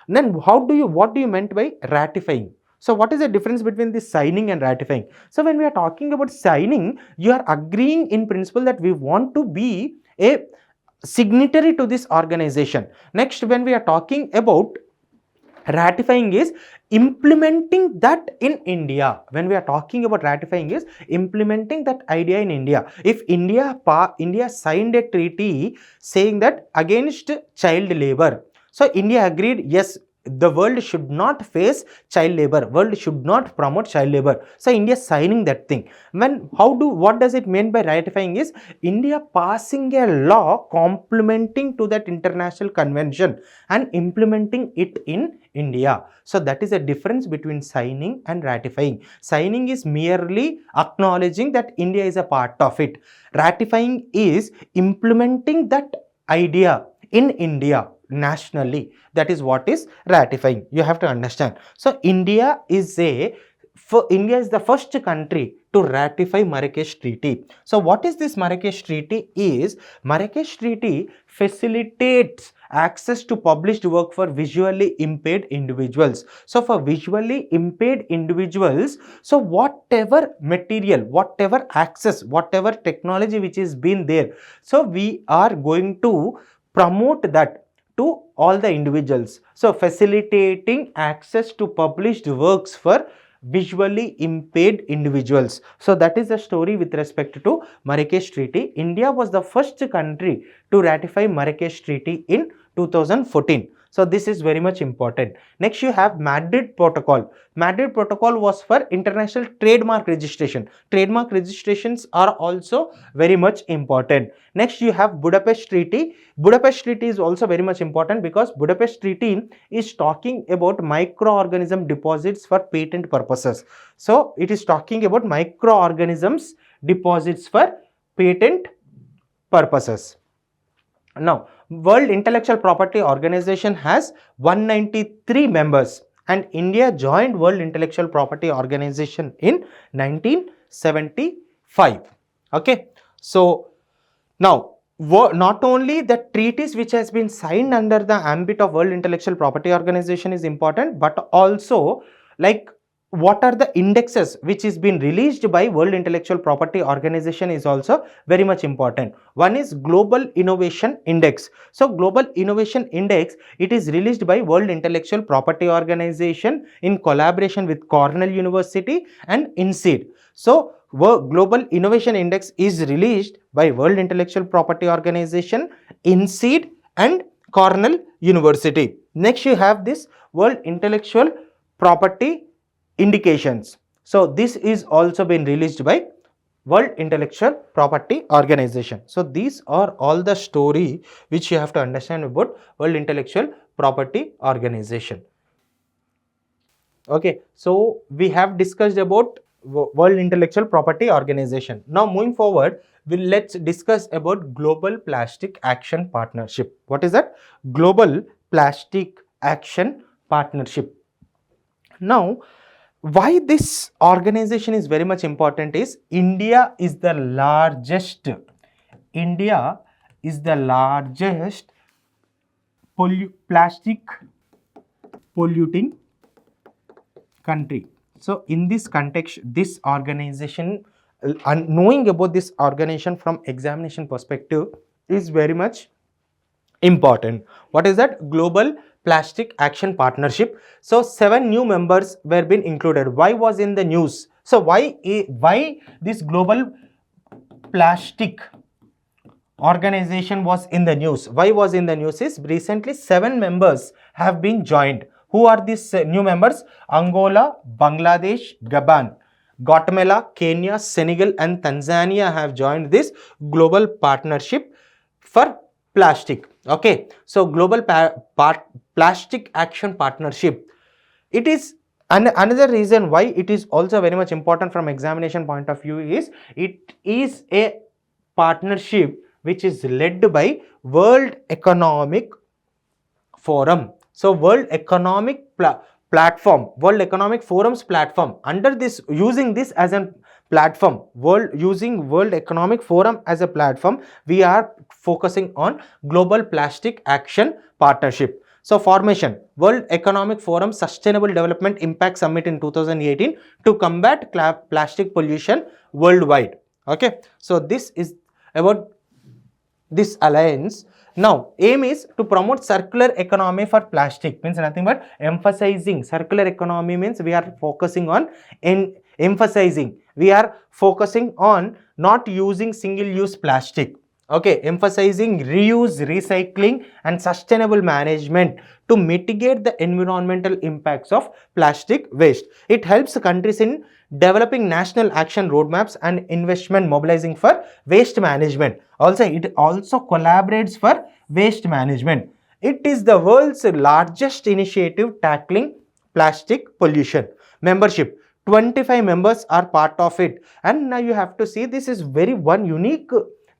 Then what do you meant by ratifying? So what is the difference between this signing and ratifying? So when we are talking about signing, you are agreeing in principle that we want to be a signatory to this organization. Next, when we are talking about ratifying, is implementing that in India. When we are talking about ratifying, is implementing that idea in India. If India signed a treaty saying that against child labor, so India agreed, yes, the world should not face child labor, world should not promote child labor. So India signing that thing. What does it mean by ratifying? Is India passing a law complementing to that international convention and implementing it in India. So that is a difference between signing and ratifying. Signing is merely acknowledging that India is a part of it. Ratifying is implementing that idea in India nationally. That is what is ratifying. You have to understand. So India is the first country to ratify Marrakesh Treaty. So what is this Marrakesh Treaty? Is Marrakesh Treaty facilitates access to published work for visually impaired individuals. So for visually impaired individuals, so whatever material, whatever access, whatever technology which is been there, so we are going to promote that to all the individuals. So facilitating access to published works for visually impaired individuals. So that is the story with respect to Marrakesh Treaty. India was the first country to ratify Marrakesh Treaty in 2014. So this is very much important. Next, you have Madrid Protocol. Madrid Protocol was for international trademark registration. Trademark registrations are also very much important. Next, you have Budapest Treaty. Budapest Treaty is also very much important because Budapest Treaty is talking about microorganism deposits for patent purposes. So it is talking about microorganisms deposits for patent purposes. Now, World Intellectual Property Organization has 193 members and India joined World Intellectual Property Organization in 1975. Okay. So, now, not only the treaties which has been signed under the ambit of World Intellectual Property Organization is important, but also like what are the indexes which is been released by World Intellectual Property Organization is also very much important. One is Global Innovation Index. So Global Innovation Index, it is released by World Intellectual Property Organization in collaboration with Cornell University and INSEAD. So Global Innovation Index is released by World Intellectual Property Organization, INSEAD and Cornell University. Next, you have this World Intellectual Property Indications. So this is also been released by World Intellectual Property Organization. So these are all the story which you have to understand about World Intellectual Property Organization. Okay, so we have discussed about World Intellectual Property Organization. Now moving forward, let's discuss about Global Plastic Action Partnership. What is that? Global Plastic Action Partnership. Now, why this organization is very much important is India is the largest plastic polluting country. So in this context, this organization, knowing about this organization from examination perspective is very much important. What is that? Global Plastic Action Partnership. So 7 new members were being included. Why was in the news? So why this Global Plastic organization was in the news? Why was in the news is recently 7 members have been joined. Who are these new members? Angola, Bangladesh, Gabon, Guatemala, Kenya, Senegal and Tanzania have joined this global partnership for plastic. Okay, so global plastic action partnership. It is another reason why it is also very much important from examination point of view is it is a partnership which is led by World Economic Forum. So World Economic Platform, World Economic Forum's platform, under this, using this as a platform, using World Economic Forum as a platform, we are focusing on Global Plastic Action Partnership. So formation, World Economic Forum Sustainable Development Impact Summit in 2018 to combat plastic pollution worldwide. Okay, so this is about this alliance. Now aim is to promote circular economy for plastic, means nothing but emphasizing circular economy, means we are focusing on we are focusing on not using single use plastic. Okay, emphasizing reuse, recycling and sustainable management to mitigate the environmental impacts of plastic waste. It helps countries in developing national action roadmaps and investment mobilizing for waste management. Also, it also collaborates for waste management. It is the world's largest initiative tackling plastic pollution. Membership, 25 members are part of it, and now you have to see this is very one unique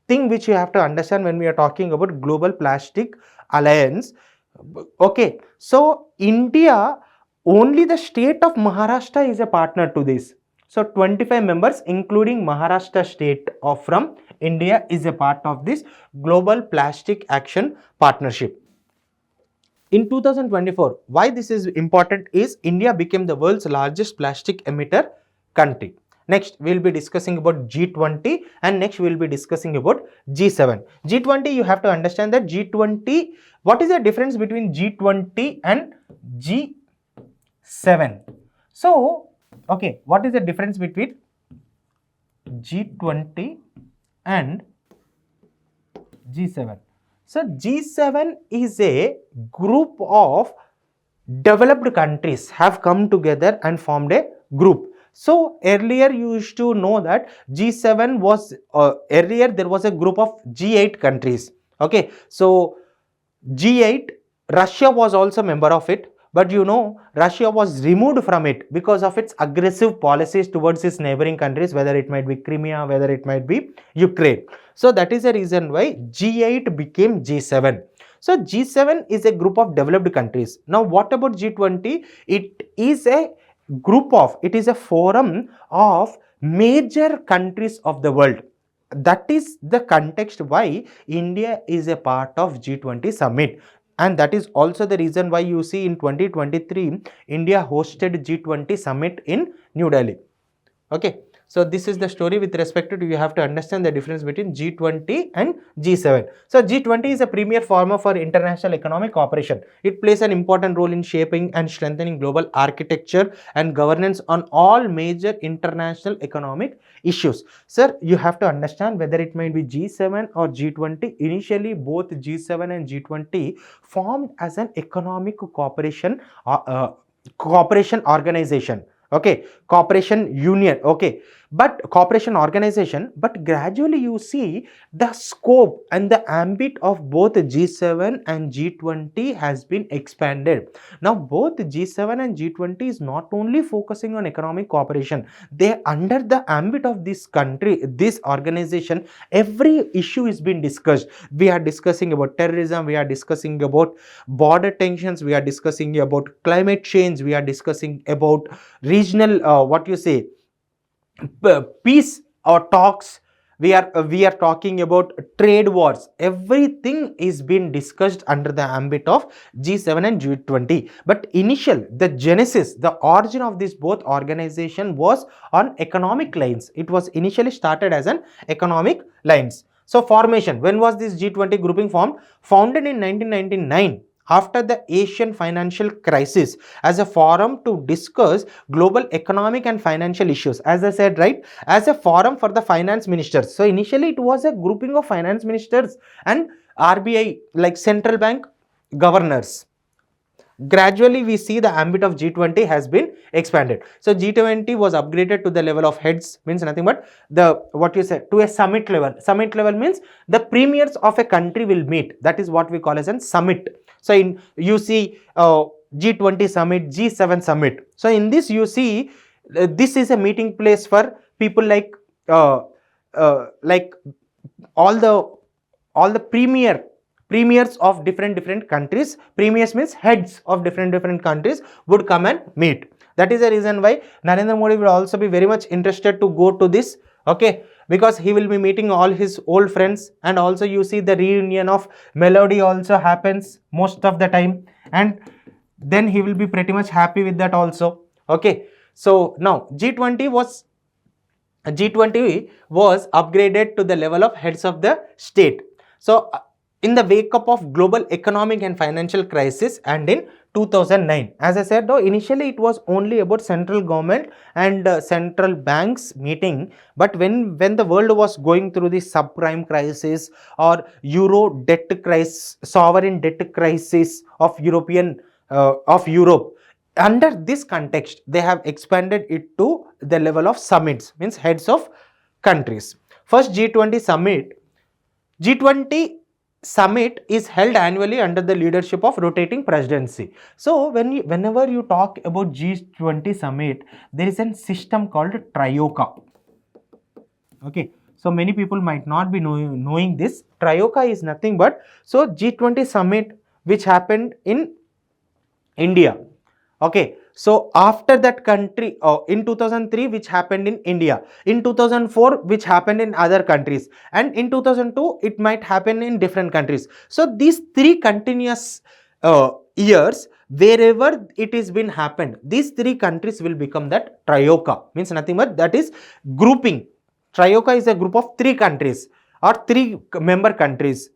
thing which you have to understand when we are talking about Global Plastic Alliance. Okay, so India, only the state of Maharashtra is a partner to this. So 25 members including Maharashtra state from India is a part of this Global Plastic Action Partnership. In 2024, why this is important is India became the world's largest plastic emitter country. Next, we will be discussing about G20 and next we will be discussing about G7. G20, you have to understand that G20, what is the difference between G20 and G7? So, okay, what is the difference between G20 and G7? So, G7 is a group of developed countries have come together and formed a group. So earlier you used to know that G7 was, earlier there was a group of G8 countries. Okay, so G8, Russia was also a member of it, but you know Russia was removed from it because of its aggressive policies towards its neighboring countries, whether it might be Crimea, whether it might be Ukraine. So that is the reason why G8 became G7. So G7 is a group of developed countries. Now what about G20? It is a group of, it is a forum of major countries of the world. That is the context why India is a part of G20 summit, and that is also the reason why you see in 2023 India hosted G20 summit in New Delhi. Okay, so this is the story with respect to, you have to understand the difference between G20 and G7. So G20 is a premier forum for international economic cooperation. It plays an important role in shaping and strengthening global architecture and governance on all major international economic issues. Sir, you have to understand whether it might be G7 or G20. Initially, both G7 and G20 formed as an economic cooperation organization. Okay, cooperation union. Okay, but cooperation organization, but gradually you see the scope and the ambit of both G7 and G20 has been expanded. Now both G7 and G20 is not only focusing on economic cooperation, they under the ambit of this country, this organization, every issue is being discussed. We are discussing about terrorism, we are discussing about border tensions, we are discussing about climate change, we are discussing about regional what you say peace or talks, we are talking about trade wars. Everything is being discussed under the ambit of G7 and G20. But the genesis, the origin of this both organization was on economic lines. It was initially started as an economic lines. So formation, when was this G20 grouping formed? Founded in 1999 after the Asian financial crisis as a forum to discuss global economic and financial issues. As I said, right, as a forum for the finance ministers. So initially it was a grouping of finance ministers and RBI, like central bank governors. Gradually we see the ambit of G20 has been expanded. So G20 was upgraded to the level of heads, means nothing but the, what you said, to a summit level. Summit level means the premiers of a country will meet. That is what we call as a summit. So in you see G20 summit, G7 summit. So in this you see this is a meeting place for people like all the premiers of different countries. Premiers means heads of different countries would come and meet. That is the reason why Narendra Modi will also be very much interested to go to this, okay, because he will be meeting all his old friends, and also you see the reunion of Melody also happens most of the time, and then he will be pretty much happy with that also. Okay, so now G20 was upgraded to the level of heads of the state. So in the wake up of global economic and financial crisis, and in 2009, as I said, though initially it was only about central government and central banks meeting, but when the world was going through the subprime crisis or euro debt crisis, sovereign debt crisis of Europe, under this context they have expanded it to the level of summits, means heads of countries. First G20 summit is held annually under the leadership of rotating presidency. So whenever you talk about G20 summit, there is a system called Trioca. Okay, so many people might not be knowing this. Trioca is nothing but, so G20 summit which happened in India. Okay, so after that country, in 2003 which happened in India, in 2004 which happened in other countries, and in 2002 it might happen in different countries. So these three continuous years, wherever it is been happened, these three countries will become that Trioca, means nothing but that is grouping. Trioca is a group of three countries or three member countries.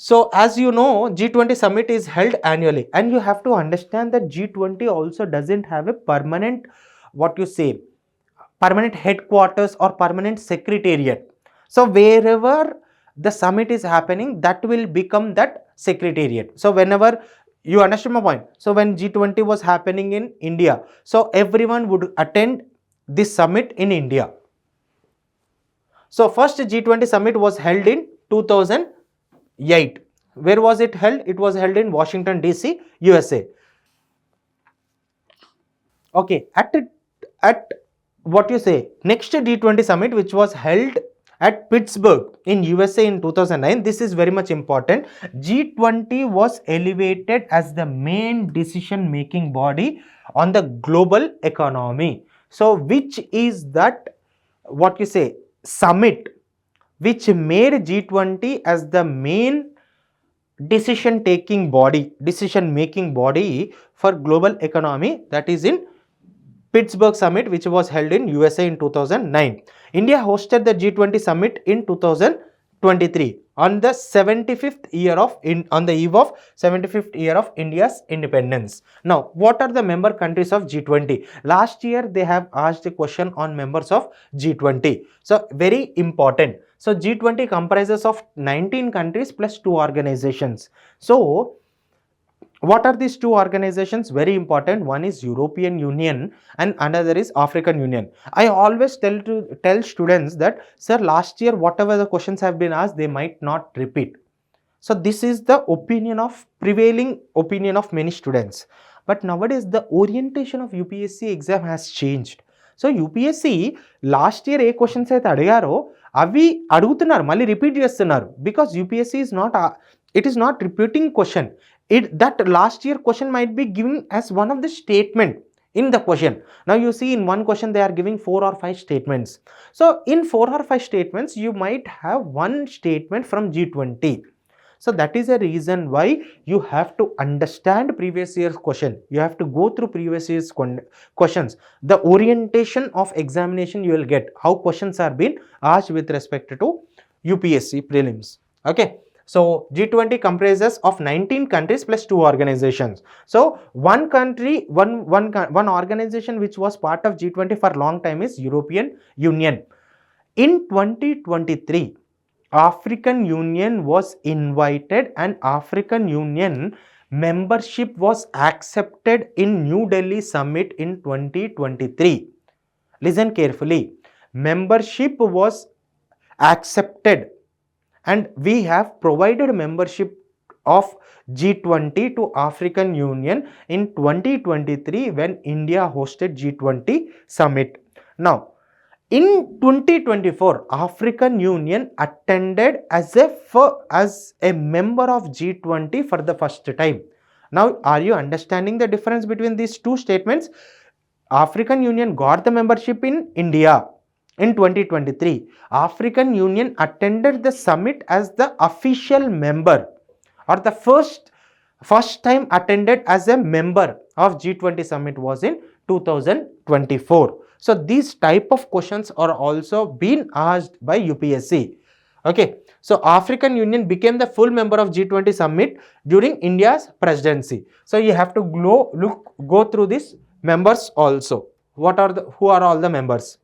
So as you know, G20 summit is held annually, and you have to understand that G20 also doesn't have a permanent, permanent headquarters or permanent secretariat. So wherever the summit is happening, that will become that secretariat. So whenever you understand my point. So when G20 was happening in India, so everyone would attend this summit in India. So first G20 summit was held in 2008. Where was it held? It was held in Washington DC, USA. Okay, at next G20 summit which was held at Pittsburgh in USA in 2009. This is very much important. G20 was elevated as the main decision making body on the global economy. So which is that summit which made G20 as the main decision making body for global economy, that is in Pittsburgh summit which was held in USA in 2009. India hosted the G20 summit in 2023 on the 75th year on the eve of 75th year of India's independence. Now, what are the member countries of G20? Last year they have asked a question on members of G20. So very important. So G20 comprises of 19 countries plus 2 organizations. So what are these 2 organizations? Very important. One is European Union and another is African Union. I always tell students that, sir, last year whatever the questions have been asked, they might not repeat. So this is the prevailing opinion of many students. But nowadays the orientation of UPSC exam has changed. So UPSC last year A questions అయితే అడిగారో అవి అడుగుతున్నారు, మళ్ళీ repeat చేస్తున్నారు. Because UPSC is not repeating question. That last year question might be given as one of the statement. in the question. Now you see in one question they are giving 4 or 5 statements. So in 4 or 5 statements you might have one statement from G20. So that is a reason why you have to understand previous year's question. You have to go through previous year's questions. The orientation of examination you will get, how questions are being asked with respect to UPSC Prelims. Okay. So G20 comprises of 19 countries plus 2 organizations. So one country, one organization which was part of G20 for long time is European Union. In 2023, African Union was invited and African Union membership was accepted in New Delhi summit in 2023. Listen carefully. Membership was accepted and we have provided membership of G20 to African Union in 2023 when India hosted G20 summit. Now, in 2024, African Union attended as a member of G20 for the first time. Now, are you understanding the difference between these two statements? African Union got the membership in India in 2023. African Union attended the summit as the official member, or the first time attended as a member of G20 summit was in 2024. So these type of questions are also being asked by UPSC. Okay, so African Union became the full member of G20 summit during India's presidency. So you have to go through these members also. Who are all the members?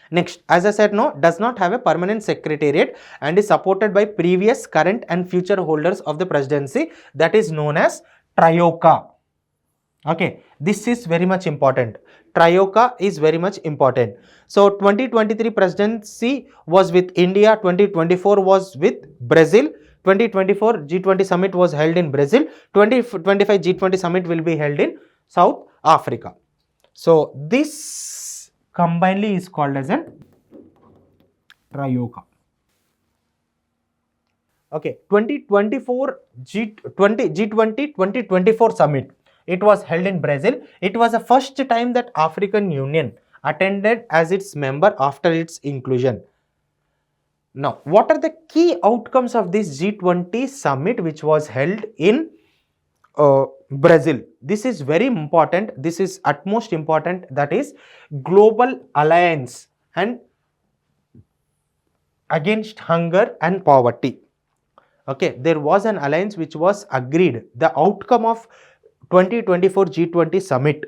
Next, as I said, does not have a permanent secretariat and is supported by previous, current and future holders of the presidency, that is known as Trioca. Okay, this is very much important. Trioca is very much important. So 2023 presidency was with India, 2024 was with Brazil, 2024 G20 summit was held in Brazil, 2025 G20 summit will be held in South Africa. So this combinedly is called as an Trioca. Okay, 2024 G20 2024 summit. It was held in Brazil. It was the first time that African Union attended as its member after its inclusion. Now, what are the key outcomes of this G20 summit which was held in Brazil? This is very important. This is utmost important. That is global alliance and against hunger and poverty. Okay, there was an alliance which was agreed. The outcome of 2024 G20 summit.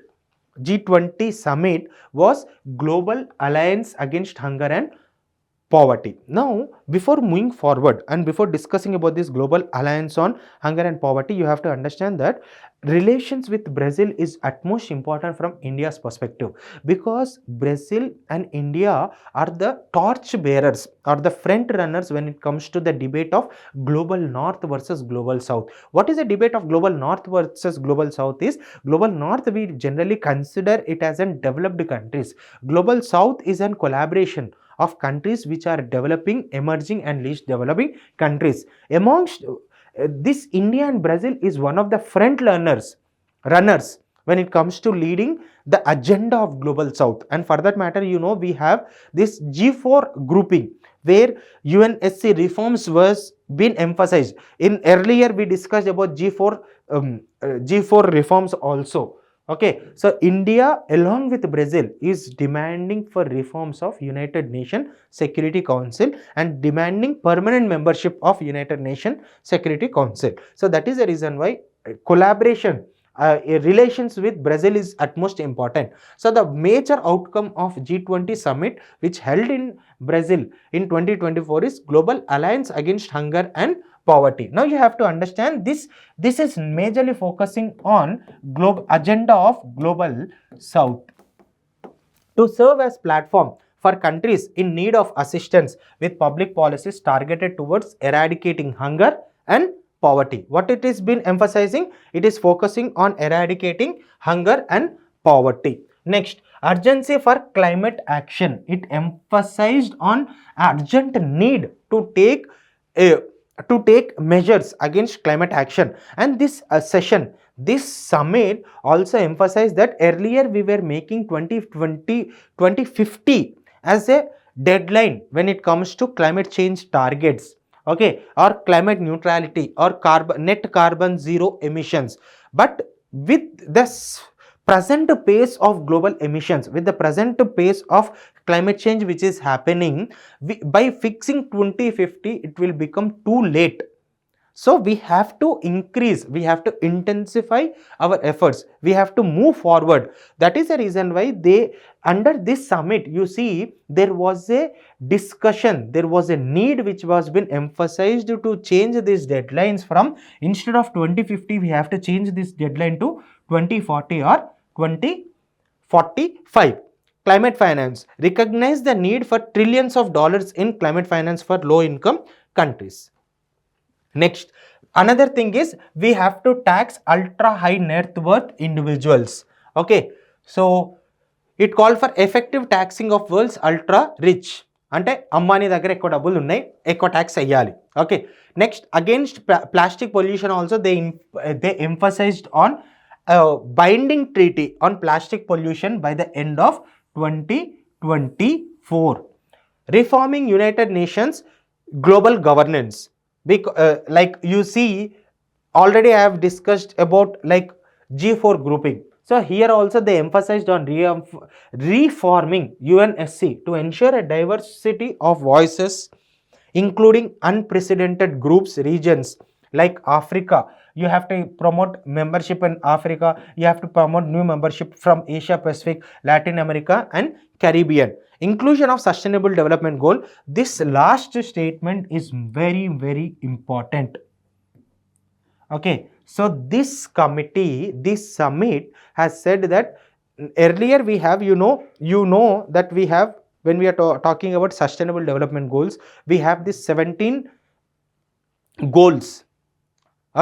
G20 summit was Global Alliance Against Hunger and Poverty. Now, before moving forward and before discussing about this Global Alliance on Hunger and Poverty, you have to understand that relations with Brazil is utmost important from India's perspective, because Brazil and India are the torch bearers or the front runners when it comes to the debate of Global North versus Global South. What is the debate of Global North versus Global South is, Global North we generally consider it as in developed countries. Global South is an collaboration of countries which are developing, emerging and least developing countries. Amongst this, India and Brazil is one of the front runners when it comes to leading the agenda of Global South. And for that matter, we have this G4 grouping where UNESCO reforms was been emphasized. In earlier we discussed about G4 reforms also. Okay, so India along with Brazil is demanding for reforms of United Nations Security Council and demanding permanent membership of United Nations Security Council. So that is the reason why collaboration, relations with Brazil is utmost important. So the major outcome of G20 summit which held in Brazil in 2024 is Global Alliance Against Hunger and Poverty. Now you have to understand this is majorly focusing on agenda of Global South to serve as platform for countries in need of assistance with public policies targeted towards eradicating hunger and poverty. What it is been emphasizing? It is focusing on eradicating hunger and poverty. Next, urgency for climate action. It emphasized on urgent need to take to take measures against climate action. And this this summit also emphasized that earlier we were making 2050 as a deadline when it comes to climate change targets, okay, or climate neutrality or net carbon zero emissions. But with this present pace of global emissions, with the present pace of climate change which is happening, by fixing 2050 it will become too late. So we have to increase, we have to intensify our efforts, we have to move forward. That is the reason why under this summit, you see, there was a discussion, there was a need which was been emphasized to change these deadlines from, instead of 2050 we have to change this deadline to 2040 or 2045. Climate finance recognize the need for trillions of dollars in climate finance for low income countries. Next, another thing is we have to tax ultra high net worth individuals. Okay, so it called for effective taxing of world's ultra rich. అంటే అంబానీ దగ్గర ఎక్కువ డబ్బులు ఉన్నాయి, ఎక్కువ tax అయ్యాలి. Okay, next against plastic pollution also they emphasized on binding treaty on plastic pollution by the end of 2024. Reforming United Nations global governance. Like you see, already I have discussed about like G4 grouping. So here also they emphasized on reforming UNSC to ensure a diversity of voices, including unprecedented groups, regions like Africa. You have to promote membership in Africa, you have to promote new membership from Asia Pacific, Latin America and Caribbean. Inclusion of sustainable development goal. This last statement is very, very important. Okay, so this committee, this summit has said that earlier we have, you know that we have, when we are talking about sustainable development goals, we have this 17 goals.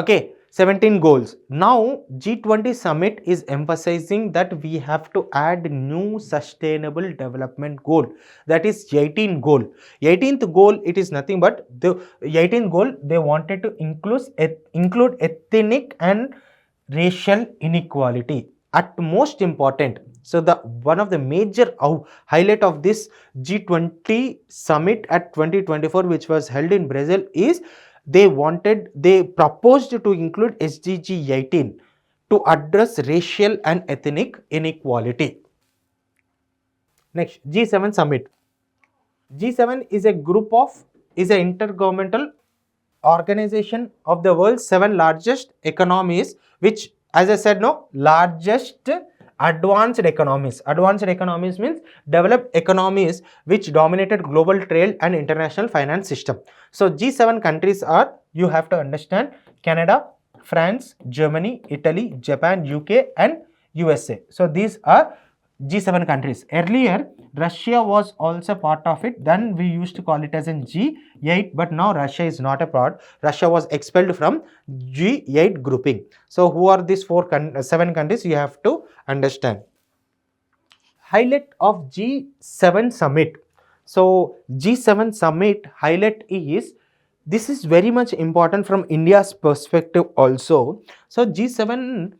Okay, 17 goals. Now G20 summit is emphasizing that we have to add new sustainable development goal, that is 18 goal. 18th goal, it is nothing but the 18th goal, they wanted to include ethnic and racial inequality at most important. So the one of the major highlight of this G20 summit at 2024 which was held in Brazil is they proposed to include SDG 18 to address racial and ethnic inequality. Next, G7 summit. G7 is an intergovernmental organization of the world's 7 largest economies, which, as I said, largest advanced economies. Advanced economies means developed economies which dominated global trade and international finance system. So G7 countries are, you have to understand, Canada, France, Germany, Italy, Japan, UK and USA. So these are G7 countries. Earlier Russia was also part of it, then we used to call it as in G8, but now Russia is not a part. Russia was expelled from G8 grouping. So who are these 7 countries, you have to understand. Highlight of G7 summit. So G7 summit highlight is, this is very much important from India's perspective also. So G7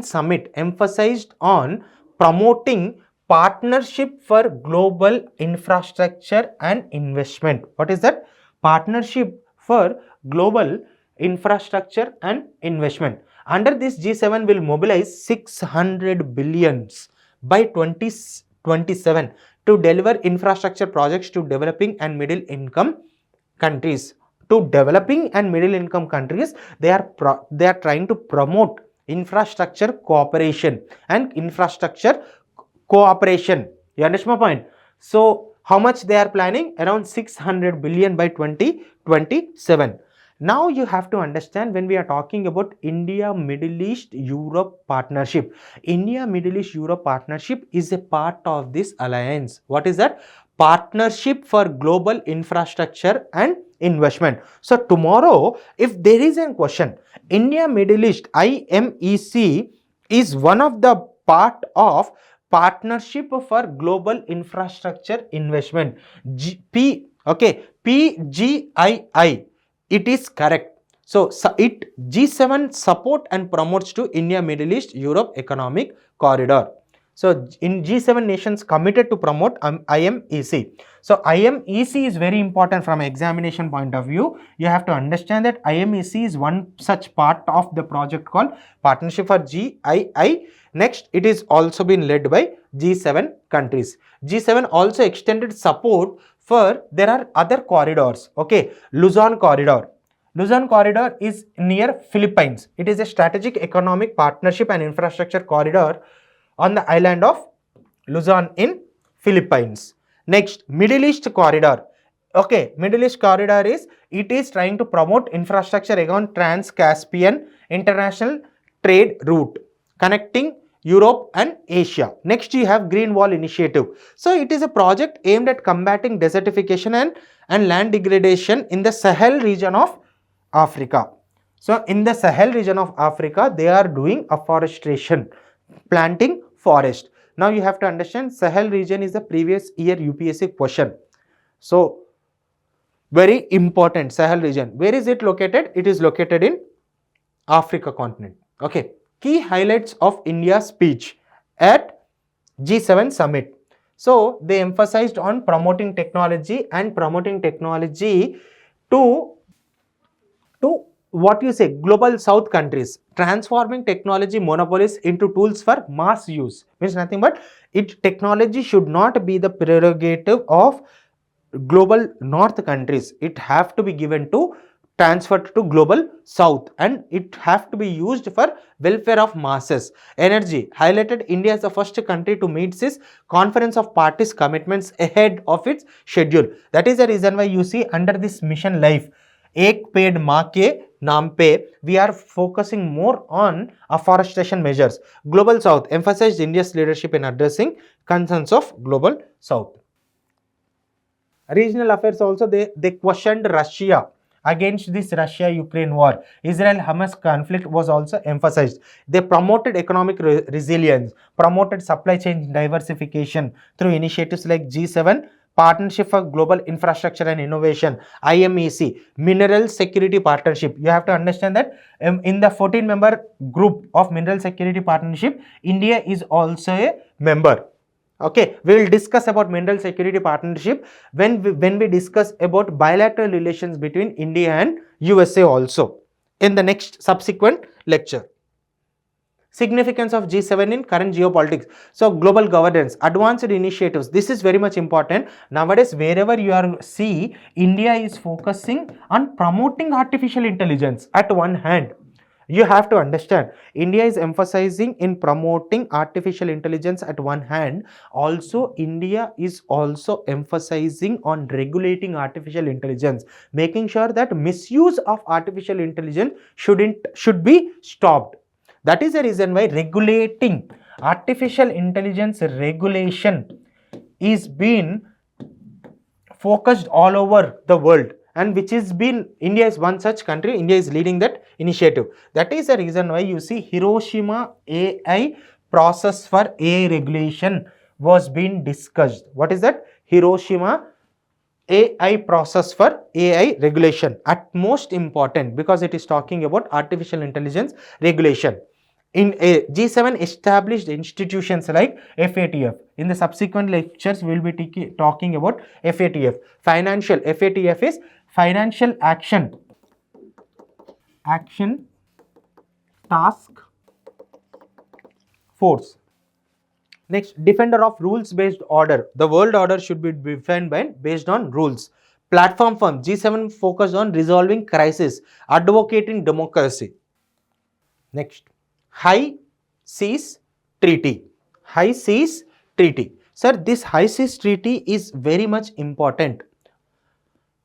summit emphasized on promoting partnership for global infrastructure and investment. What is that? Partnership for global infrastructure and investment. Under this, G7 will mobilize 600 billions by 2027 to deliver infrastructure projects to developing and middle income countries. To developing and middle income countries, they are trying to promote infrastructure cooperation and infrastructure cooperation. You understand my point? So how much they are planning? Around 600 billion by 2027. Now you have to understand, when we are talking about India Middle East Europe partnership, India Middle East Europe partnership is a part of this alliance. What is that? Partnership for global infrastructure and investment. So tomorrow if there is a question, India Middle East IMEC is one of the part of partnership for global infrastructure investment. Okay, PGII. It is correct. So, G7 support and promotes to India, Middle East, Europe economic corridor. So, in G7 nations committed to promote IMEC. So, IMEC is very important from examination point of view. You have to understand that IMEC is one such part of the project called Partnership for GII. Next, it is also been led by G7 countries. G7 also extended support for, there are other corridors. Okay, Luzon corridor. Luzon corridor is near Philippines. It is a strategic economic partnership and infrastructure corridor on the island of Luzon in Philippines. Next, Middle East corridor. Okay, Middle East corridor is, it is trying to promote infrastructure around Trans-Caspian international trade route connecting Europe and Asia. Next, you have Green Wall Initiative. So, it is a project aimed at combating desertification and land degradation in the Sahel region of Africa. So, in the Sahel region of Africa, they are doing afforestation, planting forest. Now, you have to understand Sahel region is the previous year UPSC question. So, very important Sahel region. Where is it located? It is located in Africa continent. Okay. Key highlights of India's speech at G7 summit. So, they emphasized on promoting technology to what you say, global south countries, transforming technology monopolies into tools for mass use. Means nothing but technology should not be the prerogative of global north countries. It have to be given to, transferred to global south, and it have to be used for welfare of masses. Energy highlighted India as the first country to meet this conference of parties commitments ahead of its schedule. That is the reason why you see under this mission life, Ek Ped Ma Ke Naam Pe, we are focusing more on afforestation measures. Global South emphasized India's leadership in addressing concerns of global South. Regional affairs also, they questioned Russia against this Russia-Ukraine war. Israel-Hamas conflict was also emphasized. They promoted economic resilience, promoted supply chain diversification through initiatives like G7, Partnership for Global Infrastructure and Innovation, IMEC, Mineral Security Partnership. You have to understand that in the 14-member group of Mineral Security Partnership, India is also a member. Okay, we will discuss about Mineral Security Partnership when we discuss about bilateral relations between India and USA also in the next subsequent lecture. Significance of G7 in current geopolitics. So, global governance, advanced initiatives. This is very much important. Nowadays, wherever you are see, India is focusing on promoting artificial intelligence at one hand. You have to understand, India is emphasizing in promoting artificial intelligence at one hand. Also, India is also emphasizing on regulating artificial intelligence, making sure that misuse of artificial intelligence should be stopped. That is the reason why regulating artificial intelligence regulation is being focused all over the world, and which is been, India is one such country, India is leading that initiative. That is the reason why you see Hiroshima AI process for AI regulation was being discussed. What is that? Hiroshima AI process for AI regulation, at most important because it is talking about artificial intelligence regulation. In G7 established institutions like FATF. In the subsequent lectures, we will be talking about FATF. FATF is Financial Action Task Force. Next, defender of rules-based order. The world order should be defined based on rules. Platform firm. G7 focused on resolving crisis, advocating democracy. Next, High Seas Treaty. High Seas Treaty. Sir, this High Seas Treaty is very much important.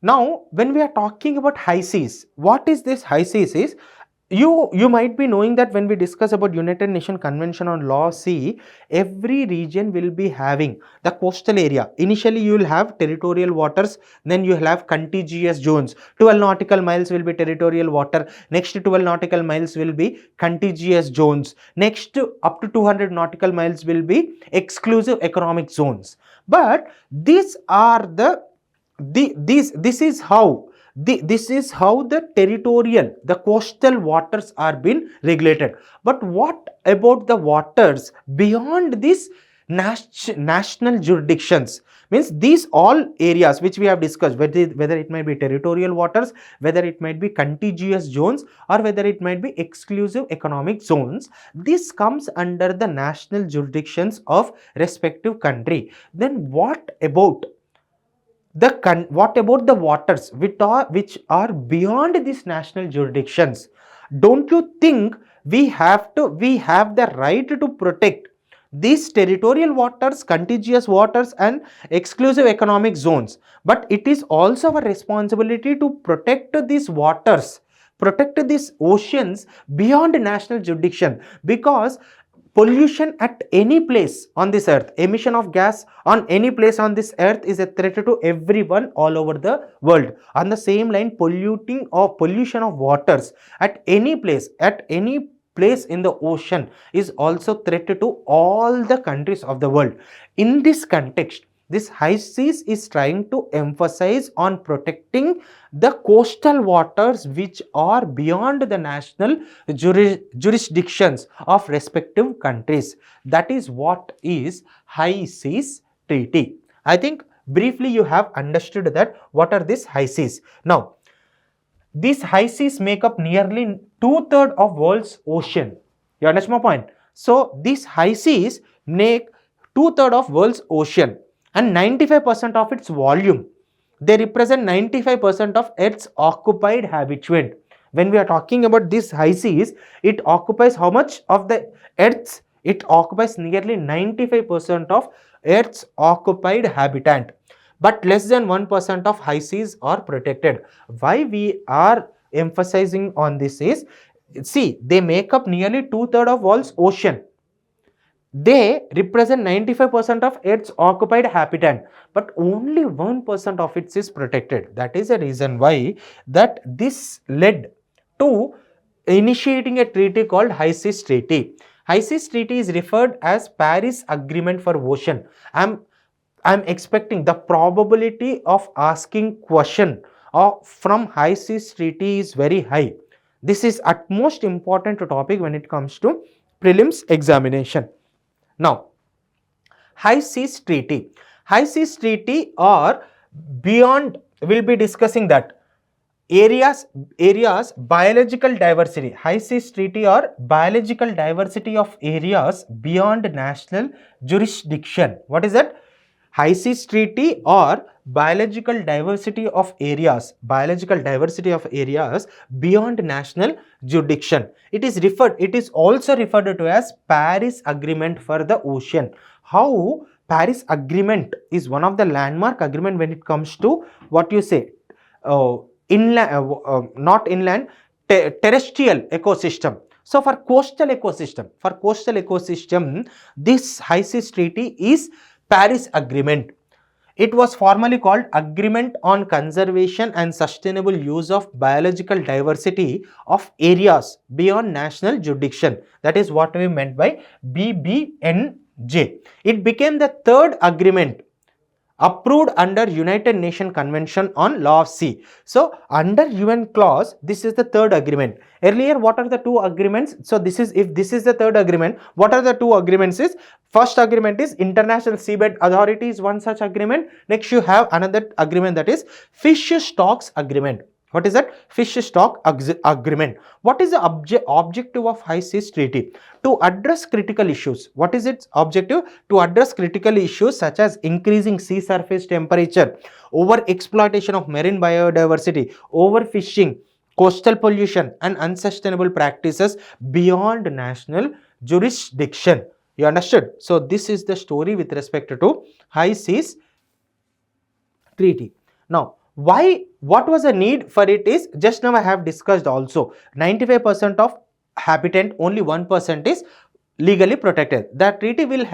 Now, when we are talking about high seas, what is this high seas is? You might be knowing that when we discuss about United Nations Convention on Law Sea, every region will be having the coastal area. Initially, you will have territorial waters, then you will have contiguous zones. 12 nautical miles will be territorial water. Next 12 nautical miles will be contiguous zones. Next, up to 200 nautical miles will be exclusive economic zones. But these are the this is how the territorial, the coastal waters are being regulated. But what about the waters beyond this national jurisdictions? Means these all areas which we have discussed, whether it might be territorial waters, whether it might be contiguous zones, or whether it might be exclusive economic zones, this comes under the national jurisdictions of respective country. Then what about the waters which are beyond these national jurisdictions? Don't you think we have the right to protect these territorial waters, contiguous waters, and exclusive economic zones? But it is also our responsibility to protect these waters, protect these oceans beyond national jurisdiction, because pollution at any place on this earth, emission of gas on any place on this earth is a threat to everyone all over the world. On the same line, pollution of waters at any place in the ocean is also threat to all the countries of the world. In this context, this high seas is trying to emphasize on protecting the coastal waters which are beyond the national jurisdictions of respective countries. That is what is high seas treaty. I think briefly you have understood that what are these high seas. Now, these high seas make up nearly 2/3 of world's ocean. You understand my point? So these high seas make 2/3 of world's ocean and 95% of its volume. They represent 95% of Earth's occupied habitat. When we are talking about these high seas, it occupies how much of the Earth's? It occupies nearly 95% of Earth's occupied habitat. But less than 1% of high seas are protected. Why we are emphasizing on this is, see, they make up nearly 2/3 of world's ocean. They represent 95% of Earth's occupied habitat, but only 1% of it is protected. That is a reason why that this led to initiating a treaty called High Seas Treaty. High Seas Treaty is referred as Paris Agreement for Ocean. I'm expecting the probability of asking question from High Seas Treaty is very high. This is utmost important topic when it comes to prelims examination. Now, High Seas Treaty. High Seas Treaty or beyond, we'll be discussing that. Areas biological diversity. High Seas Treaty or biological diversity of areas beyond national jurisdiction. What is that? High Seas Treaty or biological diversity of areas beyond national jurisdiction. It is also referred to as Paris Agreement for the Ocean. How Paris Agreement is one of the landmark agreement when it comes to what you say, not inland, terrestrial ecosystem. So for coastal ecosystem, this High Seas Treaty is Paris Agreement. It was formally called Agreement on Conservation and Sustainable Use of Biological Diversity of Areas Beyond National Jurisdiction. That is what we meant by BBNJ. It became the third agreement approved under United Nations Convention on Law of Sea. So under UN clause, this is the third agreement. Earlier, what are the two agreements? So if this is the third agreement, what are the two agreements is? First agreement is International Seabed Authority is one such agreement. Next you have another agreement, that is Fish Stocks Agreement. What is that? Fish Stock Agreement. What is the objective of High Seas Treaty? To address critical issues. What is its objective? To address critical issues such as increasing sea surface temperature, over exploitation of marine biodiversity, overfishing, coastal pollution, and unsustainable practices beyond national jurisdiction. You understood? So this is the story with respect to High Seas Treaty. Now, what was the need for it is, just now I have discussed also, 95% of habitat, only 1% is legally protected. The treaty will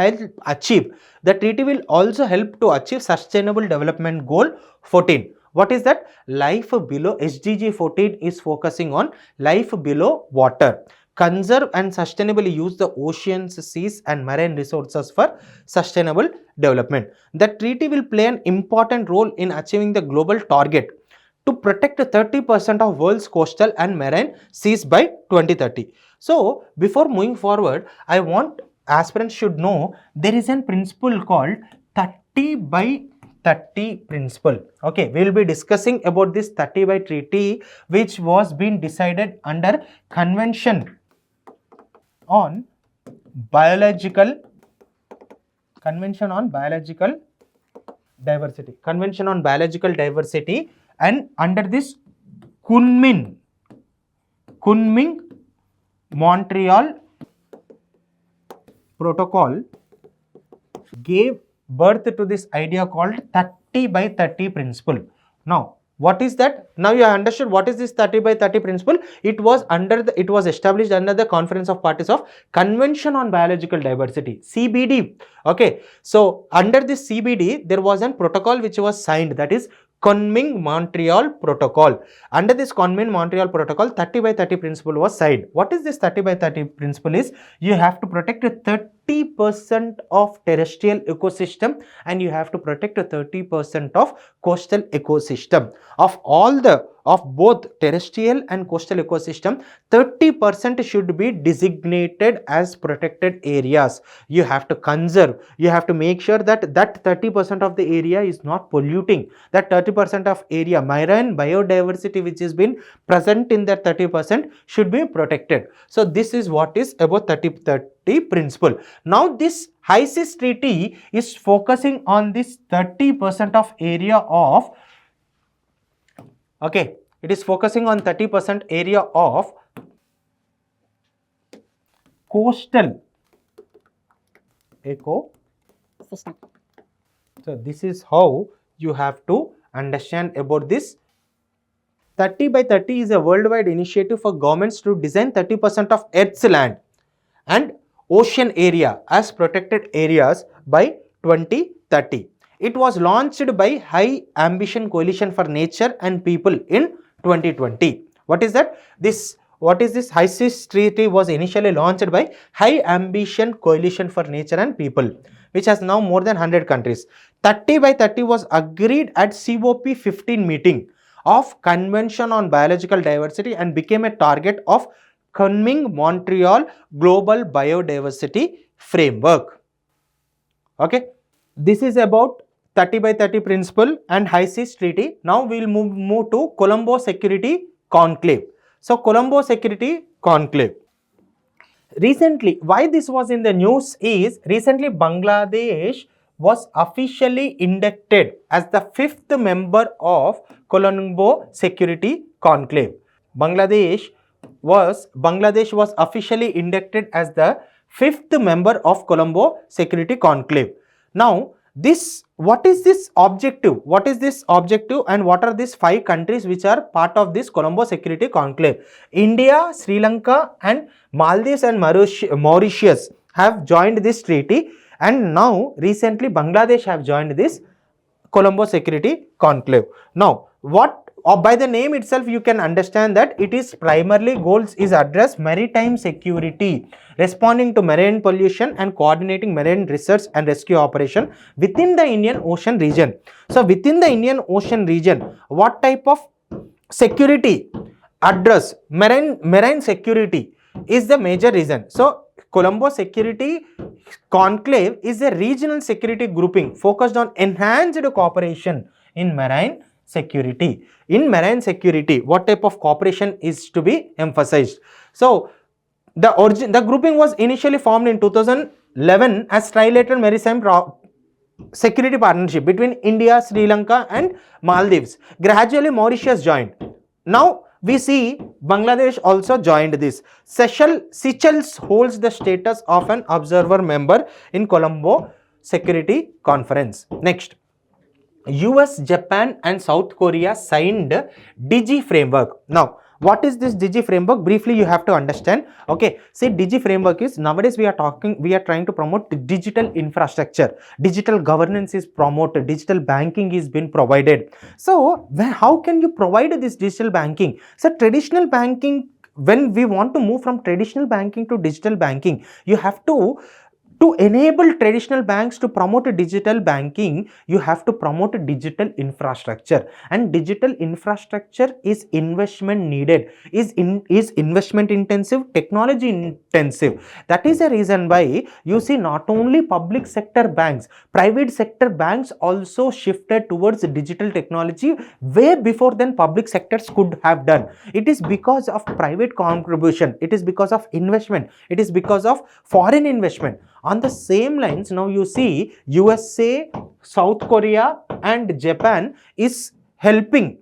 also help to achieve Sustainable Development Goal 14. What is that? Life below, SDG 14 is focusing on life below water. conserve and sustainably use the oceans, seas and marine resources for sustainable development. The treaty will play an important role in achieving the global target to protect 30% of world's coastal and marine seas by 2030. So, before moving forward, I want aspirants should know there is a principle called 30 by 30 principle. Okay, we will be discussing about this 30 by treaty, which was being decided under Convention on Biological Diversity, and under this Kunming Montreal Protocol gave birth to this idea called 30 by 30 principle. Now, what is that? Now you have understood what is this 30 by 30 principle. It was established under the Conference of Parties of Convention on Biological Diversity, CBD. Okay, so under this CBD there was a protocol which was signed, that is Kunming Montreal Protocol. Under this Kunming Montreal Protocol, 30 by 30 principle was signed. What is this 30 by 30 principle is? You have to protect 30% of terrestrial ecosystem and you have to protect 30% of coastal ecosystem. Of both terrestrial and coastal ecosystem, 30% should be designated as protected areas. You have to conserve, you have to make sure that 30% of the area is not polluting. That 30% of area, marine biodiversity which has been present in that 30% should be protected. So this is what is about 30-30 principle. Now this High Seas Treaty is focusing on this 30% of area of, okay, it is focusing on 30% area of coastal ecosystem. So this is how you have to understand about this. 30 by 30 is a worldwide initiative for governments to design 30% of Earth's land and ocean area as protected areas by 2030. It was launched by High Ambition Coalition for Nature and People in 2020. What is that? What is this? High Seas Treaty was initially launched by High Ambition Coalition for Nature and People, which has now more than 100 countries. 30 by 30 was agreed at COP15 meeting of Convention on Biological Diversity and became a target of Kunming Montreal Global Biodiversity Framework. Okay, this is about 30 by 30 principle and High Seas Treaty. Now we will move to Colombo Security Conclave. So Colombo Security Conclave. Recently, why this was in the news is, recently Bangladesh was officially inducted as the 5th member of Colombo Security Conclave. Bangladesh was officially inducted as the 5th member of Colombo Security Conclave. Now, what is this objective? What is this objective and what are these 5 countries which are part of this Colombo Security Conclave? India, Sri Lanka and Maldives and Mauritius have joined this treaty, and now recently Bangladesh have joined this Colombo Security Conclave. Now, by the name itself you can understand that it is primarily goals is address maritime security, responding to marine pollution and coordinating marine research and rescue operation within the Indian Ocean region. So within the Indian Ocean region, what type of security address? Marine security is the major reason. So Colombo Security Conclave is a regional security grouping focused on enhanced cooperation in marine security. In marine security, what type of cooperation is to be emphasized? So the grouping was initially formed in 2011 as trilateral maritime security partnership between India, Sri Lanka and Maldives. Gradually Mauritius joined. Now we see Bangladesh also joined this. Seychelles holds the status of an observer member in Colombo Security Conference. Next, US, Japan and South Korea signed DG framework. Now, what is this DG framework? Briefly, you have to understand. Okay, see, DG framework is, nowadays we are trying to promote digital infrastructure. Digital governance is promoted. Digital banking is been provided. So, how can you provide this digital banking? So, traditional banking when we want to move from traditional banking to digital banking, you have to enable traditional banks to promote digital banking, you have to promote digital infrastructure, and digital infrastructure is investment needed, is investment intensive, technology intensive. That is the reason why you see not only public sector banks, private sector banks also shifted towards digital technology way before than public sectors could have done. It is because of private contribution, it is because of investment, it is because of foreign investment. On the same lines, now you see USA, South Korea and Japan is helping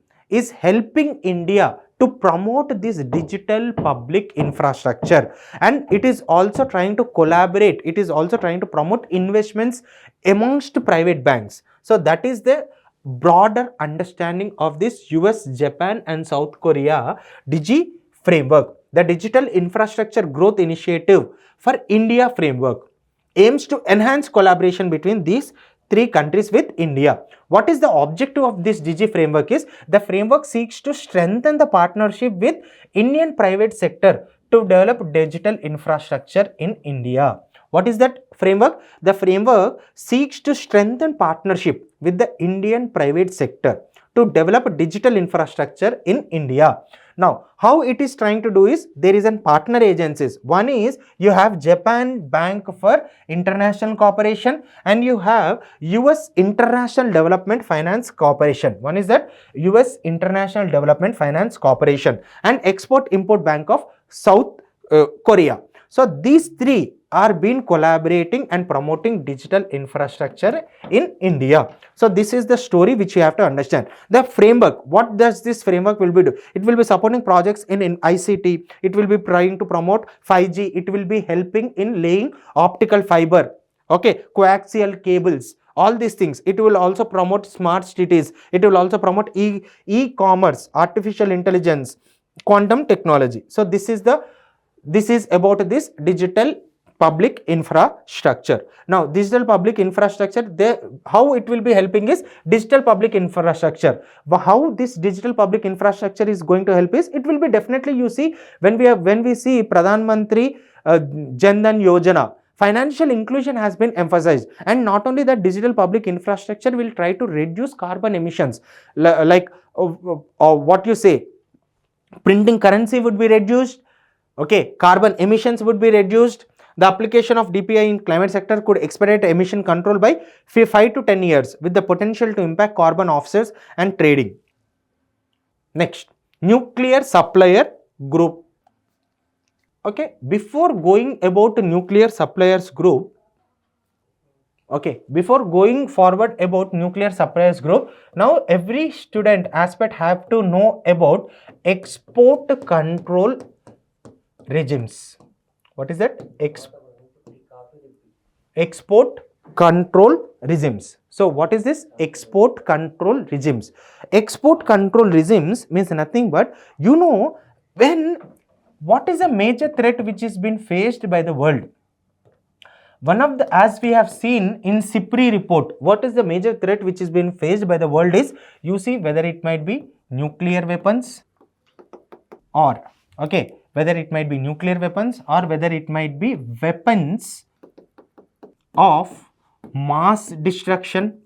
India to promote this digital public infrastructure, and it is also trying to collaborate, it is also trying to promote investments amongst private banks. So that is the broader understanding of this US, Japan and South Korea Digi framework. The Digital Infrastructure Growth Initiative for India framework aims to enhance collaboration between these three countries with India. What is the objective of this Digi framework is, the framework seeks to strengthen the partnership with Indian private sector to develop digital infrastructure in India. What is that framework? The framework seeks to strengthen partnership with the Indian private sector to develop digital infrastructure in India. Now, how it is trying to do is, there is a partner agencies. One is you have Japan Bank for International Cooperation and you have US International Development Finance Corporation. One is that US International Development Finance Corporation and Export Import Bank of South Korea. So these three are been collaborating and promoting digital infrastructure in India. So this is the story which you have to understand. The framework, what does this framework will be do? It will be supporting projects in ICT, it will be trying to promote 5G, it will be helping in laying optical fiber, okay, coaxial cables, all these things. It will also promote smart cities, it will also promote e-commerce, artificial intelligence, quantum technology. So this is about this digital public infrastructure. Now digital public infrastructure, how it will be helping is digital public infrastructure. How this digital public infrastructure is going to help is, it will be definitely, you see, when we see Pradhan Mantri Jan Dhan Yojana, financial inclusion has been emphasized, and not only that, digital public infrastructure will try to reduce carbon emissions, like what you say, printing currency would be reduced, okay, carbon emissions would be reduced. The application of DPI in climate sector could expedite emission control by 5 to 10 years with the potential to impact carbon offsets and trading. Next, nuclear supplier group. Okay, before going about nuclear suppliers group, okay, before going forward about nuclear suppliers group, now every student aspect have to know about export control regimes. What is that? Export control regimes. So what is this? Export control regimes. Export control regimes means nothing but, you know, what is a major threat which is being faced by the world? One of the, as we have seen in CIPRI report, what is the major threat which is being faced by the world is, you see, whether it might be nuclear weapons or, okay, whether it might be nuclear weapons or whether it might be weapons of mass destruction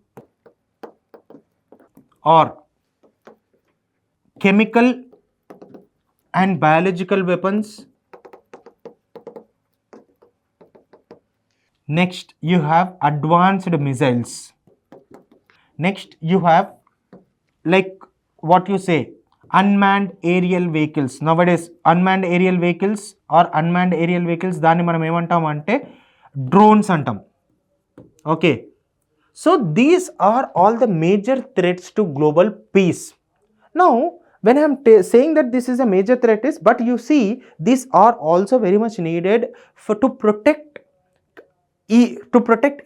or chemical and biological weapons. Next, you have advanced missiles. Next, you have, like what you say, unmanned aerial vehicles. Nowadays unmanned aerial vehicles దాన్ని మనం ఏమంటాం అంటే drones అంటాం. Okay, so these are all the major threats to global peace. Now when I am saying that this is a major threat is, but you see, these are also very much needed to protect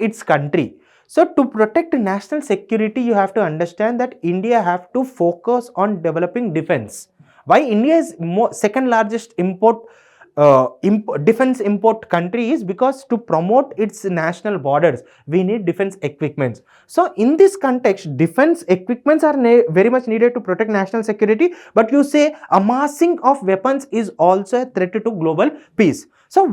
its country. So to protect national security, you have to understand that India have to focus on developing defense. Why? India is second largest defense import countries, because to promote its national borders we need defense equipments. So in this context, defense equipments are very much needed to protect national security, but you say amassing of weapons is also a threat to global peace. So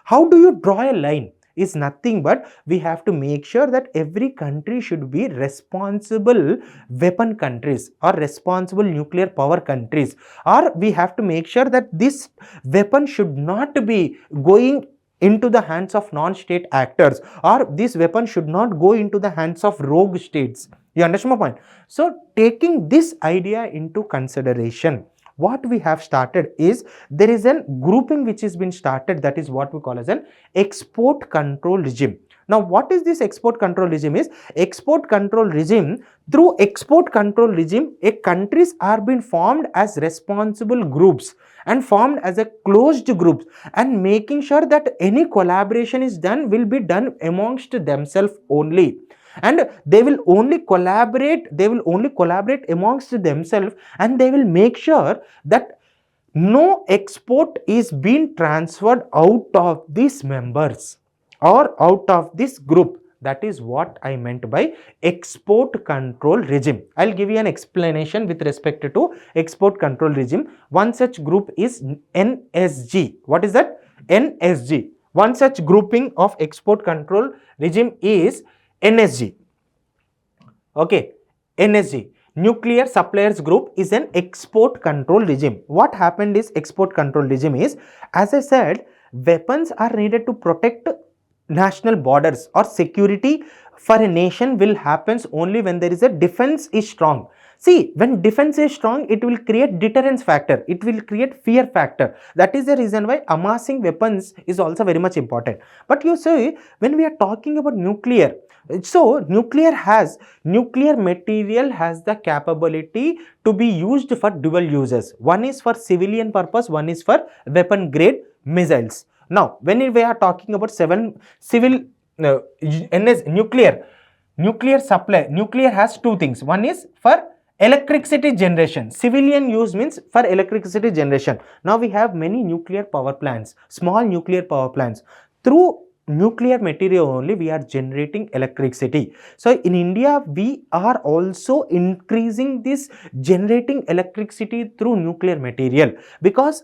how do you draw a line? Is nothing but we have to make sure that every country should be responsible weapon countries or responsible nuclear power countries, or we have to make sure that this weapon should not be going into the hands of non-state actors, or this weapon should not go into the hands of rogue states. You understand my point? So taking this idea into consideration, what we have started is there is a grouping which has been started, that is what we call as an export control regime. Now what is this export control regime? Is export control regime, through export control regime countries are being formed as responsible groups and formed as a closed groups, and making sure that any collaboration is done will be done amongst themselves only, and they will only collaborate amongst themselves, and they will make sure that no export is being transferred out of these members or out of this group. That is what I meant by export control regime. I'll give you an explanation with respect to export control regime. One such group is NSG. What is that? NSG. One such grouping of export control regime is NSG. Okay, NSG, Nuclear Suppliers Group, is an export control regime. What happened is, export control regime is, as I said, weapons are needed to protect national borders, or security for a nation will happens only when there is a defense is strong. See, when defense is strong, it will create deterrence factor, it will create fear factor. That is the reason why amassing weapons is also very much important. But you see, when we are talking about nuclear, so nuclear material has the capability to be used for dual uses. One is for civilian purpose, one is for weapon grade missiles. Now, when we are talking about nuclear supply, nuclear has two things. One is for electricity generation. Civilian use means for electricity generation. Now we have many nuclear power plants, small nuclear power plants. Through nuclear material only we are generating electricity. So in India we are also increasing this generating electricity through nuclear material, because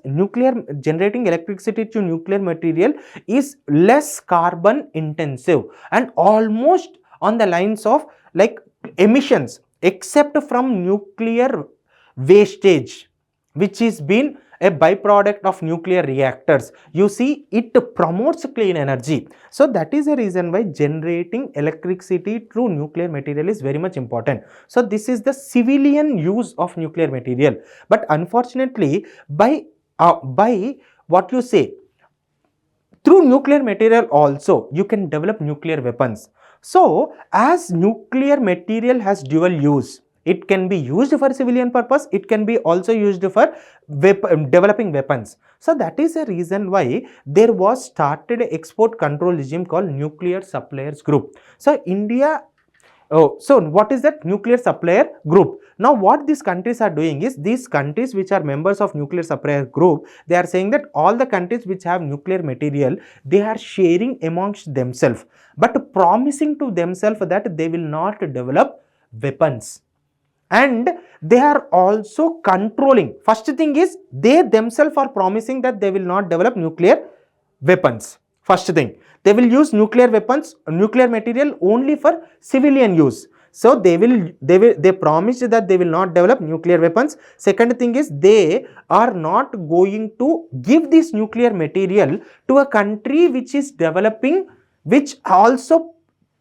generating electricity through nuclear material is less carbon intensive and almost on the lines of like emissions, except from nuclear wastage, which is been a byproduct of nuclear reactors. You see, it promotes clean energy. So that is the reason why generating electricity through nuclear material is very much important. So this is the civilian use of nuclear material. But unfortunately, by what you say, through nuclear material also you can develop nuclear weapons. So as nuclear material has dual use, it can be used for civilian purpose, it can be also used for developing weapons. So that is the reason why there was started an export control regime called Nuclear Suppliers Group. So India, so what is that nuclear supplier group? Now what these countries are doing is, these countries which are members of nuclear supplier group, they are saying that all the countries which have nuclear material, they are sharing amongst themselves, but promising to themselves that they will not develop weapons. And they are also controlling. First thing is, they themselves are promising that they will not develop nuclear weapons. First thing, they will use nuclear weapons, nuclear material only for civilian use. So they promised that they will not develop nuclear weapons. Second thing is, they are not going to give this nuclear material to a country which is developing, which also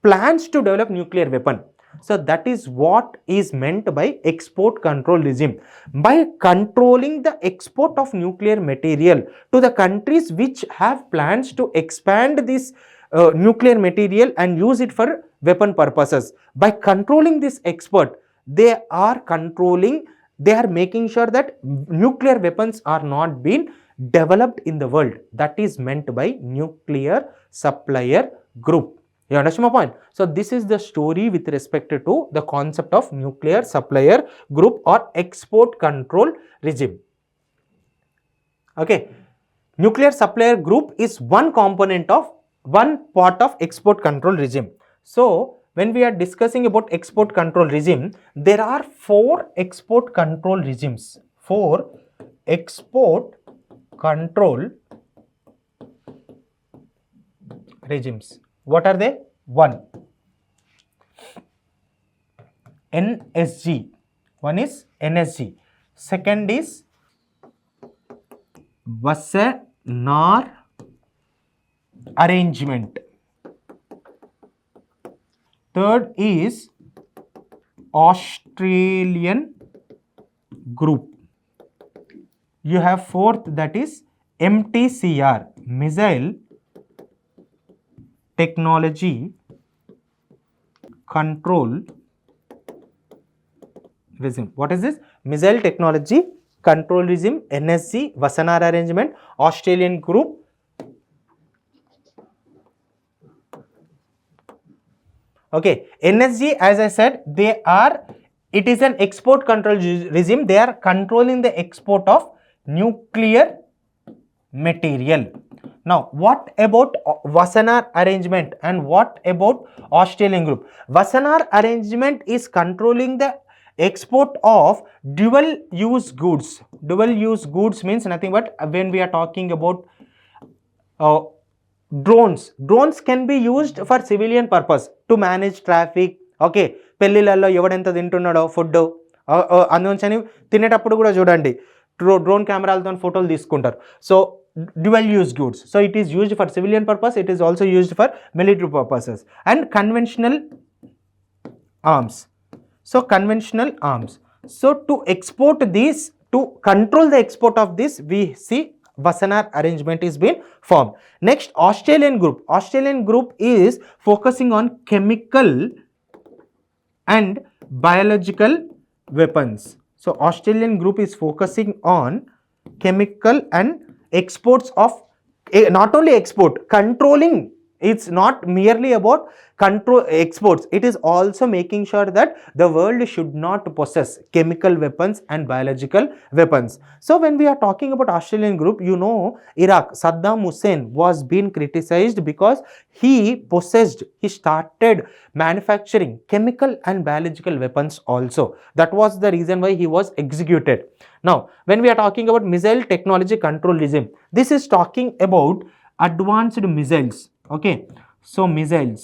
plans to develop nuclear weapon. So that is what is meant by export control regime. By controlling the export of nuclear material to the countries which have plans to expand this nuclear material and use it for weapon purposes, by controlling this export, they are making sure that nuclear weapons are not being developed in the world. That is meant by nuclear supplier group. You understand my point? So this is the story with respect to the concept of nuclear supplier group or export control regime. Okay. nuclear supplier group is one part of export control regime. So when we are discussing about export control regime, there are 4 export control regimes. 4 export control regimes. What are they? 1, NSG. One is NSG. Second is Wassenaar arrangement. Third is Australian group. You have fourth, that is MTCR, Missile Technology Control Regime. What is this? Missile Technology Control Regime, NSG, Wassenaar arrangement, Australian group. Okay, NSG, as I said, it is an export control regime. They are controlling the export of nuclear material. Now, what about Wassenaar arrangement and what about Australian group? Wassenaar arrangement is controlling the export of dual use goods. Dual use goods means nothing but when we are talking about drones can be used for civilian purpose to manage traffic. Okay, పెళ్ళిళ్ళల్లో ఎవడెంత తింటున్నాడో food అందుకని తినేటప్పుడు కూడా చూడండి drone కెమెరాలతో ఫోటోలు తీసుకుంటారు. So dual use goods, so it is used for civilian purpose, it is also used for military purposes. And conventional arms, so conventional arms, so to export these, to control the export of this, we see Wassenaar arrangement is being formed. Next, Australian group. Australian group is focusing on chemical and biological weapons. So Australian group is focusing on chemical and exports of, not only export, controlling. It's not merely about control exports, it is also making sure that the world should not possess chemical weapons and biological weapons. So when we are talking about Australian group, you know, Iraq, Saddam Hussein was being criticized because he started manufacturing chemical and biological weapons also. That was the reason why he was executed. Now when we are talking about missile technology control regime, this is talking about advanced missiles. Okay, so missiles.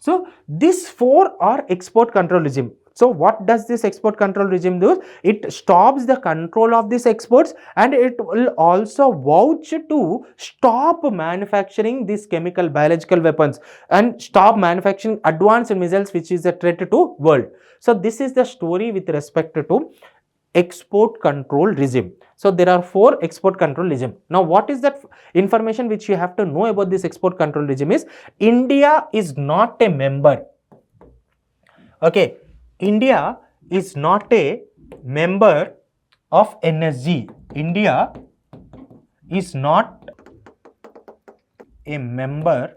So these 4 are export control regime. So what does this export control regime do? It stops the control of these exports and it will also vouch to stop manufacturing these chemical biological weapons and stop manufacturing advanced missiles, which is a threat to world. So this is the story with respect to export control regime. So there are 4 export control regime. Now what is that information which you have to know about this export control regime is India is not a member. Okay, India is not a member of NSG. India is not a member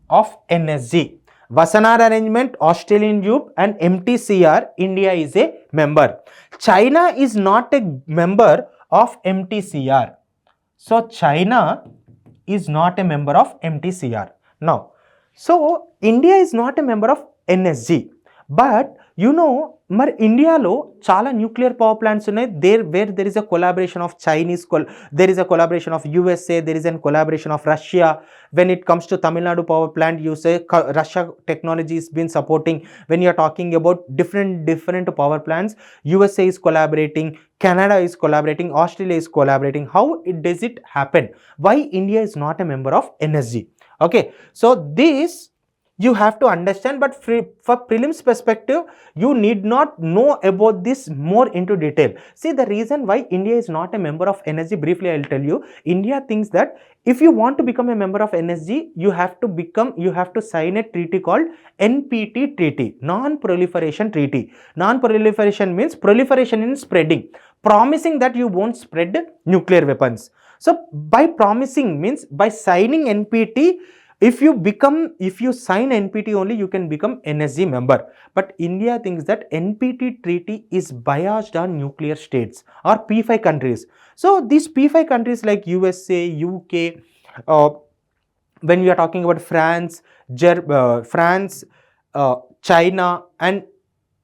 of NSG. Wassenaar arrangement, Australian group and MTCR, India is a member. China is not a member of MTCR. So China is not a member of MTCR. Now, so India is not a member of NSG. But you know, మరి ఇండియాలో చాలా nuclear power plants ఉన్నాయి. Where there is a collaboration of Chinese, there is a collaboration of USA, there is an collaboration of Russia. When it comes to Tamil Nadu power plant, you say Russia technology has been supporting. When you are talking about different power plants, USA is collaborating, Canada is collaborating, Australia is collaborating. How does it happen? Why India is not a member of NSG? Okay, so this you have to understand, but for prelims perspective, you need not know about this more into detail. See, the reason why India is not a member of NSG, briefly I will tell you. India thinks that if you want to become a member of NSG, you have to sign a treaty called NPT treaty, non-proliferation treaty. Non-proliferation means proliferation in spreading, promising that you won't spread nuclear weapons. So by promising means by signing NPT, If you sign NPT only, you can become NSG member. But India thinks that NPT treaty is biased on nuclear states or P5 countries. So these P5 countries like USA, UK, when we are talking about France, China and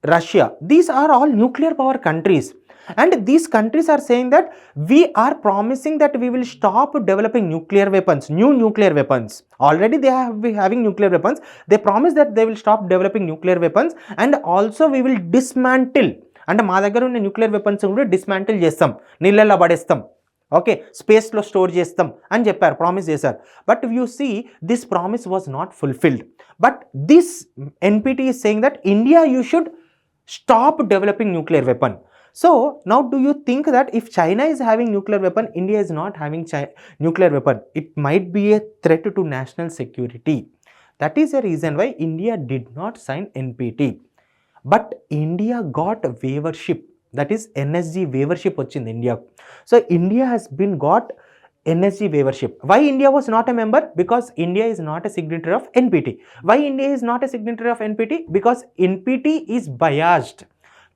Russia, these are all nuclear power countries. And these countries are saying that we are promising that we will stop developing nuclear weapons, new nuclear weapons. Already they have been having nuclear weapons. They promise that they will stop developing nuclear weapons, and also we will dismantle. And మా దగ్గర ఉన్న nuclear weapons కూడా dismantle చేస్తాం, నీళ్ళల్లో పడేస్తాం, okay, స్పేస్లో store చేస్తాం అని చెప్పారు, ప్రామిస్ చేశారు. But you see this promise was not fulfilled. But this NPT is saying that India you should stop developing nuclear weapon. So now do you think that if China is having nuclear weapon, India is not having nuclear weapon, it might be a threat to national security? That is the reason why India did not sign NPT. But India got waivership, that is NSG waivership వచ్చింది India. So India has been got NSG waivership. Why India was not a member? Because India is not a signatory of NPT. Why India is not a signatory of NPT? Because NPT is biased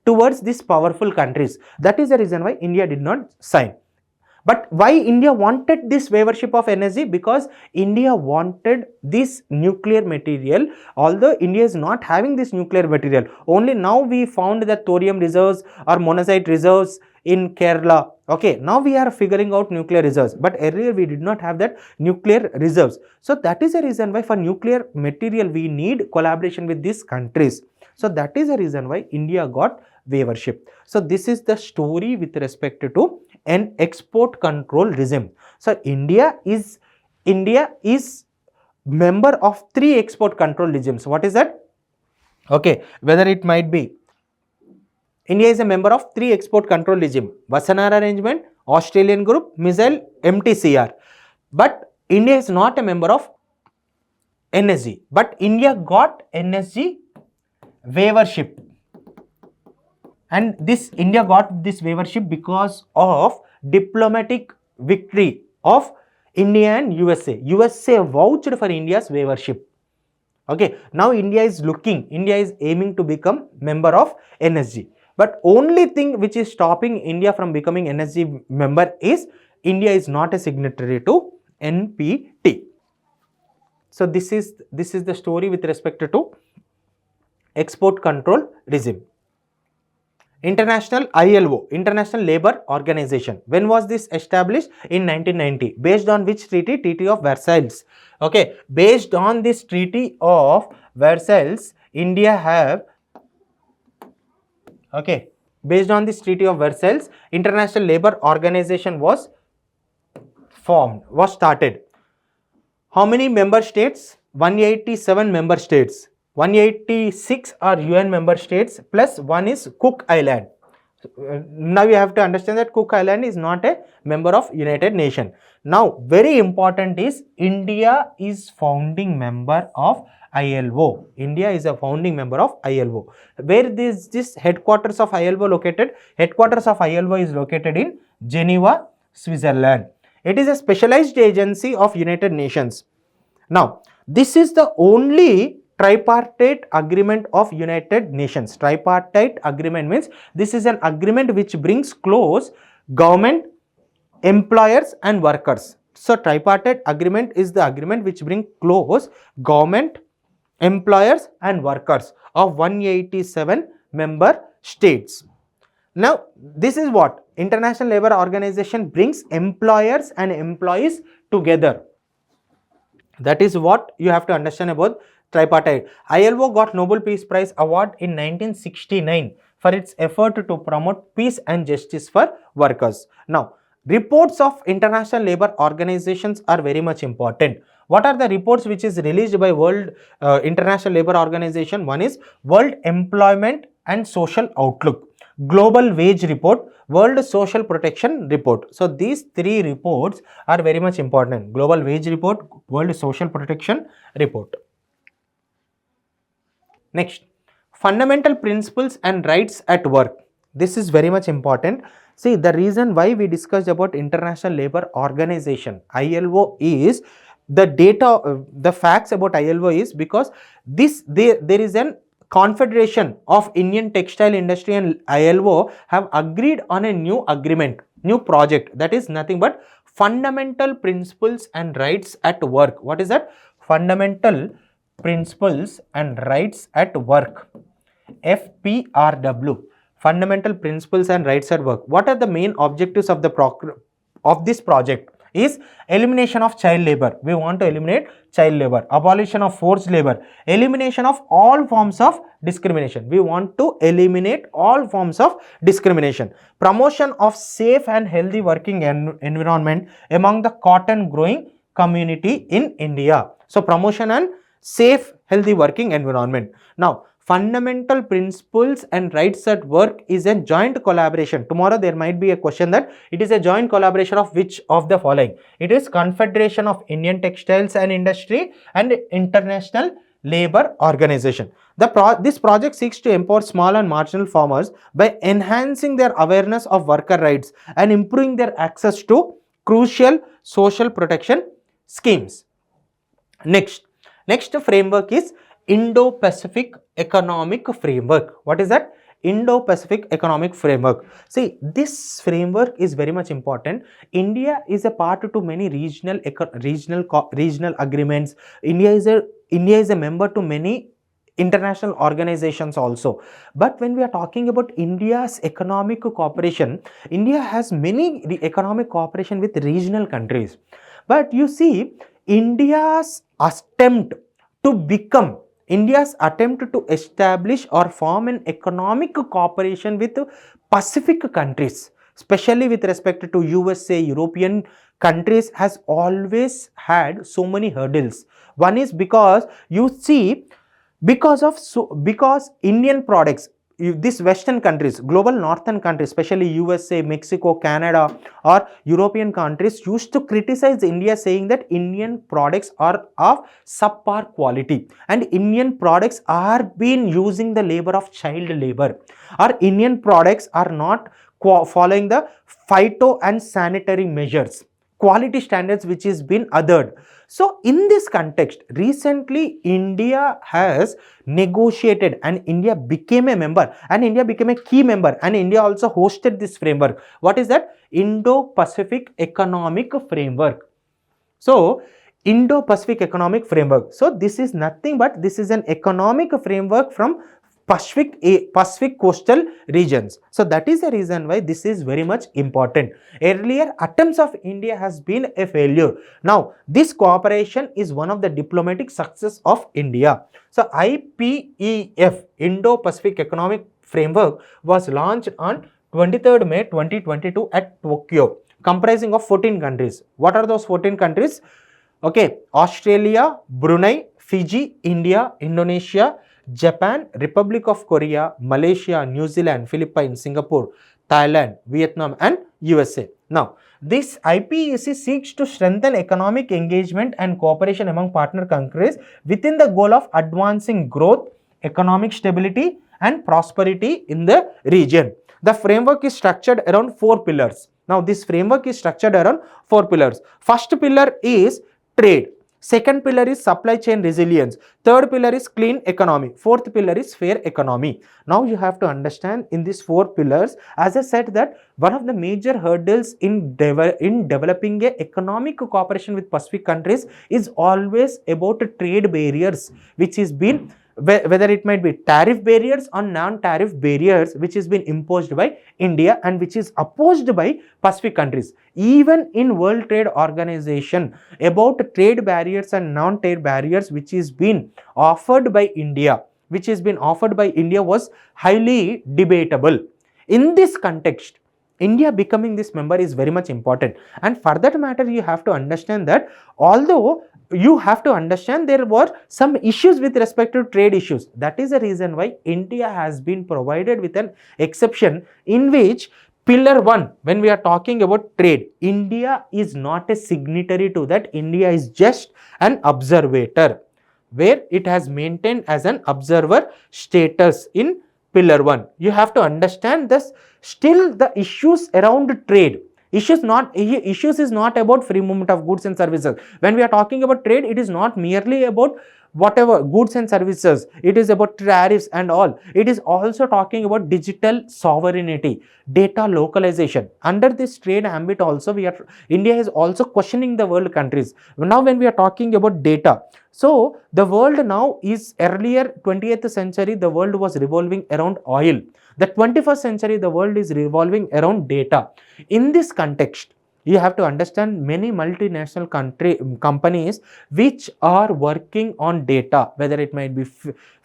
towards these powerful countries. That is the reason why India did not sign. But why India wanted this waivership of NSG? Because India wanted this nuclear material, although India is not having this nuclear material. Only now we found that thorium reserves or monazite reserves in Kerala. Okay, now we are figuring out nuclear reserves, but earlier we did not have that nuclear reserves. So that is the reason why for nuclear material we need collaboration with these countries. So that is the reason why India got waivership. So this is the story with respect to an export control regime. So India is member of 3 export control regimes. What is that? Okay, whether it might be India is a member of 3 export control regime: Wassenaar Arrangement, Australian Group, Missile, MTCR. But India is not a member of NSG. But India got NSG waivership. And this India got this waivership because of diplomatic victory of India and USA. USA vouched for India's waivership. Okay, now India is aiming to become member of NSG. But only thing which is stopping India from becoming NSG member is India is not a signatory to NPT. So this is the story with respect to export control regime. International ILO, International Labour Organization. When was this established? In 1990. Based on which treaty? Treaty of Versailles. Okay, based on this Treaty of Versailles, India have, okay, based on this Treaty of Versailles, International Labour Organization was started. How many member states? 187 member states. 186 are UN member states, plus 1 is Cook Island. Now you have to understand that Cook Island is not a member of United Nations. Now very important is India is founding member of ILO. India is a founding member of ILO. Where is this headquarters of ILO located? Headquarters of ILO is located in Geneva, Switzerland. It is a specialized agency of United Nations. Now this is the only tripartite agreement of United Nations. Tripartite agreement means this is an agreement which brings close government, employers and workers. So tripartite agreement is the agreement which brings close government, employers and workers of 187 member states. Now this is what International Labour Organization brings employers and employees together. That is what you have to understand about tripartite. ILO got Nobel Peace Prize award in 1969 for its effort to promote peace and justice for workers. Now reports of International Labour Organizations are very much important. What are the reports which is released by World International Labour Organization? One is World Employment and Social Outlook, Global Wage Report, World Social Protection Report. So these 3 reports are very much important: Global Wage Report, World Social Protection Report. Next, fundamental principles and rights at work. This is very much important. See, the reason why we discussed about International Labour Organization, ILO, is the data, the facts about ILO is because there is an Confederation of Indian Textile Industry and ILO have agreed on a new agreement, new project, that is nothing but Fundamental Principles and Rights at Work. What is that? Fundamental Principles and Rights at Work, FPRW. Fundamental Principles and Rights at Work. What are the main objectives of this project? Is elimination of child labor. We want to eliminate child labor, abolition of forced labor, elimination of all forms of discrimination. We want to eliminate all forms of discrimination, promotion of safe and healthy working environment among the cotton growing community in India. So promotion and safe healthy working environment. Now Fundamental Principles and Rights at Work is a joint collaboration. Tomorrow there might be a question that it is a joint collaboration of which of the following? It is Confederation of Indian Textiles and Industry and International Labour Organization. This project seeks to empower small and marginal farmers by enhancing their awareness of worker rights and improving their access to crucial social protection schemes. Next framework is Indo-Pacific Economic Framework. What is that? Indo-Pacific Economic Framework. See, this framework is very much important. India is a part to many regional agreements. India is a member to many international organizations also. But when we are talking about India's economic cooperation, India has many economic cooperation with regional countries. But you see, India's attempt to establish or form an economic cooperation with Pacific countries, especially with respect to USA, European countries, has always had so many hurdles. One is because you see, because Indian products, these Western countries, global northern countries, especially USA, Mexico, Canada or European countries used to criticize India, saying that Indian products are of subpar quality and Indian products are been using the labor of child labor, or Indian products are not following the phyto and sanitary measures, quality standards which is been othered. So in this context, recently India has negotiated and India became a member and India became a key member and India also hosted this framework. What is that? Indo-Pacific Economic Framework. So Indo-Pacific Economic Framework. So this is nothing but this is an economic framework from Pacific coastal regions. So that is the reason why this is very much important. Earlier attempts of India has been a failure. Now this cooperation is one of the diplomatic success of India. So IPEF, Indo-Pacific Economic Framework, was launched on 23rd May 2022 at Tokyo, comprising of 14 countries. What are those 14 countries? Okay, Australia, Brunei, Fiji, India, Indonesia, Japan, Republic of Korea, Malaysia, New Zealand, Philippines, Singapore, Thailand, Vietnam and USA. Now, this IPEC seeks to strengthen economic engagement and cooperation among partner countries within the goal of advancing growth, economic stability and prosperity in the region. The framework is structured around 4 pillars. Now, this framework is structured around 4 pillars. First pillar is trade. Second pillar is supply chain resilience. Third pillar is clean economy. Fourth pillar is fair economy. Now you have to understand in these 4 pillars, as I said, that one of the major hurdles in developing a economic cooperation with Pacific countries is always about trade barriers, which is been, whether it might be tariff barriers or non-tariff barriers, which has been imposed by India and which is opposed by Pacific countries. Even in World Trade Organization, about trade barriers and non-trade barriers which is been offered by India, was highly debatable. In this context, India becoming this member is very much important. And for that matter, you have to understand that although there were some issues with respect to trade issues. That is the reason why India has been provided with an exception in which pillar 1, when we are talking about trade, India is not a signatory to that. India is just an observer, where it has maintained as an observer status in pillar 1. You have to understand this. Still the issues around trade, Issues is not about free movement of goods and services. When we are talking about trade, it is not merely about whatever goods and services, it is about tariffs and all. It is also talking about digital sovereignty, data localization. Under this trade ambit also, India is also questioning the world countries. Now when we are talking about data, so the world now is, earlier 20th century the world was revolving around oil. The 21st century the world is revolving around data. In this context, you have to understand many multinational companies which are working on data, whether it might be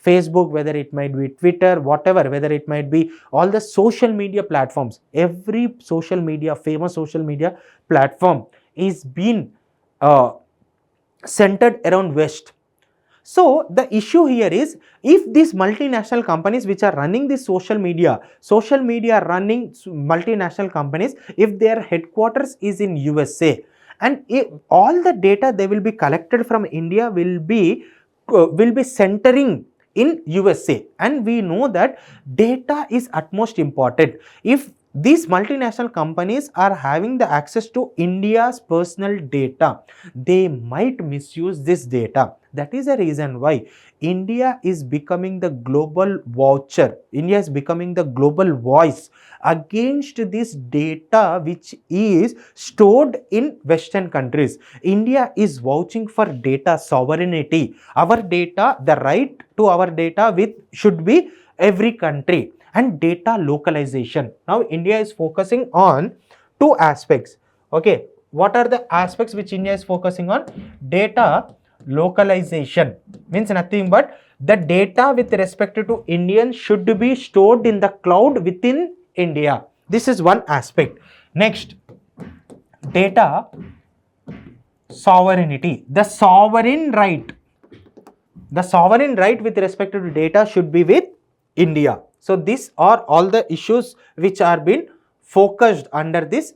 Facebook, whether it might be Twitter, whatever, whether it might be all the social media platforms. Every social media, famous social media platform is being centered around West. So the issue here is, if these multinational companies which are running this social media running multinational companies, if their headquarters is in USA, and if all the data they will be collected from India will be centering in USA, and we know that data is utmost important. If these multinational companies are having the access to India's personal data, they might misuse this data. That is the reason why India is becoming the global voucher. India is becoming the global voice against this data which is stored in Western countries. India is vouching for data sovereignty. Our data, the right to our data should be every country, and data localization. Now India is focusing on two aspects. Okay, what are the aspects which India is focusing on? Data localization means nothing but the data with respect to Indians should be stored in the cloud within India. This is one aspect. Next, data sovereignty. The sovereign right with respect to data should be with India. So these are all the issues which are being focused under this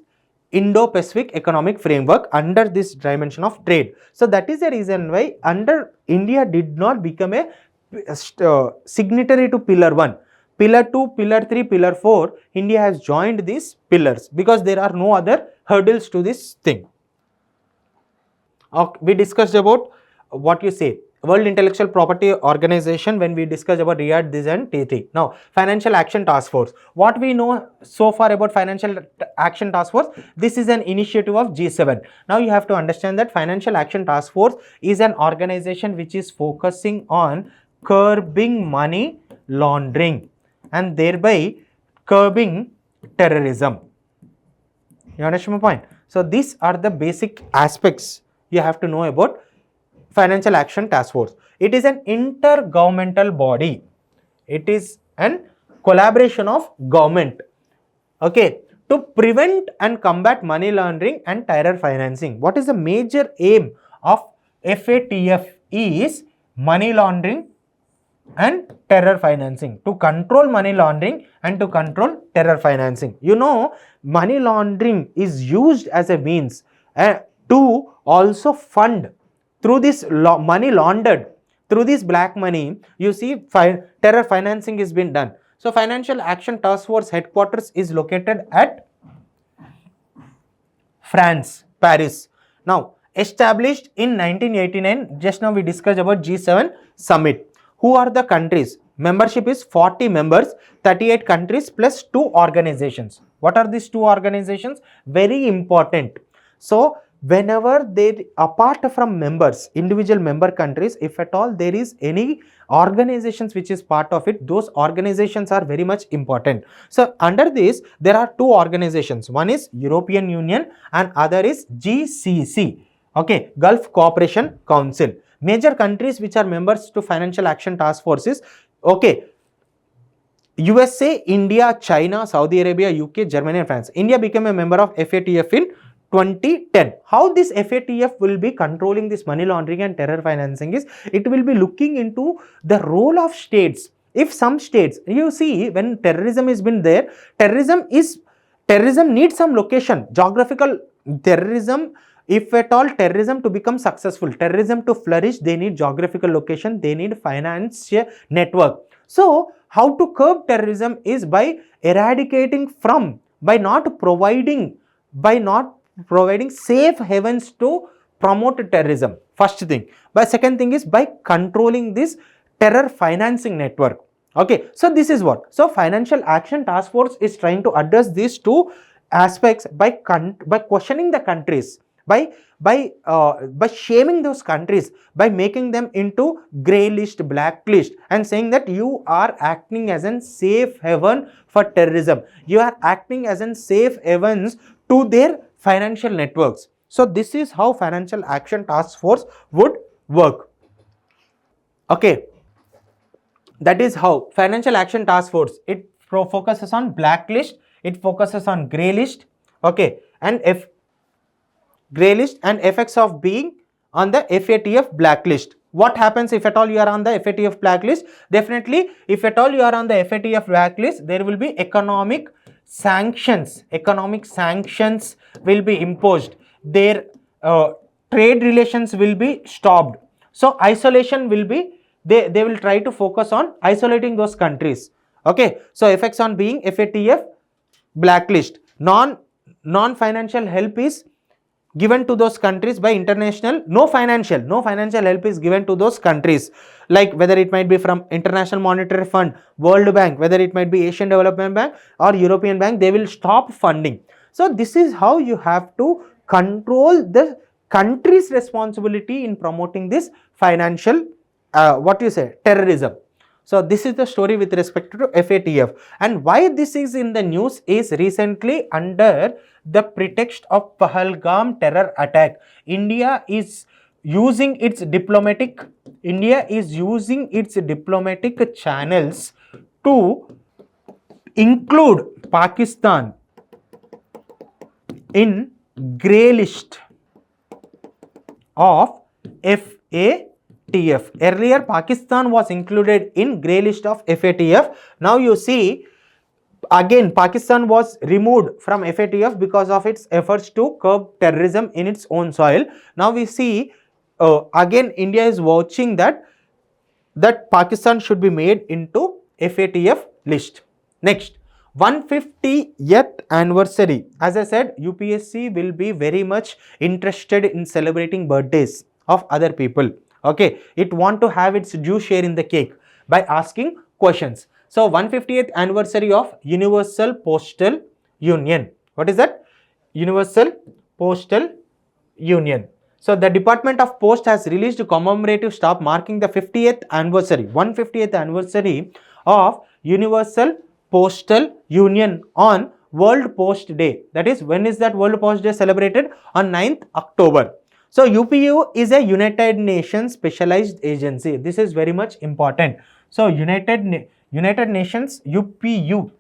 Indo-Pacific economic framework under this dimension of trade. So that is the reason why India did not become a signatory to Pillar 1. Pillar 2, Pillar 3, Pillar 4, India has joined these pillars because there are no other hurdles to this thing. We discussed about World Intellectual Property Organization when we discussed about Riyadh, this and TT. Now, Financial Action Task Force. What we know so far about Financial Action Task Force? This is an initiative of G7. Now, you have to understand that Financial Action Task Force is an organization which is focusing on curbing money laundering and thereby curbing terrorism. You understand my point? So, these are the basic aspects you have to know about Financial Action Task Force. It is an intergovernmental body. It is an collaboration of government, okay, to prevent and combat money laundering and terror financing. What is the major aim of FATF? Is money laundering and terror financing, to control money laundering and to control terror financing. You know, money laundering is used as a means to also fund through this money laundered, through this black money, you see terror financing is being done. So Financial Action Task Force headquarters is located at France, Paris. Now, established in 1989, just now we discussed about G7 summit. Who are the countries? Membership is 40 members, 38 countries plus 2 organizations. What are these 2 organizations? Very important. So, whenever apart from members, individual member countries, if at all there is any organizations which is part of it, those organizations are very much important. So under this there are 2 organizations. One is European Union and other is GCC, okay, Gulf Cooperation Council. Major countries which are members to Financial Action Task Force is, okay, USA, India, China, Saudi Arabia, UK, Germany and France. India became a member of FATF in 2010. How this FATF will be controlling this money laundering and terror financing is, it will be looking into the role of states. If some states, you see, when terrorism has been there, terrorism needs some location, geographical terrorism. If at all terrorism to become successful, terrorism to flourish, they need geographical location, they need finance network. So how to curb terrorism is by eradicating by not providing by not providing safe havens to promote terrorism, first thing. But second thing is by controlling this terror financing network. Okay, so this is what, so Financial Action Task Force is trying to address these two aspects by questioning the countries, by shaming those countries, by making them into grey list, blacklist, and saying that you are acting as a safe haven for terrorism, you are acting as a safe havens to their financial networks. So this is how Financial Action Task Force would work. Okay, that is how Financial Action Task Force, it focuses on blacklist, it focuses on grey list, okay, and grey list and effects of being on the FATF blacklist. What happens if at all you are on the FATF blacklist? Definitely, if at all you are on the FATF blacklist, there will be economic sanctions. Economic sanctions will be imposed. Their trade relations will be stopped. So isolation will be, they will try to focus on isolating those countries. Okay, so effects on being FATF blacklist. Non-financial help is given to those countries by international, no financial help is given to those countries, like whether it might be from International Monetary Fund, World Bank, whether it might be Asian Development Bank or European Bank, they will stop funding. So this is how you have to control the country's responsibility in promoting this financial terrorism. So this is the story with respect to FATF, and why this is in the news is recently under the pretext of Pahalgam terror attack, India is using its diplomatic channels to include Pakistan in grey list of FATF. Earlier Pakistan was included in grey list of FATF. Now you see, again Pakistan was removed from FATF because of its efforts to curb terrorism in its own soil. Now we see again India is watching that Pakistan should be made into FATF list. Next, 150th anniversary. As I said, UPSC will be very much interested in celebrating birthdays of other people. Okay, it want to have its due share in the cake by asking questions. So 150th anniversary of Universal Postal Union. What is that? Universal Postal Union. So the Department of Post has released a commemorative stamp marking the 50th anniversary, 150th anniversary of Universal Postal Union on World Post Day. That is, when is that World Post Day celebrated? On 9th October. So UPU is a United Nations specialized agency. This is very much important. So United Nations, UPU,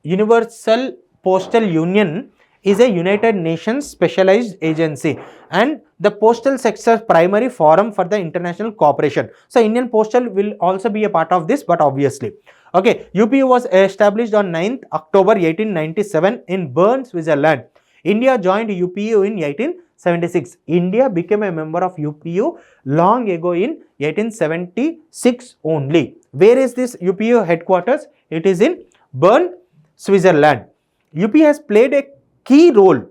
Universal Postal Union, is a United Nations specialized agency and the postal sector's primary forum for the international cooperation. So Indian Postal will also be a part of this, but obviously. Okay, UPU was established on 9th October 1897 in Bern, Switzerland. India joined UPU in 1876. India became a member of UPU long ago in 1876 only. Where is this UPU headquarters? It is in Bern, Switzerland. UP has played a key role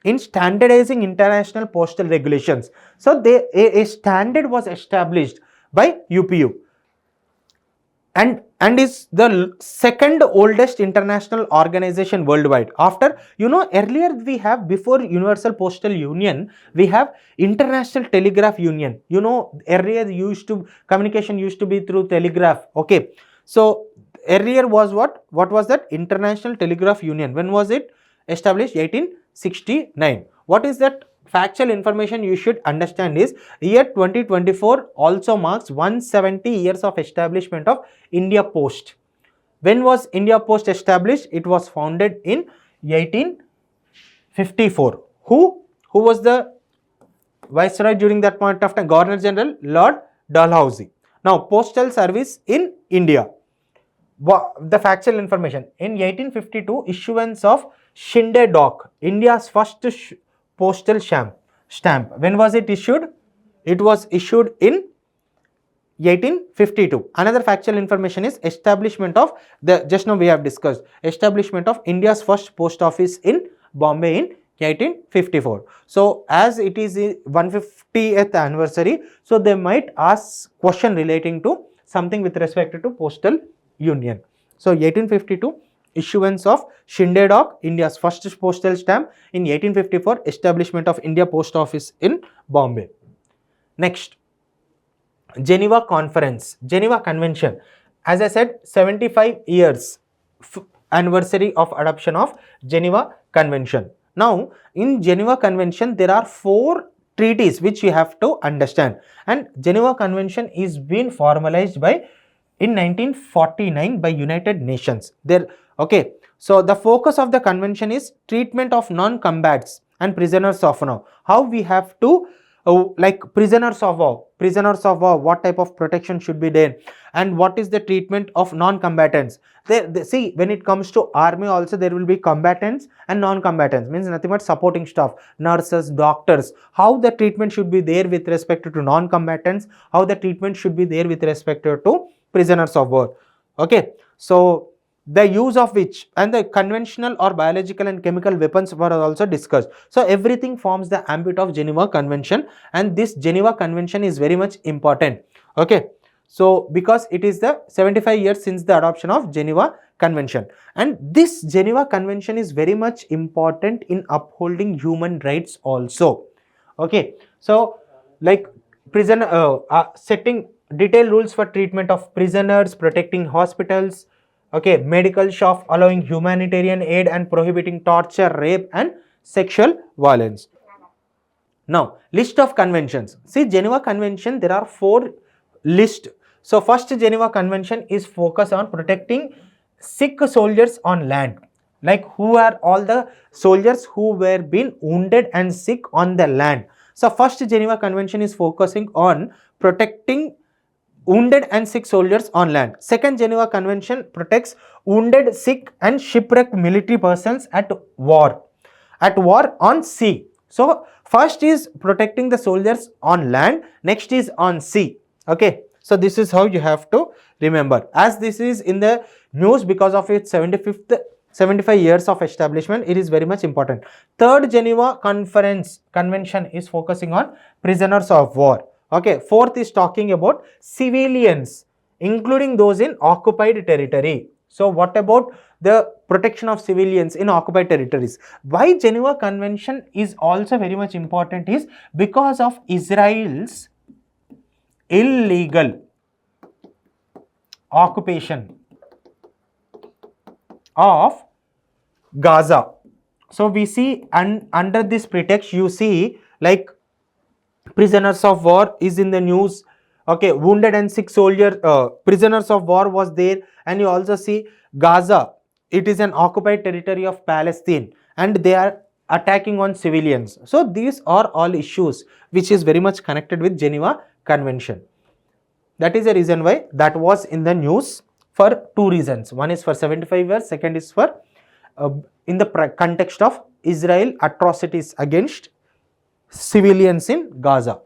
in standardizing international postal regulations. So a standard was established by UPU and is the second oldest international organization worldwide. After, earlier we have, before Universal Postal Union, we have International Telegraph Union. Earlier communication used to be through telegraph. Okay, so earlier was what was that? International Telegraph Union. When was it established? 1869. What is that factual information you should understand is, year 2024 also marks 170 years of establishment of India Post. When was India Post established? It was founded in 1854. Who was the viceroy during that point of time? Governor General Lord Dalhousie. Now, postal service in India. The factual information: in 1852, issuance of Shinde Doc, India's first postal stamp. When was it issued? It was issued in 1852. Another factual information is establishment of just now we have discussed establishment of India's first post office in Bombay in 1854. So as it is 150th anniversary, so they might ask question relating to something with respect to postal union. So 1852, issuance of Shindedoc, India's first postal stamp. In 1854, establishment of India Post Office in Bombay. Next, Geneva Conference, Geneva Convention. As I said, 75 years anniversary of adoption of Geneva Convention. Now, in Geneva Convention, there are 4 treaties which you have to understand, and Geneva Convention is being formalized by in 1949 by United Nations. There, okay. So the focus of the convention is treatment of non-combats and prisoners of war. How we have to like prisoners of war, what type of protection should be there, and what is the treatment of non-combatants. They see, when it comes to army also, there will be combatants and non-combatants, means nothing but supporting staff, nurses, doctors. How the treatment should be there with respect to non-combatants, how the treatment should be there with respect to prisoners of war. Okay, so the use of which and the conventional or biological and chemical weapons were also discussed. So everything forms the ambit of Geneva Convention, and this Geneva Convention is very much important. Okay, so because it is the 75 years since the adoption of Geneva Convention, and this Geneva Convention is very much important in upholding human rights also. Okay, so like prison setting detailed rules for treatment of prisoners, protecting hospitals, okay, medical shop, allowing humanitarian aid, and prohibiting torture, rape and sexual violence. Now, list of conventions. See, Geneva Convention, there are 4 list. So first Geneva Convention is focused on protecting sick soldiers on land. Like, who are all the soldiers who were being wounded and sick on the land. So first Geneva Convention is focusing on protecting wounded and sick soldiers on land. Second Geneva Convention protects wounded, sick and shipwrecked military persons at war on sea. So first is protecting the soldiers on land, next is on sea. Okay, so this is how you have to remember, as this is in the news because of its 75 years of establishment. It is very much important. Third Geneva Convention is focusing on prisoners of war. Okay, fourth is talking about civilians, including those in occupied territory. So what about the protection of civilians in occupied territories? Why Geneva Convention is also very much important is because of Israel's illegal occupation of Gaza. So we see, and under this pretext, you see like prisoners of war is in the news. Okay, wounded and sick soldier, prisoners of war was there, and you also see Gaza. It is an occupied territory of Palestine, and they are attacking on civilians. So these are all issues which is very much connected with Geneva Convention. That is the reason why that was in the news for 2 reasons. One is for 75 years, second is for in the context of Israel atrocities against civilians in Gaza.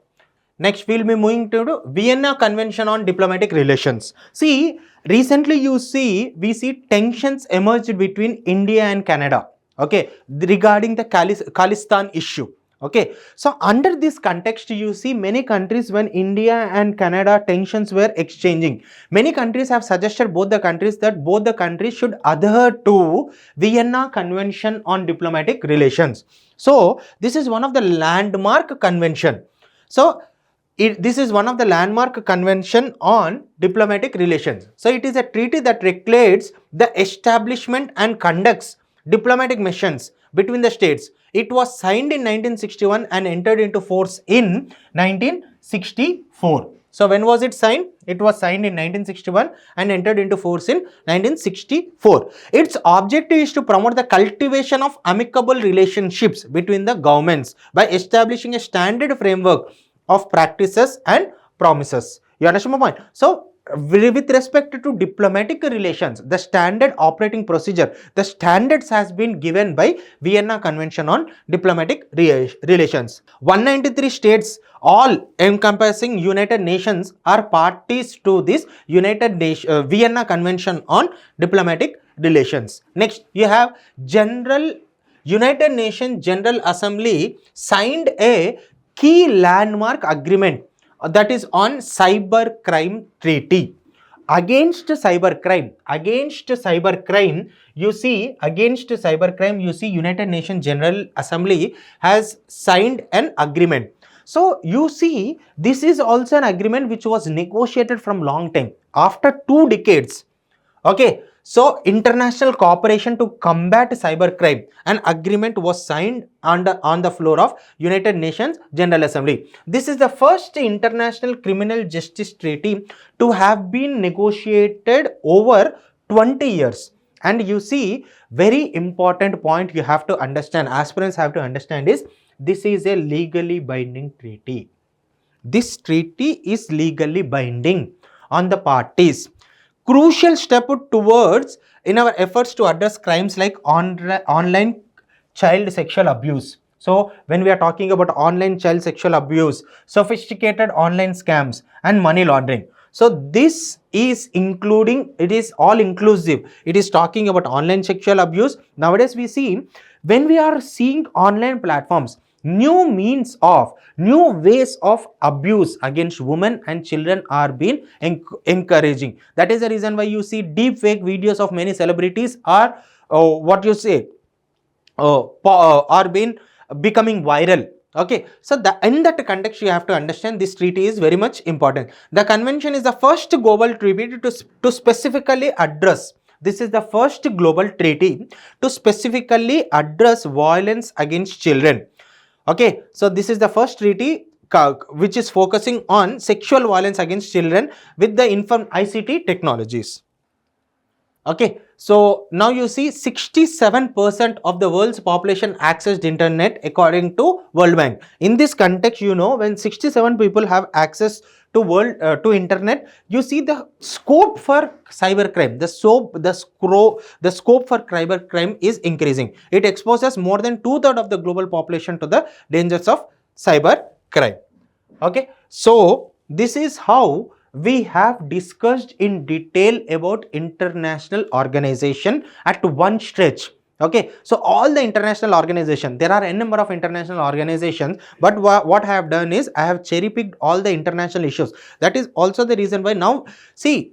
Next, we will be moving to the Vienna Convention on Diplomatic Relations. See, recently we see tensions emerged between India and Canada, okay, regarding the Khalistan issue. Okay, so under this context, you see many countries, when India and Canada tensions were exchanging, many countries have suggested both the countries that both the countries should adhere to Vienna Convention on Diplomatic Relations. So this is one of the landmark convention. So this is one of the landmark convention on diplomatic relations. So it is a treaty that regulates the establishment and conducts diplomatic missions between the states. It was signed in 1961 and entered into force in 1964. So when was it signed? It was signed in 1961 and entered into force in 1964. Its objective is to promote the cultivation of amicable relationships between the governments by establishing a standard framework of practices and promises. You understand my point? So with respect to diplomatic relations, the standard operating procedure, the standards has been given by Vienna Convention on Diplomatic Relations. 193 states, all encompassing United Nations, are parties to this Vienna Convention on Diplomatic Relations. Next, you have General United Nations General Assembly signed a key landmark agreement that is on cyber crime treaty. Against cybercrime, you see, United Nations General Assembly has signed an agreement. So you see, this is also an agreement which was negotiated from long time, after 2 decades. Okay, so international cooperation to combat cybercrime, an agreement was signed on the floor of United Nations General Assembly. This is the first international criminal justice treaty to have been negotiated over 20 years. And you see, very important point you have to understand, aspirants have to understand, is this is a legally binding treaty. This treaty is legally binding on the parties. Crucial step towards in our efforts to address crimes like online child sexual abuse. So when we are talking about online child sexual abuse, sophisticated online scams and money laundering, so this is including, it is all inclusive. It is talking about online sexual abuse. Nowadays we see, when we are seeing online platforms, new ways of abuse against women and children are being encouraging. That is the reason why you see deep fake videos of many celebrities are are being becoming viral. Okay, so in that context you have to understand this treaty is very much important. The convention is the first global treaty to specifically address, this is the first global treaty to specifically address violence against children. Okay, so this is the first treaty which is focusing on sexual violence against children with the ICT technologies. Okay, so now you see 67% of the world's population accessed internet according to World Bank. In this context, you know, when 67 people have access to internet, you see the scope for cybercrime, the scope for cybercrime is increasing. It exposes more than 2/3 of the global population to the dangers of cybercrime. Okay, so this is how we have discussed in detail about international organization at one stretch. Okay, so all the international organization, there are a number of international organizations, but what I have done is I have cherry picked all the international issues. That is also the reason why now, see,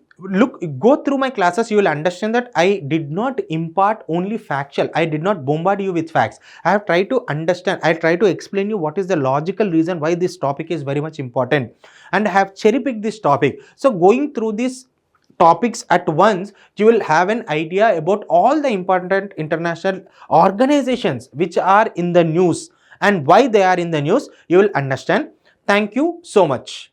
go through my classes, you will understand that I did not impart only factual, I did not bombard you with facts. I have tried to understand, I try to explain you what is the logical reason why this topic is very much important, and I have cherry picked this topic. So going through these topics at once, you will have an idea about all the important international organizations which are in the news and why they are in the news. You will understand. Thank you so much.